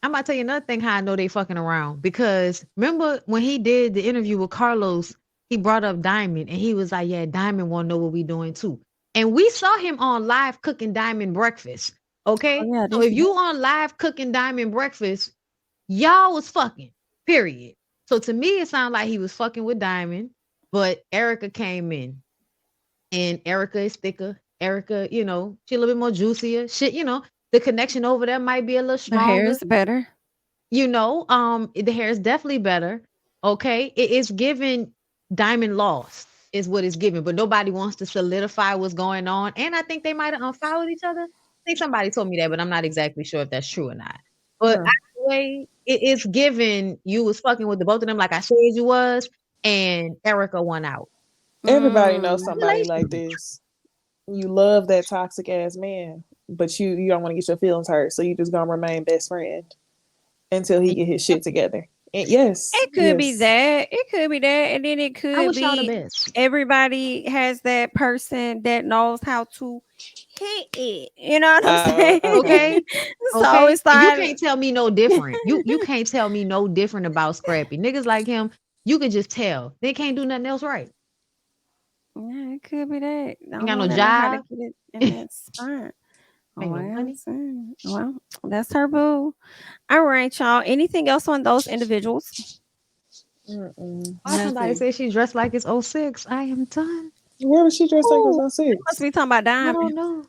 I'm about to tell you another thing how I know they fucking around. Because remember when he did the interview with Carlos, he brought up Diamond and he was like, yeah, Diamond wanna know what we doing too. And we saw him on live cooking Diamond breakfast. Okay? Oh, yeah, so if you on live cooking Diamond breakfast, y'all was fucking, period. So to me, it sounded like he was fucking with Diamond, but Erica came in. And Erica is thicker. Erica, she a little bit more juicier. Shit, the connection over there might be a little The stronger. hair is better. The hair is definitely better. Okay. It is giving Diamond lost is what it's giving, but nobody wants to solidify what's going on. And I think they might have unfollowed each other. I think somebody told me that, but I'm not exactly sure if that's true or not. But either way, it's given you was fucking with the both of them like I said you was, and Erica won out. Everybody knows somebody like this. You love that toxic ass man, but you don't want to get your feelings hurt, so you just gonna remain best friend until he get his shit together. And yes, It could be that. It could be that, and then it I could wish y'all the be best. everybody has that person that knows how to hit it. You know what I'm saying? Okay. So it's And like you can't tell me no different. You can't tell me no different about Scrappy. Niggas like him, you can just tell. They can't do nothing else right. yeah, it could be that. Ain't got no job. And that's fine. Ain't no money. Well, that's her boo. All right, y'all. Anything else on those individuals? Somebody say she dressed like it's 06. I am done. Where was she dressed like it was 06? Must be talking about I Diamond. don't know.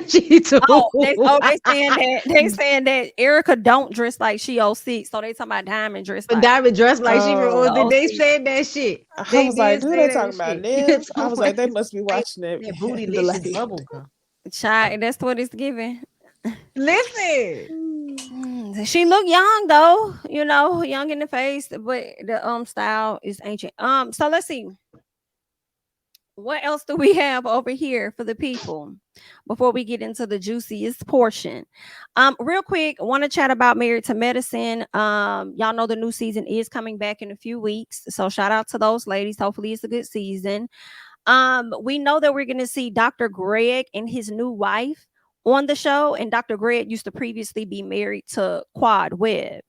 She too. They saying that Erica don't dress like she 06, so they talking about Diamond dress But like Diamond dressed like she was. Oh, They see. said that shit. I was like, who they talking about? Liv? I was like, they That must be watching it. bootylicious bubble gum. Child, that's what it's giving. Listen. She look young though, young in the face, but the style is ancient. So let's see. What else do we have over here for the people before we get into the juiciest portion? Real quick, I want to chat about Married to Medicine. Y'all know the new season is coming back in a few weeks, so shout out to those ladies. Hopefully it's a good season. We know that we're going to see Dr. Greg and his new wife on the show, and Dr. Greg used to previously be married to Quad Webb.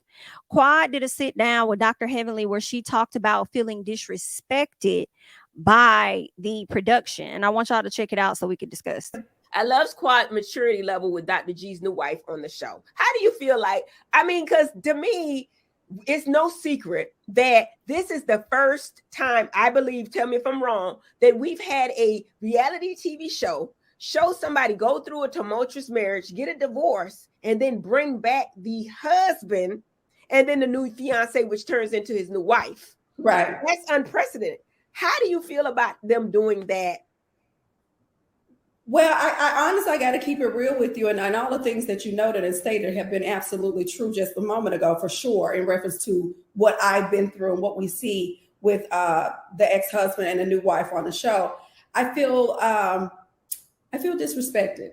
Quad did a sit down with Dr. Heavenly where she talked about feeling disrespected by the production, and I want y'all to check it out so we can discuss. I love Squad maturity level with Dr. G's new wife on the show. How do you feel like? I mean, because to me, it's no secret that this is the first time, I believe, tell me if I'm wrong, that we've had a reality TV show show somebody go through a tumultuous marriage, get a divorce, and then bring back the husband and then the new fiance, which turns into his new wife. Right. That's unprecedented. How do you feel about them doing that? Well, I honestly, I got to keep it real with you. And all the things that you noted and stated have been absolutely true just a moment ago, for sure, in reference to what I've been through and what we see with the ex-husband and the new wife on the show. I feel disrespected.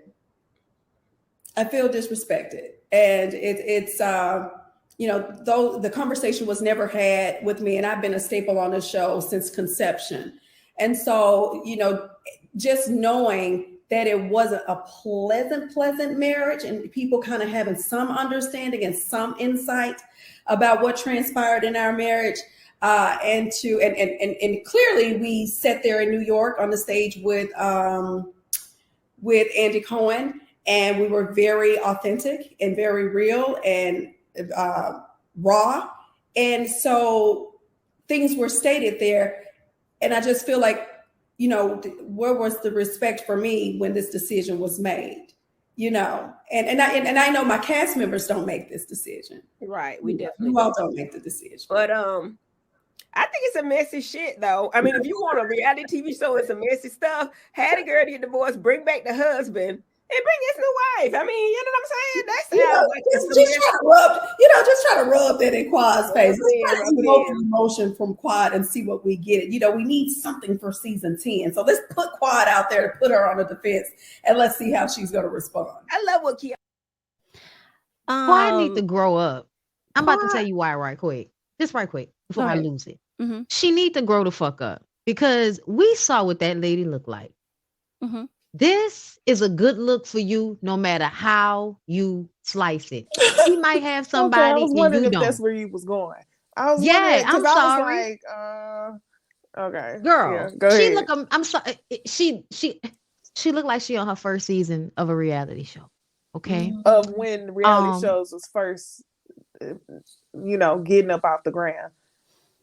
I feel disrespected. And it's though the conversation was never had with me, and I've been a staple on the show since conception. And so, just knowing that it wasn't a pleasant marriage, and people kind of having some understanding and some insight about what transpired in our marriage. And clearly we sat there in New York on the stage with Andy Cohen, and we were very authentic and very real and raw. And so things were stated there. And I just feel like, where was the respect for me when this decision was made? And I know my cast members don't make this decision. Right. We definitely you all don't make the decision. But I think it's a messy shit though. I mean, if you want a reality TV show, it's some messy stuff. Had a girl get divorced, bring back the husband, and bring his new wife. I mean, you know what I'm saying? That's just try to rub that in Quad's face. Let's evoke emotion from Quad and see what we get. We need something for season 10. So let's put Quad out there to put her on the defense, and let's see how she's going to respond. I love what Kia. Quad need to grow up. I'm about to tell Quad. you why right quick. Just right quick before Go I ahead. lose it. Mm-hmm. She need to grow the fuck up because we saw what that lady looked like. Mm-hmm. This is a good look for you no matter how you slice it. She might have Okay, I somebody was and wondering you if that's don't. where you was going. I was Yeah, wondering because I'm I was sorry. like, okay, yeah, Girl, go she ahead. look I'm sorry. She looked like she on her first season of a reality show. Okay. Of when reality Um, shows was first, getting up off the ground.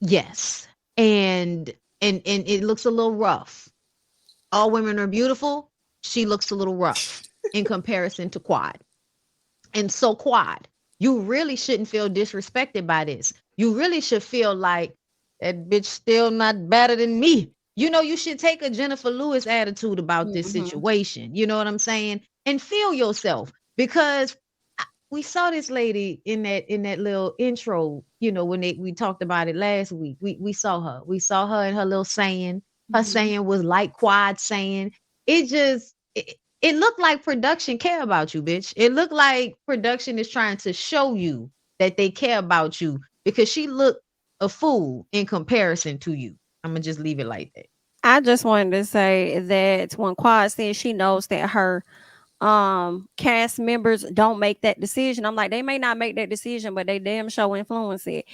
yes. And it looks a little rough. All women are beautiful. She looks a little rough in comparison to Quad. And so Quad, you really shouldn't feel disrespected by this. You really should feel like that bitch still not better than me. You should take a Jennifer Lewis attitude about this Mm-hmm. situation. You know what I'm saying? And feel yourself because we saw this lady in that little intro, when we talked about it last week. We saw her. We saw her in her little saying. Her Mm-hmm. saying was like Quad saying. It looked like production care about you, bitch. It looked like production is trying to show you that they care about you because she looked a fool in comparison to you. I'm gonna just leave it like that. I just wanted to say that when Quad said she knows that her cast members don't make that decision, I'm like, they may not make that decision, but they damn sure influence it.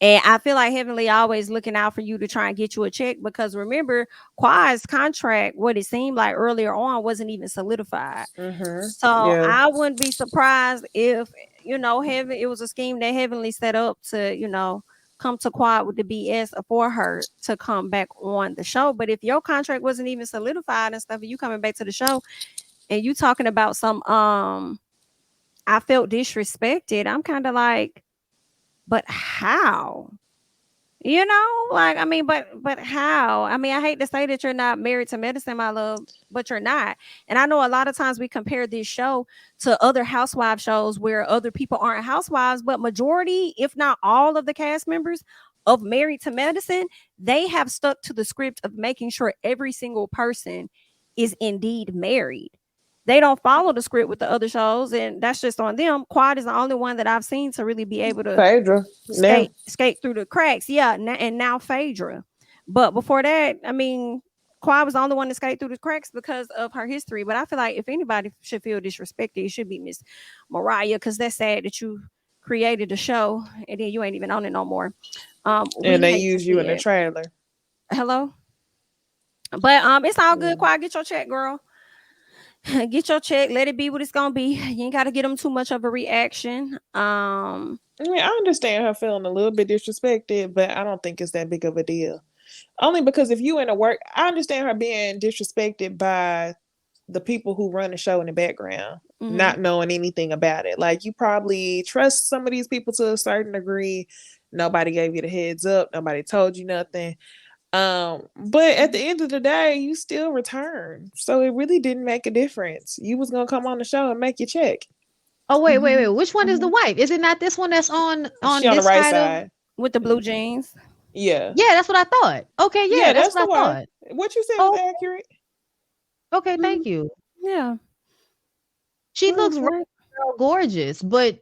And I feel like Heavenly always looking out for you to try and get you a check because remember, Quad's contract, what it seemed like earlier on, wasn't even solidified. So Yeah. I wouldn't be surprised if Heaven, it was a scheme that Heavenly set up to come to Quad with the BS for her to come back on the show. But if your contract wasn't even solidified and stuff, and you coming back to the show and you talking about some I felt disrespected, I'm kind of like, but how? Like, I mean, but how? I mean, I hate to say that you're not married to medicine, my love, but you're not. And I know a lot of times we compare this show to other housewife shows where other people aren't housewives, but majority, if not all of the cast members of Married to Medicine, they have stuck to the script of making sure every single person is indeed married. They don't follow the script with the other shows, and that's just on them. Quad is the only one that I've seen to really be able to Phaedra. Now. skate through the cracks. Yeah, and now Phaedra. But before that, I mean, Quad was the only one to skate through the cracks because of her history. But I feel like if anybody should feel disrespected, it should be Miss Mariah, because that's sad that you created a show and then you ain't even on it no more. And they use you in the trailer. Hello. But it's all good. Quad, get your check, girl. Get your check. Let it be what it's gonna be. You ain't gotta get them too much of a reaction. I mean, I understand her feeling a little bit disrespected, but I don't think it's that big of a deal. Only because if you in a work, I understand her being disrespected by the people who run the show in the background, not knowing anything about it. Like, you probably trust some of these people to a certain degree. Nobody gave you the heads up. Nobody told you nothing. But at the end of the day, you still return. So it really didn't make a difference. You was gonna come on the show and make your check. Oh, wait. Which one is the wife? Is it not this one that's on She on the this right side side with the blue jeans? Yeah. Yeah, that's what I thought. Okay, yeah, that's what I thought. What you said was accurate. Okay, thank you. Yeah. She looks gorgeous, but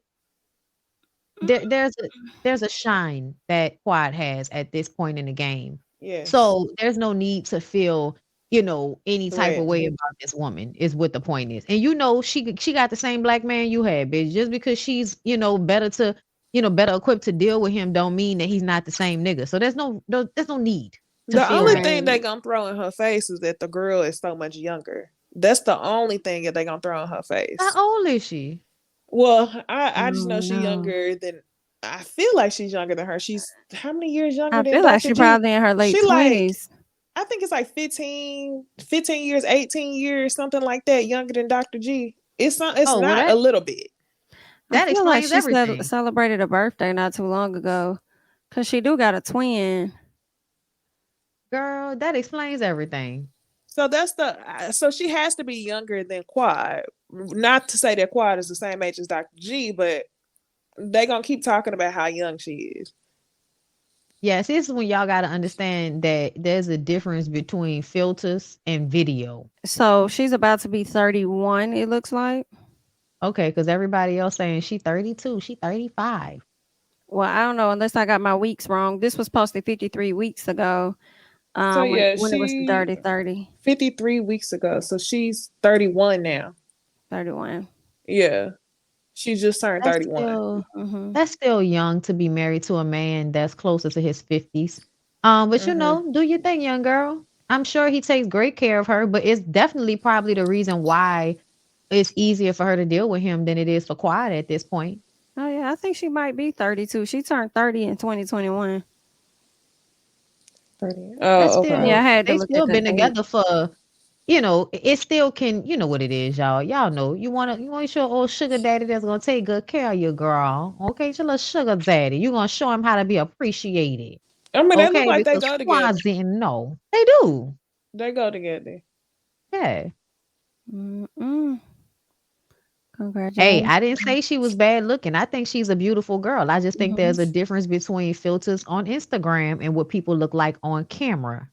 there's a shine that Quad has at this point in the game. Yeah. So there's no need to feel, any type of way about this woman is what the point is. And she got the same black man you had, bitch. Just because she's, better equipped to deal with him don't mean that he's not the same nigga. So there's no need. The only thing they gonna throw in her face is that the girl is so much younger. That's the only thing that they gonna throw in her face. How old is she? Well, I just know she's younger than. I feel like she's younger than her. She's how many years younger than I feel like she probably in her late 20s. I think it's like 15 years, 18 years, something like that, younger than Dr. G. It's not a little bit. That explains like everything. She celebrated a birthday not too long ago, because she do got a twin. Girl, that explains everything. So so she has to be younger than Quad. Not to say that Quad is the same age as Dr. G, but they gonna keep talking about how young she is. Yes, this is when y'all gotta understand that there's a difference between filters and video. So she's about to be 31, it looks like. Okay, because everybody else saying she 32, she 35. Well, I don't know unless I got my weeks wrong. This was posted 53 weeks ago. So yeah, When it was the 30. 53 weeks ago. So she's 31 now. 31. Yeah. She just turned 31. That's still young to be married to a man that's closer to his 50s. But you know, do your thing, young girl. I'm sure he takes great care of her, but it's definitely probably the reason why it's easier for her to deal with him than it is for Quad at this point. Oh yeah, I think she might be 32. She turned 30 in 2021. 30. Oh, okay. Yeah, I had to They look still at been the together for, you know, it still can, you know what it is, y'all. Y'all know you want your old sugar daddy that's gonna take good care of you, girl. Okay, your little sugar daddy. You gonna show him how to be appreciated. I mean, they look Okay, like they because go together. Quads didn't know. They do. They go together. Yeah. Congratulations. Hey, I didn't say she was bad looking. I think she's a beautiful girl. I just think there's a difference between filters on Instagram and what people look like on camera.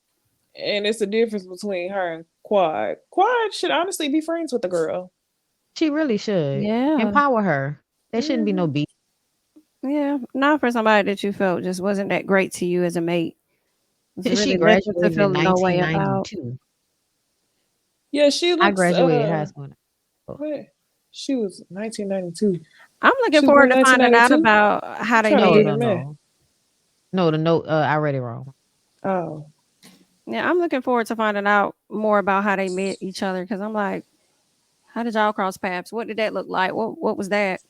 And it's a difference between her and Quad. Quad should honestly be friends with the girl. She really should. Yeah. Empower her. There shouldn't be no beef. Yeah, not for somebody that you felt just wasn't that great to you as a mate. She graduated in 1992. Yeah, she looks. I graduated high school. What? She was 1992. I'm looking forward to finding out about how they met. No, the note. I read it wrong. Oh. Yeah, I'm looking forward to finding out more about how they met each other because I'm like, how did y'all cross paths? What did that look like? What was that?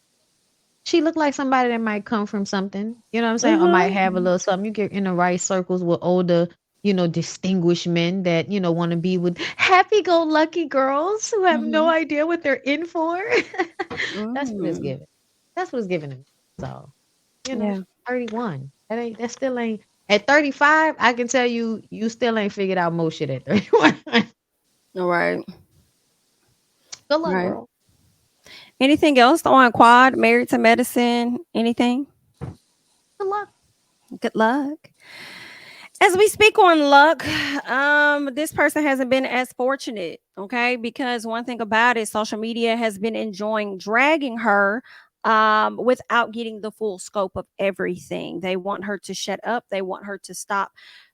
She looked like somebody that might come from something, you know what I'm saying? Or might have a little something. You get in the right circles with older, you know, distinguished men that, you know, want to be with happy-go-lucky girls who have no idea what they're in for. That's what it's giving. That's what it's giving them. So, you know, 31. That still ain't. At 35, I can tell you, you still ain't figured out most shit at 31. All right. Good luck, girl. Anything else on Quad, Married to Medicine? Anything? Good luck. Good luck. As we speak on luck, this person hasn't been as fortunate, okay? Because one thing about it, social media has been enjoying dragging her without getting the full scope of everything. They want her to shut up. They want her to stop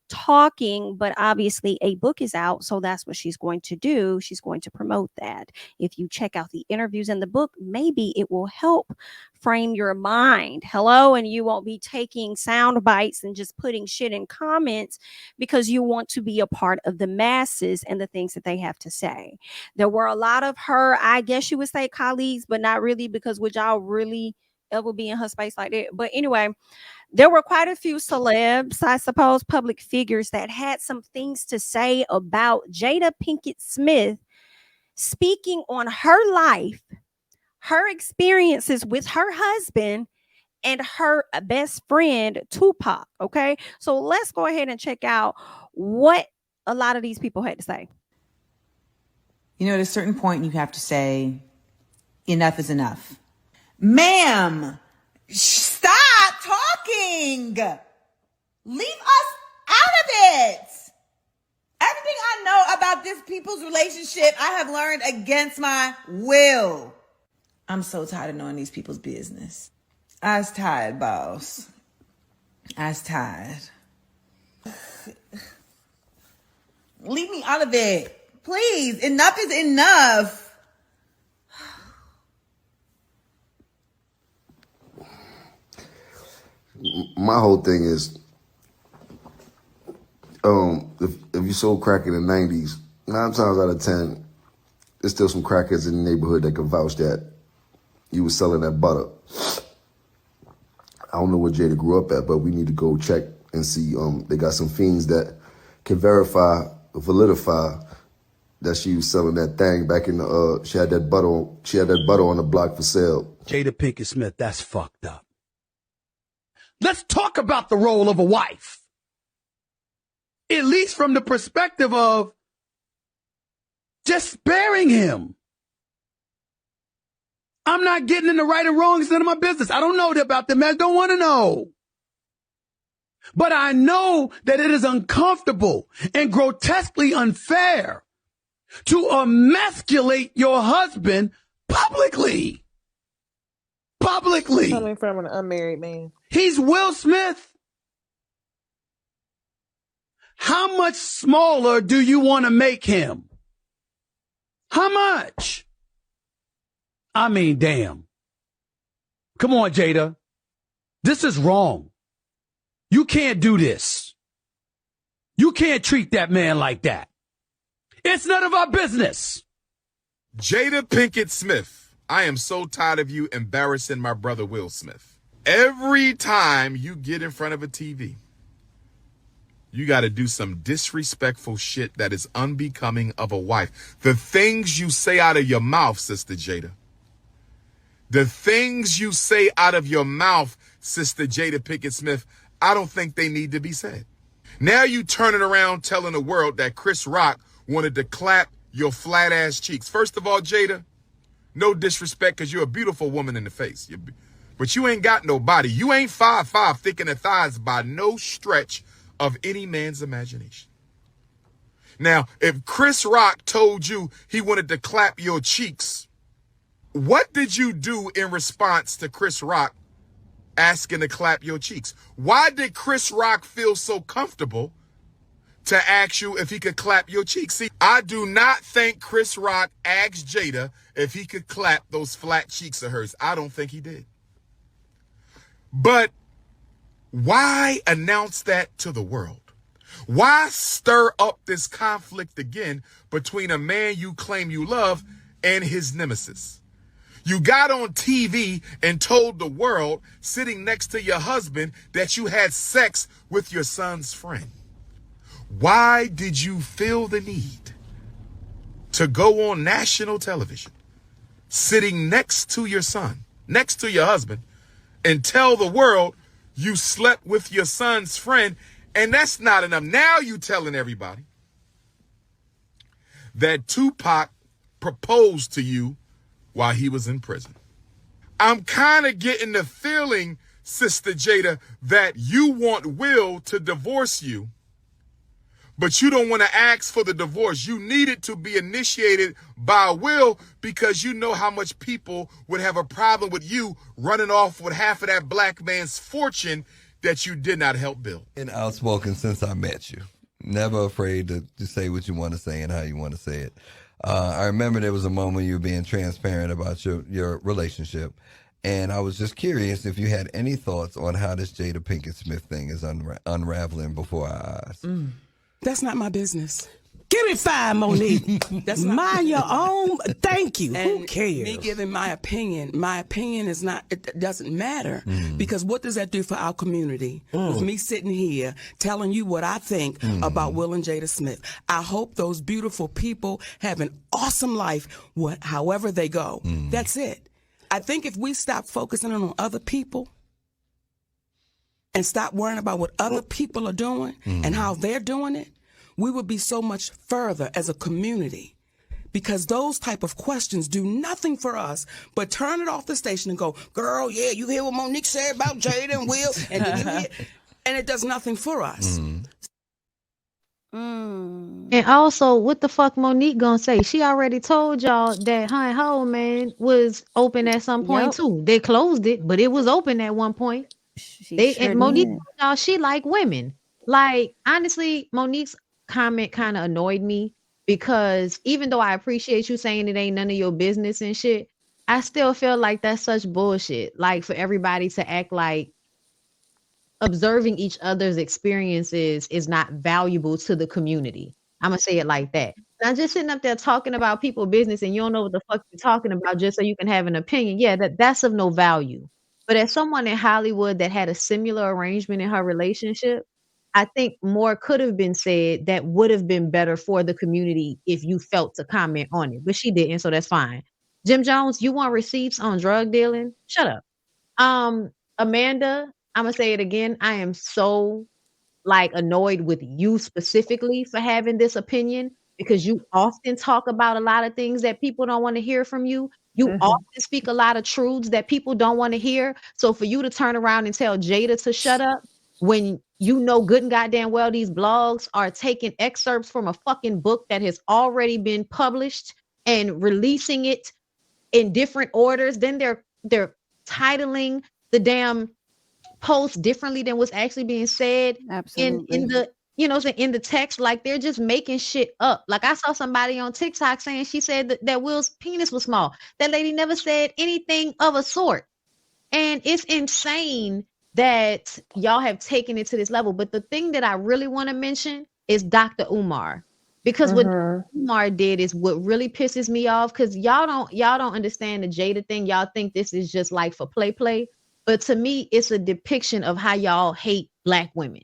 talking, but obviously a book is out, so that's what she's going to do. She's going to promote that. If you check out the interviews in the book, maybe it will help frame your mind. Hello, and you won't be taking sound bites and just putting shit in comments because you want to be a part of the masses and the things that they have to say. There were a lot of her, I guess you would say, colleagues, but not really, because would y'all really ever be in her space like that? But anyway, there were quite a few celebs, I suppose, public figures that had some things to say about Jada Pinkett Smith speaking on her life, her experiences with her husband, and her best friend, Tupac. Okay, so let's go ahead and check out what a lot of these people had to say. You know, at a certain point, you have to say, enough is enough. Ma'am, stop talking. Leave us out of it. Everything I know about this people's relationship, I have learned against my will. I'm so tired of knowing these people's business. I was tired, boss. I was tired. Leave me out of it. Please, enough is enough. My whole thing is, if you sold crack in the 90s, 9 times out of 10, there's still some crackheads in the neighborhood that can vouch that you was selling that butter. I don't know where Jada grew up at, but we need to go check and see. They got some fiends that can validify that she was selling that thing back in the. She had that butter on the block for sale. Jada Pinkett Smith, that's fucked up. Let's talk about the role of a wife. At least from the perspective of just sparing him. I'm not getting in the right and wrong. It's none of my business. I don't know about them. I don't want to know. But I know that it is uncomfortable and grotesquely unfair to emasculate your husband publicly. Publicly. Coming from an unmarried man. He's Will Smith. How much smaller do you want to make him? How much? I mean, damn. Come on, Jada. This is wrong. You can't do this. You can't treat that man like that. It's none of our business. Jada Pinkett Smith, I am so tired of you embarrassing my brother Will Smith. Every time you get in front of a TV, you got to do some disrespectful shit that is unbecoming of a wife. The things you say out of your mouth, Sister Jada. The things you say out of your mouth, Sister Jada Pinkett Smith, I don't think they need to be said. Now you turning around telling the world that Chris Rock wanted to clap your flat ass cheeks. First of all, Jada, no disrespect because you're a beautiful woman in the face. But you ain't got no body. You ain't 5'5", thick in the thighs by no stretch of any man's imagination. Now, if Chris Rock told you he wanted to clap your cheeks, what did you do in response to Chris Rock asking to clap your cheeks? Why did Chris Rock feel so comfortable to ask you if he could clap your cheeks? See, I do not think Chris Rock asked Jada if he could clap those flat cheeks of hers. I don't think he did. But why announce that to the world? Why stir up this conflict again between a man you claim you love and his nemesis? You got on TV and told the world sitting next to your husband that you had sex with your son's friend. Why did you feel the need to go on national television, sitting next to your son, next to your husband, and tell the world you slept with your son's friend? And that's not enough. Now you telling everybody that Tupac proposed to you while he was in prison. I'm kind of getting the feeling, Sister Jada, that you want Will to divorce you, but you don't want to ask for the divorce. You need it to be initiated by Will because you know how much people would have a problem with you running off with half of that black man's fortune that you did not help build. And outspoken since I met you. Never afraid to say what you want to say and how you want to say it. I remember there was a moment you were being transparent about your relationship, and I was just curious if you had any thoughts on how this Jada Pinkett Smith thing is unraveling before our eyes. That's not my business. Give me 5, Monique. That's mind your own. Thank you. And who cares? Me giving my opinion is not, it doesn't matter because what does that do for our community? With me sitting here telling you what I think about Will and Jada Smith. I hope those beautiful people have an awesome life, however they go. That's it. I think if we stop focusing on other people and stop worrying about what other people are doing and how they're doing it, we would be so much further as a community because those type of questions do nothing for us but turn it off the station and go, girl, yeah, you hear what Monique said about Jada and Will? And it does nothing for us. And also, what the fuck Monique gonna say? She already told y'all that her and her man was open at some point too. They closed it, but it was open at one point. And Monique told y'all she like women. Like, honestly, Monique's comment kind of annoyed me because even though I appreciate you saying it ain't none of your business and shit, I still feel like that's such bullshit. Like, for everybody to act like observing each other's experiences is not valuable to the community. I'm gonna say it like that. Now, just sitting up there talking about people's business and you don't know what the fuck you're talking about just so you can have an opinion, yeah, that's of no value. But as someone in Hollywood that had a similar arrangement in her relationship, I think more could have been said that would have been better for the community if you felt to comment on it. But she didn't, so that's fine. Jim Jones, you want receipts on drug dealing? Shut up. Amanda, I'm going to say it again. I am so annoyed with you specifically for having this opinion because you often talk about a lot of things that people don't want to hear from you. You often speak a lot of truths that people don't want to hear. So for you to turn around and tell Jada to shut up when you know good and goddamn well these blogs are taking excerpts from a fucking book that has already been published and releasing it in different orders, then they're titling the damn post differently than what's actually being said in the in the text. Like they're just making shit up. Like I saw somebody on TikTok saying she said that Will's penis was small. That lady never said anything of a sort. And it's insane that y'all have taken it to this level. But the thing that I really want to mention is Dr. Umar. Because what Umar did is what really pisses me off. Because y'all don't understand the Jada thing. Y'all think this is just like for play. But to me, it's a depiction of how y'all hate Black women.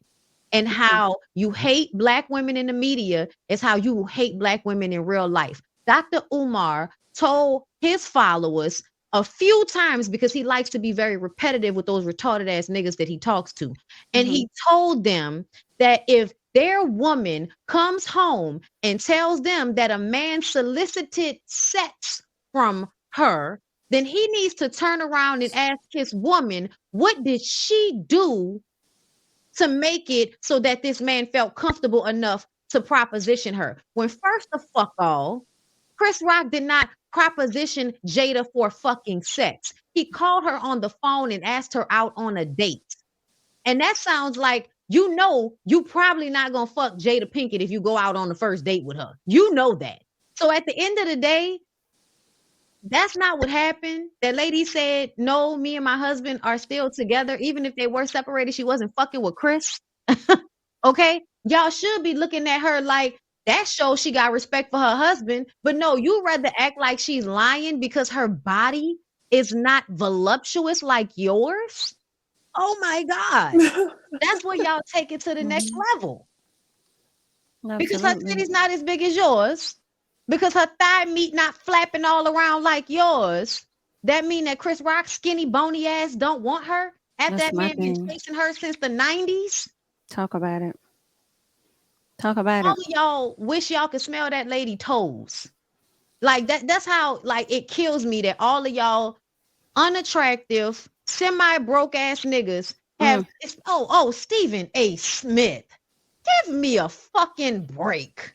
And how you hate Black women in the media is how you hate Black women in real life. Dr. Umar told his followers a few times, because he likes to be very repetitive with those retarded ass niggas that he talks to. And he told them that if their woman comes home and tells them that a man solicited sex from her, then he needs to turn around and ask his woman, what did she do to make it so that this man felt comfortable enough to proposition her? When first of all, Chris Rock did not proposition Jada for fucking sex. He called her on the phone and asked her out on a date. And that sounds like, you probably not gonna fuck Jada Pinkett if you go out on the first date with her. You know that. So at the end of the day, that's not what happened. That lady said, no, me and my husband are still together. Even if they were separated, she wasn't fucking with Chris. Okay? Y'all should be looking at her like, that shows she got respect for her husband. But no, you rather act like she's lying because her body is not voluptuous like yours. Oh my God. That's where y'all take it to the next level. Because her titty's not as big as yours. Because her thigh meat not flapping all around like yours. That mean that Chris Rock's skinny, bony ass don't want her? After that man been chasing her since the 90s? Talk about it. Talk about All of y'all wish y'all could smell that lady toes. Like that's how, like, it kills me that all of y'all unattractive, semi-broke ass niggas have Stephen A. Smith. Give me a fucking break.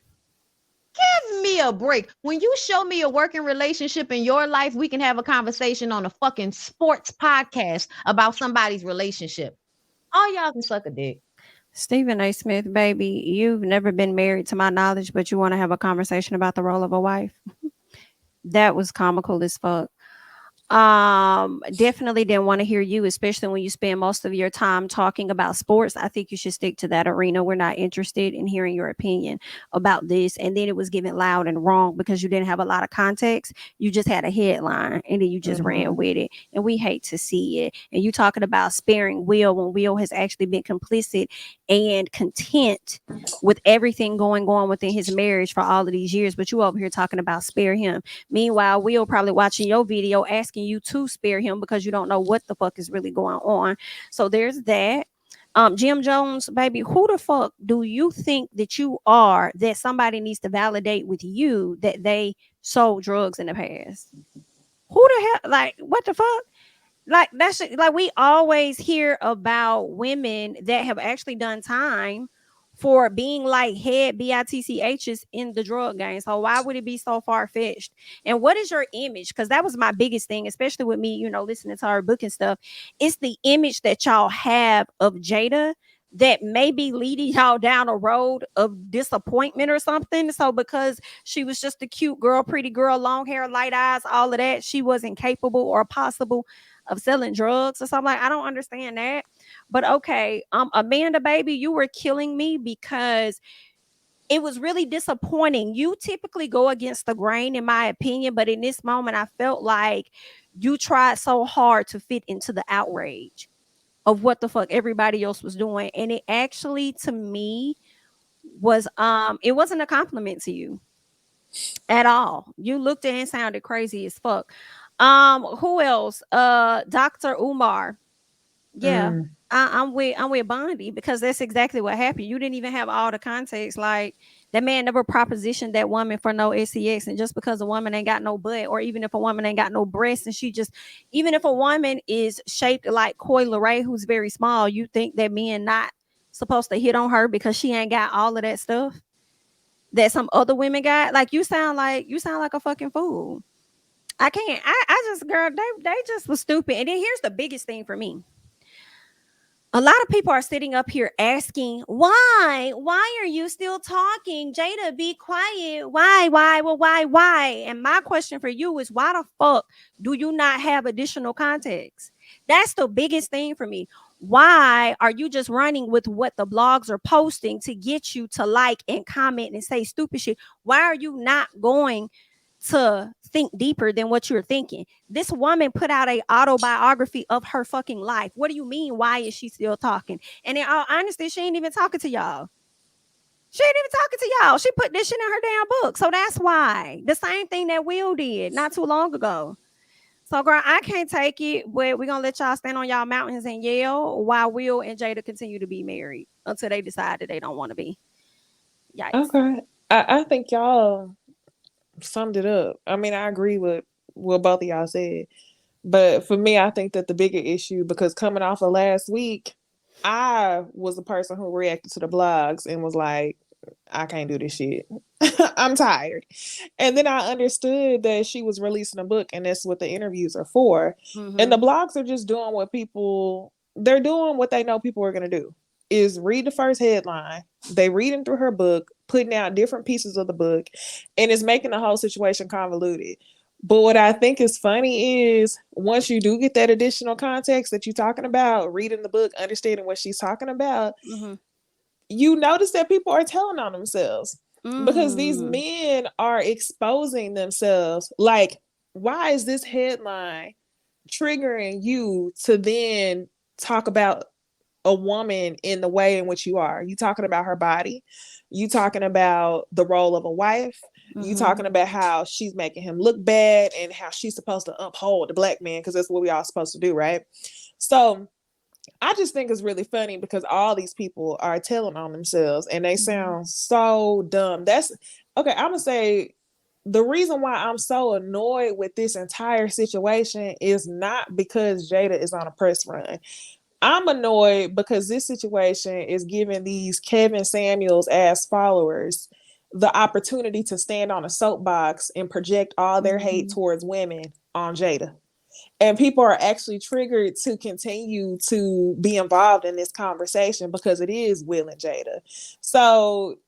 Give me a break. When you show me a working relationship in your life, we can have a conversation on a fucking sports podcast about somebody's relationship. All y'all can suck a dick. Stephen A. Smith, baby, you've never been married to my knowledge, but you want to have a conversation about the role of a wife? That was comical as fuck. Definitely didn't want to hear you, especially when you spend most of your time talking about sports. I think you should stick to that arena. We're not interested in hearing your opinion about this. And then it was given loud and wrong because you didn't have a lot of context. You just had a headline and then you just ran with it. And we hate to see it. And you talking about sparing Will when Will has actually been complicit and content with everything going on within his marriage for all of these years. But you over here talking about spare him. Meanwhile, Will probably watching your video asking you to spare him because you don't know what the fuck is really going on. So there's that. Jim Jones, baby, who the fuck do you think that you are that somebody needs to validate with you that they sold drugs in the past? Who the hell? Like, what the fuck? Like, that's like, we always hear about women that have actually done time for being like head bitchs in the drug game. So why would it be so far-fetched? And what is your image? Because that was my biggest thing, especially with me, listening to our book and stuff. It's the image that y'all have of Jada that may be leading y'all down a road of disappointment or something. So because she was just a cute girl, pretty girl, long hair, light eyes, all of that, she wasn't capable or possible of selling drugs or something. Like, I don't understand that. But okay, Amanda, baby, you were killing me because it was really disappointing. You typically go against the grain, in my opinion, but in this moment, I felt like you tried so hard to fit into the outrage of what the fuck everybody else was doing. And it actually, to me, was it wasn't a compliment to you at all. You looked and sounded crazy as fuck. Who else? Dr. Umar. Yeah. I'm with Bondi because that's exactly what happened. You didn't even have all the context. Like, that man never propositioned that woman for no sex, and just because a woman ain't got no butt, or even if a woman ain't got no breasts, and even if a woman is shaped like Coi Leray, who's very small, you think that men not supposed to hit on her because she ain't got all of that stuff that some other women got? Like, you sound like a fucking fool. I can't. I just, girl, they just was stupid. And then here's the biggest thing for me. A lot of people are sitting up here asking, why are you still talking? Jada, be quiet. Why? And my question for you is, why the fuck do you not have additional context? That's the biggest thing for me. Why are you just running with what the blogs are posting to get you to like and comment and say stupid shit? Why are you not going to think deeper than what you're thinking? This woman put out a autobiography of her fucking life. What do you mean? Why is she still talking? And in all honesty, she ain't even talking to y'all. She ain't even talking to y'all. She put this shit in her damn book. So that's why. The same thing that Will did not too long ago. So, girl, I can't take it, but we're going to let y'all stand on y'all mountains and yell while Will and Jada continue to be married until they decide that they don't want to be. Yikes. Okay. I think y'all summed it up. I mean, I agree with what both of y'all said. But for me, I think that the bigger issue, because coming off of last week, I was the person who reacted to the blogs and was like, I can't do this shit. I'm tired. And then I understood that she was releasing a book, and that's what the interviews are for. And the blogs are just doing they're doing what they know people are going to do, is read the first headline. They reading through her book, putting out different pieces of the book, and it's making the whole situation convoluted. But what I think is funny is once you do get that additional context that you're talking about, reading the book, understanding what she's talking about, you notice that people are telling on themselves because these men are exposing themselves. Like, why is this headline triggering you to then talk about a woman in the way in which you are? You talking about her body, you talking about the role of a wife, you talking about how she's making him look bad and how she's supposed to uphold the black man, because that's what we all supposed to do, right? So I just think it's really funny because all these people are telling on themselves and they sound so dumb. That's okay. I'm gonna say the reason why I'm so annoyed with this entire situation is not because Jada is on a press run. I'm annoyed because this situation is giving these Kevin Samuels ass followers the opportunity to stand on a soapbox and project all their hate towards women on Jada. And people are actually triggered to continue to be involved in this conversation because it is Will and Jada. So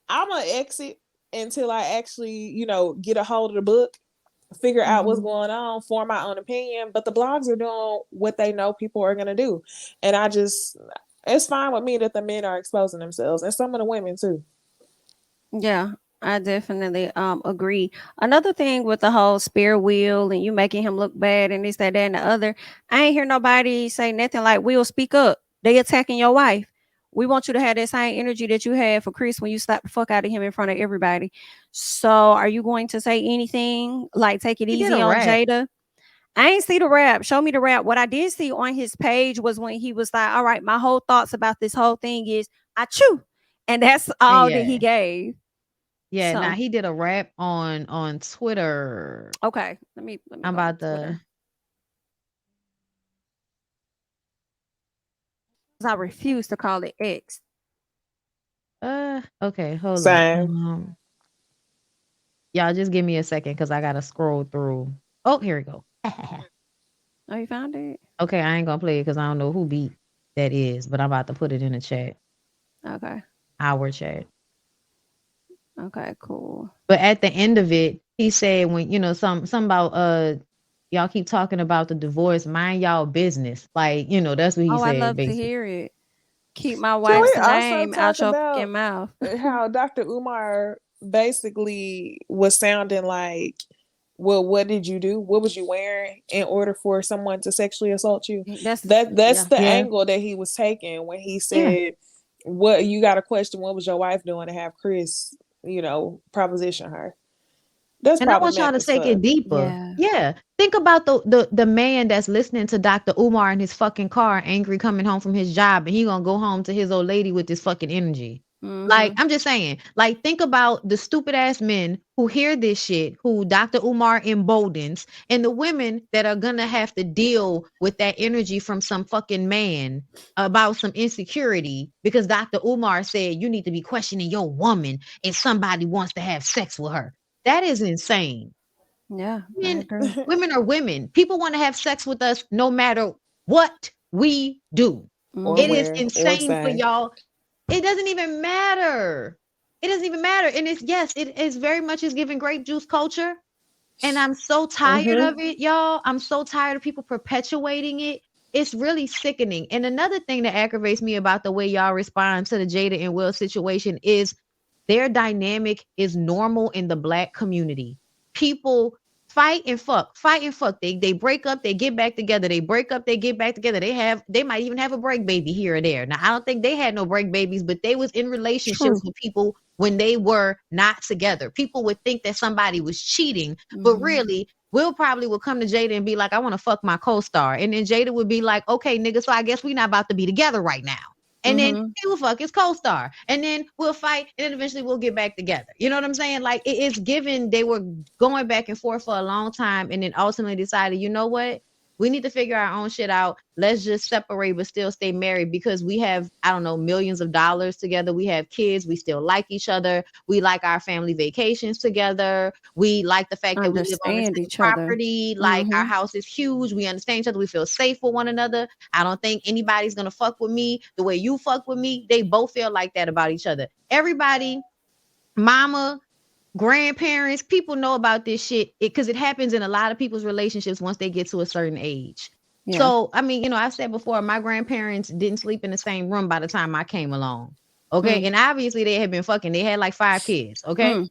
I'm going to exit until I actually, get a hold of the book, figure out what's going on, form my own opinion. But the blogs are doing what they know people are going to do. And it's fine with me that the men are exposing themselves, and some of the women too. Yeah, I definitely agree. Another thing with the whole spare Will and you making him look bad and this, that, and the other, I ain't hear nobody say nothing like, Will, speak up. They attacking your wife. We want you to have that same energy that you had for Chris when you slapped the fuck out of him in front of everybody. So are you going to say anything like take it easy on Jada? I ain't see the rap. Show me the rap. What I did see on his page was when he was like, all right, my whole thoughts about this whole thing is I chew. And that's all that he gave. Yeah, So. now he did a rap on Twitter. Okay, let me I'm about to. I refuse to call it X. Okay, hold Same. on. Y'all just give me a second because I gotta scroll through. Oh, here we go. Oh, you found it? Okay, I ain't gonna play it because I don't know who beat that is, but I'm about to put it in the chat. Okay. Our chat. Okay, cool. But at the end of it, he said when some about y'all keep talking about the divorce, mind y'all business. Like, that's what he said. I love basically. to hear it. Keep my wife's name out your fucking mouth. How Dr. Umar basically was sounding like, well, what did you do? What was you wearing in order for someone to sexually assault you? That's the angle that he was taking when he said, what you got a question, what was your wife doing to have Chris, proposition her? That's and I want y'all to take it deeper. Yeah. Think about the man that's listening to Dr. Umar in his fucking car, angry coming home from his job, and he gonna go home to his old lady with this fucking energy. Like, I'm just saying, like, think about the stupid ass men who hear this shit, who Dr. Umar emboldens, and the women that are gonna have to deal with that energy from some fucking man about some insecurity because Dr. Umar said you need to be questioning your woman and somebody wants to have sex with her. That is insane. Yeah. Women are women. People want to have sex with us no matter what we do. or It is wear or insane for say. y'all. It doesn't even matter. It doesn't even matter. And it's, yes, it is very much is giving grape juice culture. And I'm so tired of it, y'all. I'm so tired of people perpetuating it. It's really sickening. And another thing that aggravates me about the way y'all respond to the Jada and Will situation is their dynamic is normal in the Black community. People fight and fuck. They break up, they get back together. They break up, they get back together. They might even have a break baby here or there. Now, I don't think they had no break babies, but they was in relationships with people when they were not together. People would think that somebody was cheating, but really, Will probably would come to Jada and be like, I want to fuck my co-star. And then Jada would be like, okay, nigga, so I guess we not about to be together right now. And then he will fuck his co-star. And then we'll fight. And then eventually we'll get back together. You know what I'm saying? Like, it's given they were going back and forth for a long time and then ultimately decided, you know what? We need to figure our own shit out. Let's just separate but still stay married because we have, I don't know, millions of dollars together. We have kids. We still like each other. We like our family vacations together. We like the fact that we live on the same property. Like, our house is huge. We understand each other. We feel safe with one another. I don't think anybody's going to fuck with me the way you fuck with me. They both feel like that about each other. Everybody, mama, grandparents, people know about this shit because it happens in a lot of people's relationships once they get to a certain age. Yeah. So, I mean, you know, I said before, my grandparents didn't sleep in the same room by the time I came along. Okay. And obviously they had been fucking. They had like 5 kids. Okay.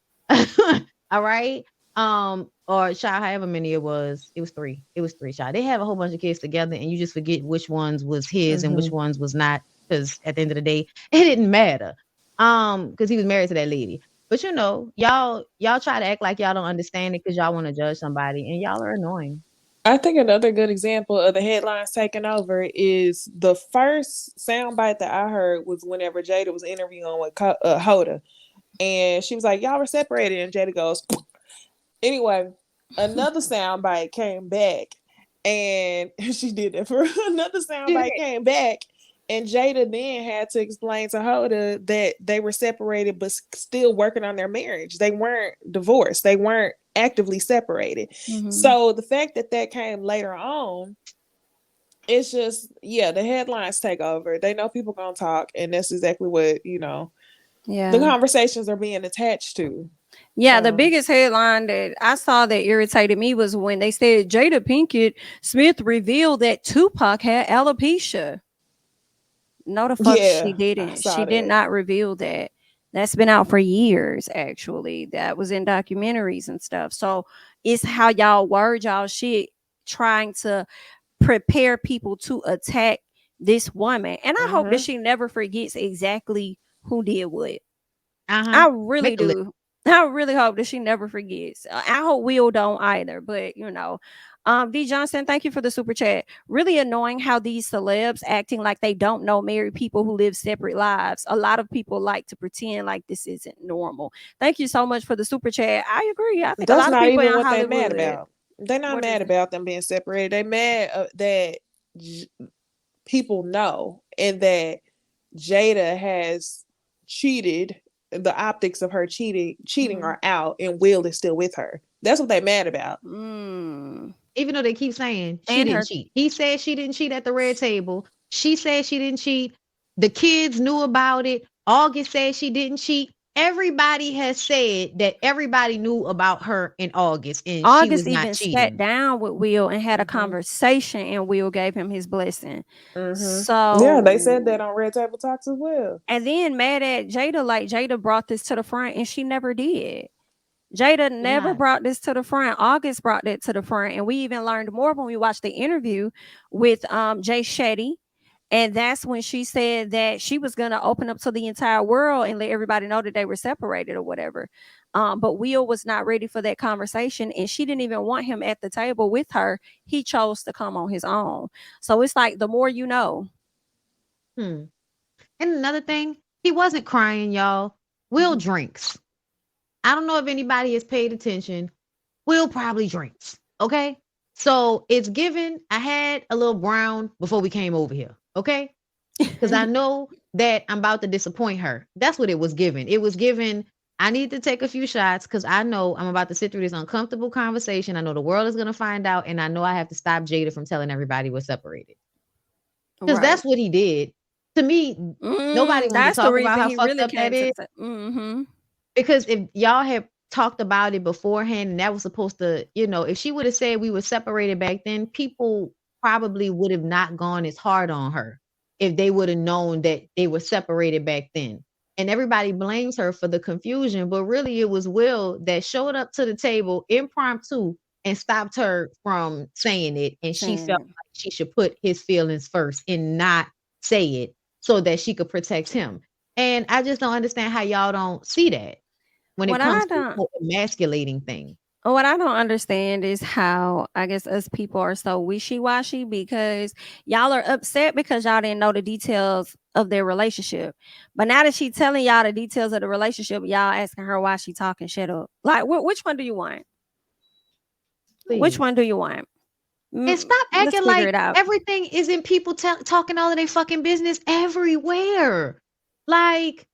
All right. Or child, however many it was 3. It was 3 child. They have a whole bunch of kids together and you just forget which ones was his and which ones was not. Because at the end of the day, it didn't matter. Because he was married to that lady. But you know, y'all try to act like y'all don't understand it because y'all want to judge somebody, and y'all are annoying. I think another good example of the headlines taking over is the first soundbite that I heard was whenever Jada was interviewing with Hoda, and she was like, "Y'all were separated," and Jada goes, anyway. Another soundbite came back, and she did that for another soundbite came back. And Jada then had to explain to Hoda that they were separated, but still working on their marriage. They weren't divorced. They weren't actively separated. So the fact that that came later on, it's just, yeah, the headlines take over. They know people gonna talk, and that's exactly what, you know, the conversations are being attached to. Yeah, the biggest headline that I saw that irritated me was when they said Jada Pinkett Smith revealed that Tupac had alopecia. No, the fuck she didn't. She did not reveal that. That's been out for years, actually. That was in documentaries and stuff. So it's how y'all word y'all shit, trying to prepare people to attack this woman. And I hope that she never forgets exactly who did what. I really do. I really hope that she never forgets. I hope Will don't either, but you know. D Johnson, thank you for the super chat. Really annoying how these celebs acting like they don't know married people who live separate lives. A lot of people like to pretend like this isn't normal. Thank you so much for the super chat. I agree. I think that's a lot not of people even in what Hollywood, they're mad about. They're not mad about them being separated. They're mad that people know and that Jada has cheated. The optics of her cheating are out, and Will is still with her. That's what they're mad about. Even though they keep saying she didn't cheat. He said she didn't cheat at the red table. She said she didn't cheat. The kids knew about it. August said she didn't cheat. Everybody has said that everybody knew about her in August, and August she was not even cheating. sat down with Will and had a conversation, and Will gave him his blessing. So yeah, they said that on Red Table Talks as well. And then mad at Jada, like Jada brought this to the front, and she never did. Jada never brought this to the front. August brought that to the front, and we even learned more when we watched the interview with Jay Shetty. And that's when she said that she was going to open up to the entire world and let everybody know that they were separated or whatever. But Will was not ready for that conversation, and she didn't even want him at the table with her. He chose to come on his own. So it's like, the more you know. And another thing, he wasn't crying, y'all. Will drinks. I don't know if anybody has paid attention. Will probably drinks. Okay. So it's given. I had a little brown before we came over here. Okay. Because I know that I'm about to disappoint her. That's what it was given. It was given. I need to take a few shots because I know I'm about to sit through this uncomfortable conversation. I know the world is going to find out. And I know I have to stop Jada from telling everybody we're separated. Because Right. that's what he did. To me, nobody wanted to That's the talk about reason how he fucked really up that came to is. the mm-hmm. Because if y'all had talked about it beforehand and that was supposed to, if she would have said we were separated back then, people probably would have not gone as hard on her if they would have known that they were separated back then. And everybody blames her for the confusion, but really it was Will that showed up to the table impromptu and stopped her from saying it. And she felt like she should put his feelings first and not say it so that she could protect him. And I just don't understand how y'all don't see that when it What I comes to the don't whole emasculating thing. what I don't understand is how I guess us people are so wishy-washy because y'all are upset because y'all didn't know the details of their relationship. But now that she telling y'all the details of the relationship, y'all asking her why she talking shit up. Like which one do you want? Which Please. one do you want? And stop Let's acting figure like it out. everything is in people talking all of their fucking business everywhere. Like,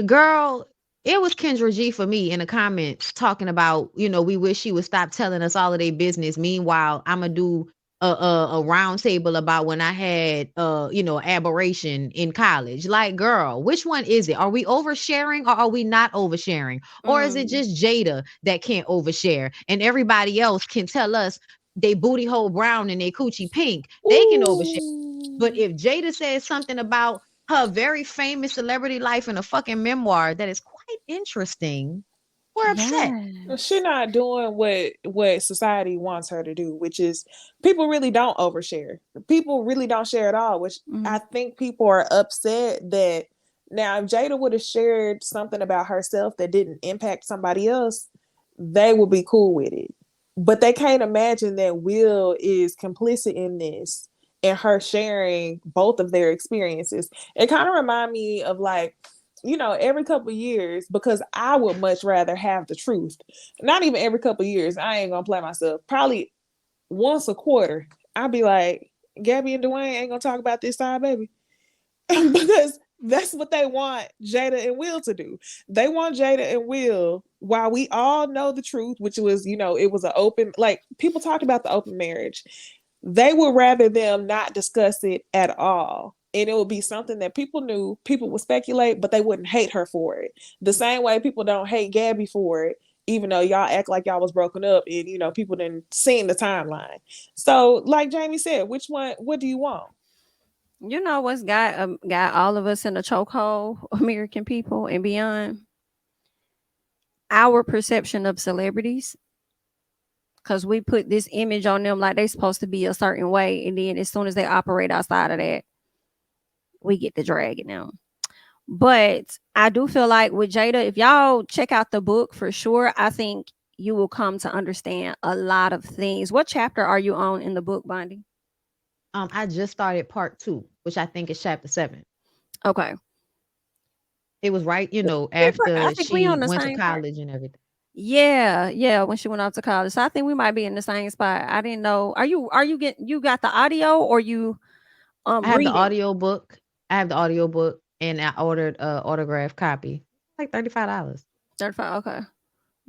girl, it was Kendra G for me in the comments talking about, we wish she would stop telling us all of their business. Meanwhile, I'm gonna do a round table about when I had aberration in college. Like, girl, which one is it? Are we oversharing or are we not oversharing? Or is it just Jada that can't overshare and everybody else can tell us they booty hole brown and they coochie pink? They can overshare. But if Jada says something about her very famous celebrity life in a fucking memoir that is quite interesting, we're upset. She's not doing what society wants her to do, which is people really don't overshare. People really don't share at all, which I think people are upset that now if Jada would have shared something about herself that didn't impact somebody else, they would be cool with it. But they can't imagine that Will is complicit in this and her sharing both of their experiences. It kind of remind me of like, every couple of years, because I would much rather have the truth. Not even every couple of years. I ain't gonna play myself. Probably once a quarter. I'll be like, Gabby and Dwayne ain't gonna talk about this side, baby. Because that's what they want Jada and Will to do. They want Jada and Will, while we all know the truth, which was, it was an open, like people talked about the open marriage. They would rather them not discuss it at all. And it would be something that people knew, people would speculate, but they wouldn't hate her for it. The same way people don't hate Gabby for it, even though y'all act like y'all was broken up and, people didn't see the timeline. So like Jamie said, which one, what do you want? You know what's got all of us in a chokehold, American people and beyond? Our perception of celebrities. Because we put this image on them like they're supposed to be a certain way. And then as soon as they operate outside of that, we get the dragging them. But I do feel like with Jada, if y'all check out the book for sure, I think you will come to understand a lot of things. What chapter are you on in the book, Bondi? I just started part 2, which I think is chapter 7. Okay. It was right, after she on the went to same part. college and everything. Yeah, when she went off to college. So I think we might be in the same spot. I didn't know. Are you got the audio or you I have reading? the audio book. I have the audio book and I ordered a autographed copy. Like $35. 35. Okay.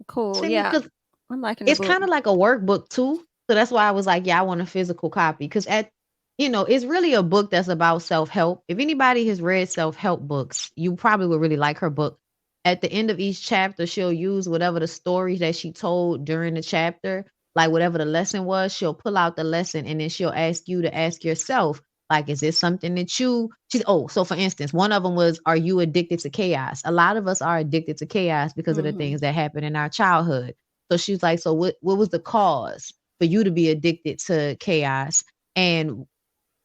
Cool. See, Yeah. because I'm liking the it's book. kind of like a workbook too. So that's why I was like, yeah, I want a physical copy. Because it's really a book that's about self-help. If anybody has read self-help books, you probably would really like her book. At the end of each chapter, she'll use whatever the stories that she told during the chapter, like whatever the lesson was, she'll pull out the lesson and then she'll ask you to ask yourself, like, is this something that so for instance, one of them was, are you addicted to chaos? A lot of us are addicted to chaos because of the things that happen in our childhood. So she's like, so what was the cause for you to be addicted to chaos? And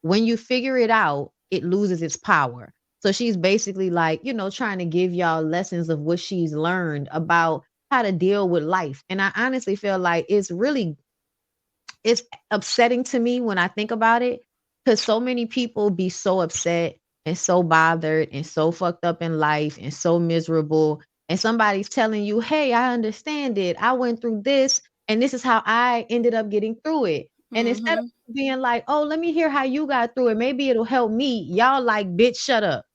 when you figure it out, it loses its power. So she's basically like, trying to give y'all lessons of what she's learned about how to deal with life. And I honestly feel like it's upsetting to me when I think about it, because so many people be so upset and so bothered and so fucked up in life and so miserable. And somebody's telling you, hey, I understand it. I went through this and this is how I ended up getting through it. And instead of being like, oh, let me hear how you got through it, maybe it'll help me. Y'all like, bitch, shut up.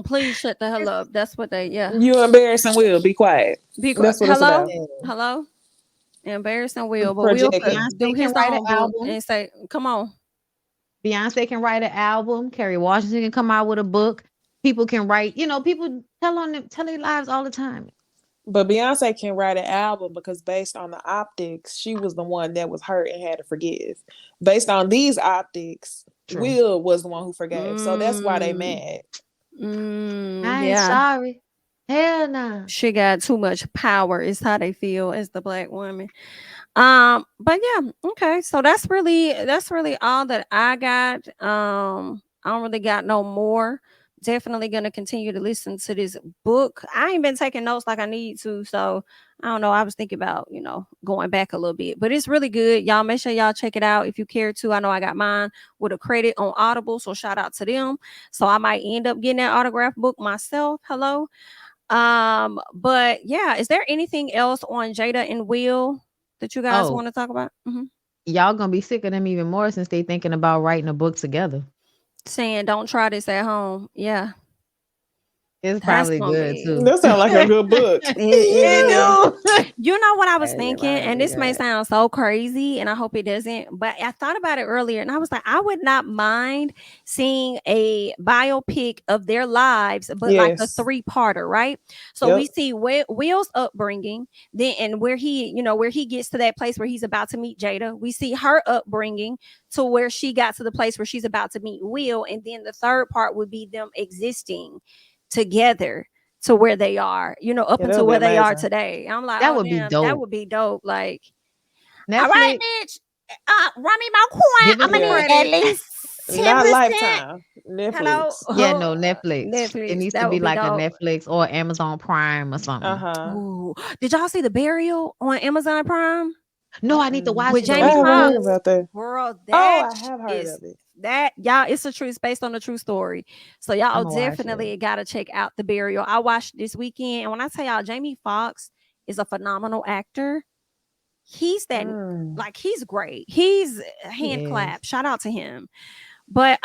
Please shut the hell up. That's what they, yeah. You embarrassing Will. Be quiet. Be quiet. That's what it's about. Hello? Embarrassing Will. But Will Projecting. could do his can write own an book album. and say, come on. Beyonce can write an album. Kerry Washington can come out with a book. People can write, people tell their lives all the time. But Beyonce can write an album because based on the optics, she was the one that was hurt and had to forgive. Based on these optics, True. Will was the one who forgave. So that's why they mad. I ain't sorry. Hell no. She got too much power is how they feel as the black woman. But yeah, okay. So that's really all that I got. I don't really got no more. Definitely gonna continue to listen to this book. I ain't been taking notes like I need to, so I don't know. I was thinking about, going back a little bit, but it's really good. Y'all make sure y'all check it out if you care to. I know I got mine with a credit on Audible, so shout out to them. So I might end up getting that autographed book myself. Hello. But yeah, is there anything else on Jada and Will that you guys want to talk about? Y'all gonna be sick of them even more since they thinking about writing a book together. Saying don't try this at home. Yeah. It's probably good too. That sounds like a good book. You know what I was thinking, and this may sound so crazy, and I hope it doesn't, but I thought about it earlier, and I was like, I would not mind seeing a biopic of their lives, but like a 3-parter, right? So we see Will's upbringing, then and where he gets to that place where he's about to meet Jada. We see her upbringing to where she got to the place where she's about to meet Will, and then the third part would be them existing together to where they are, up until where they are today. I'm like, that would be dope. That would be dope. Like, Netflix. All right, bitch. Run me my coin. I'm gonna need at least 10%. Not Lifetime. Netflix. Hello? Yeah, no, Netflix. Netflix. It needs That to be would be like dope. a Netflix or Amazon Prime or something. Ooh. Did y'all see The Burial on Amazon Prime? No, I need to watch with it. Jamie I haven't heard Foxx. about that. Girl, I have heard of it. That y'all, it's it's based on a true story. So y'all I'ma watch definitely gotta check out The Burial. I watched this weekend, and when I tell y'all, Jamie Foxx is a phenomenal actor. He's he's great. He's hand clap. Shout out to him. But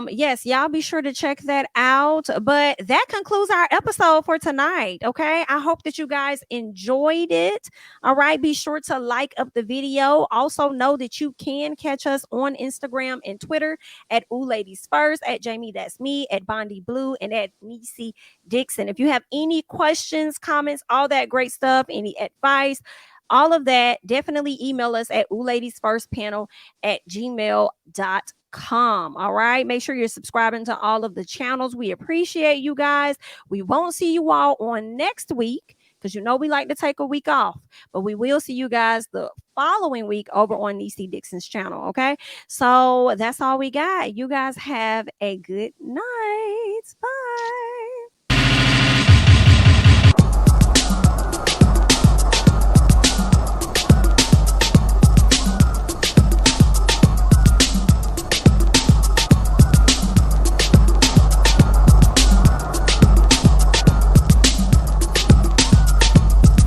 yes, y'all be sure to check that out. But that concludes our episode for tonight. Okay, I hope that you guys enjoyed it. All right, be sure to like up the video. Also know that you can catch us on Instagram and Twitter at Ooh Ladies First, at JamiThatsMe, at Bondi Blue, and at Niecy Dixon. If you have any questions, comments, all that great stuff, any advice, all of that, definitely email us at oohladiesfirstpanel@gmail.com. All right, make sure you're subscribing to all of the channels. We appreciate you guys. We won't see you all on next week because we like to take a week off, but we will see you guys the following week over on Niecy Dixon's channel. Okay, so that's all we got. You guys have a good night. Bye.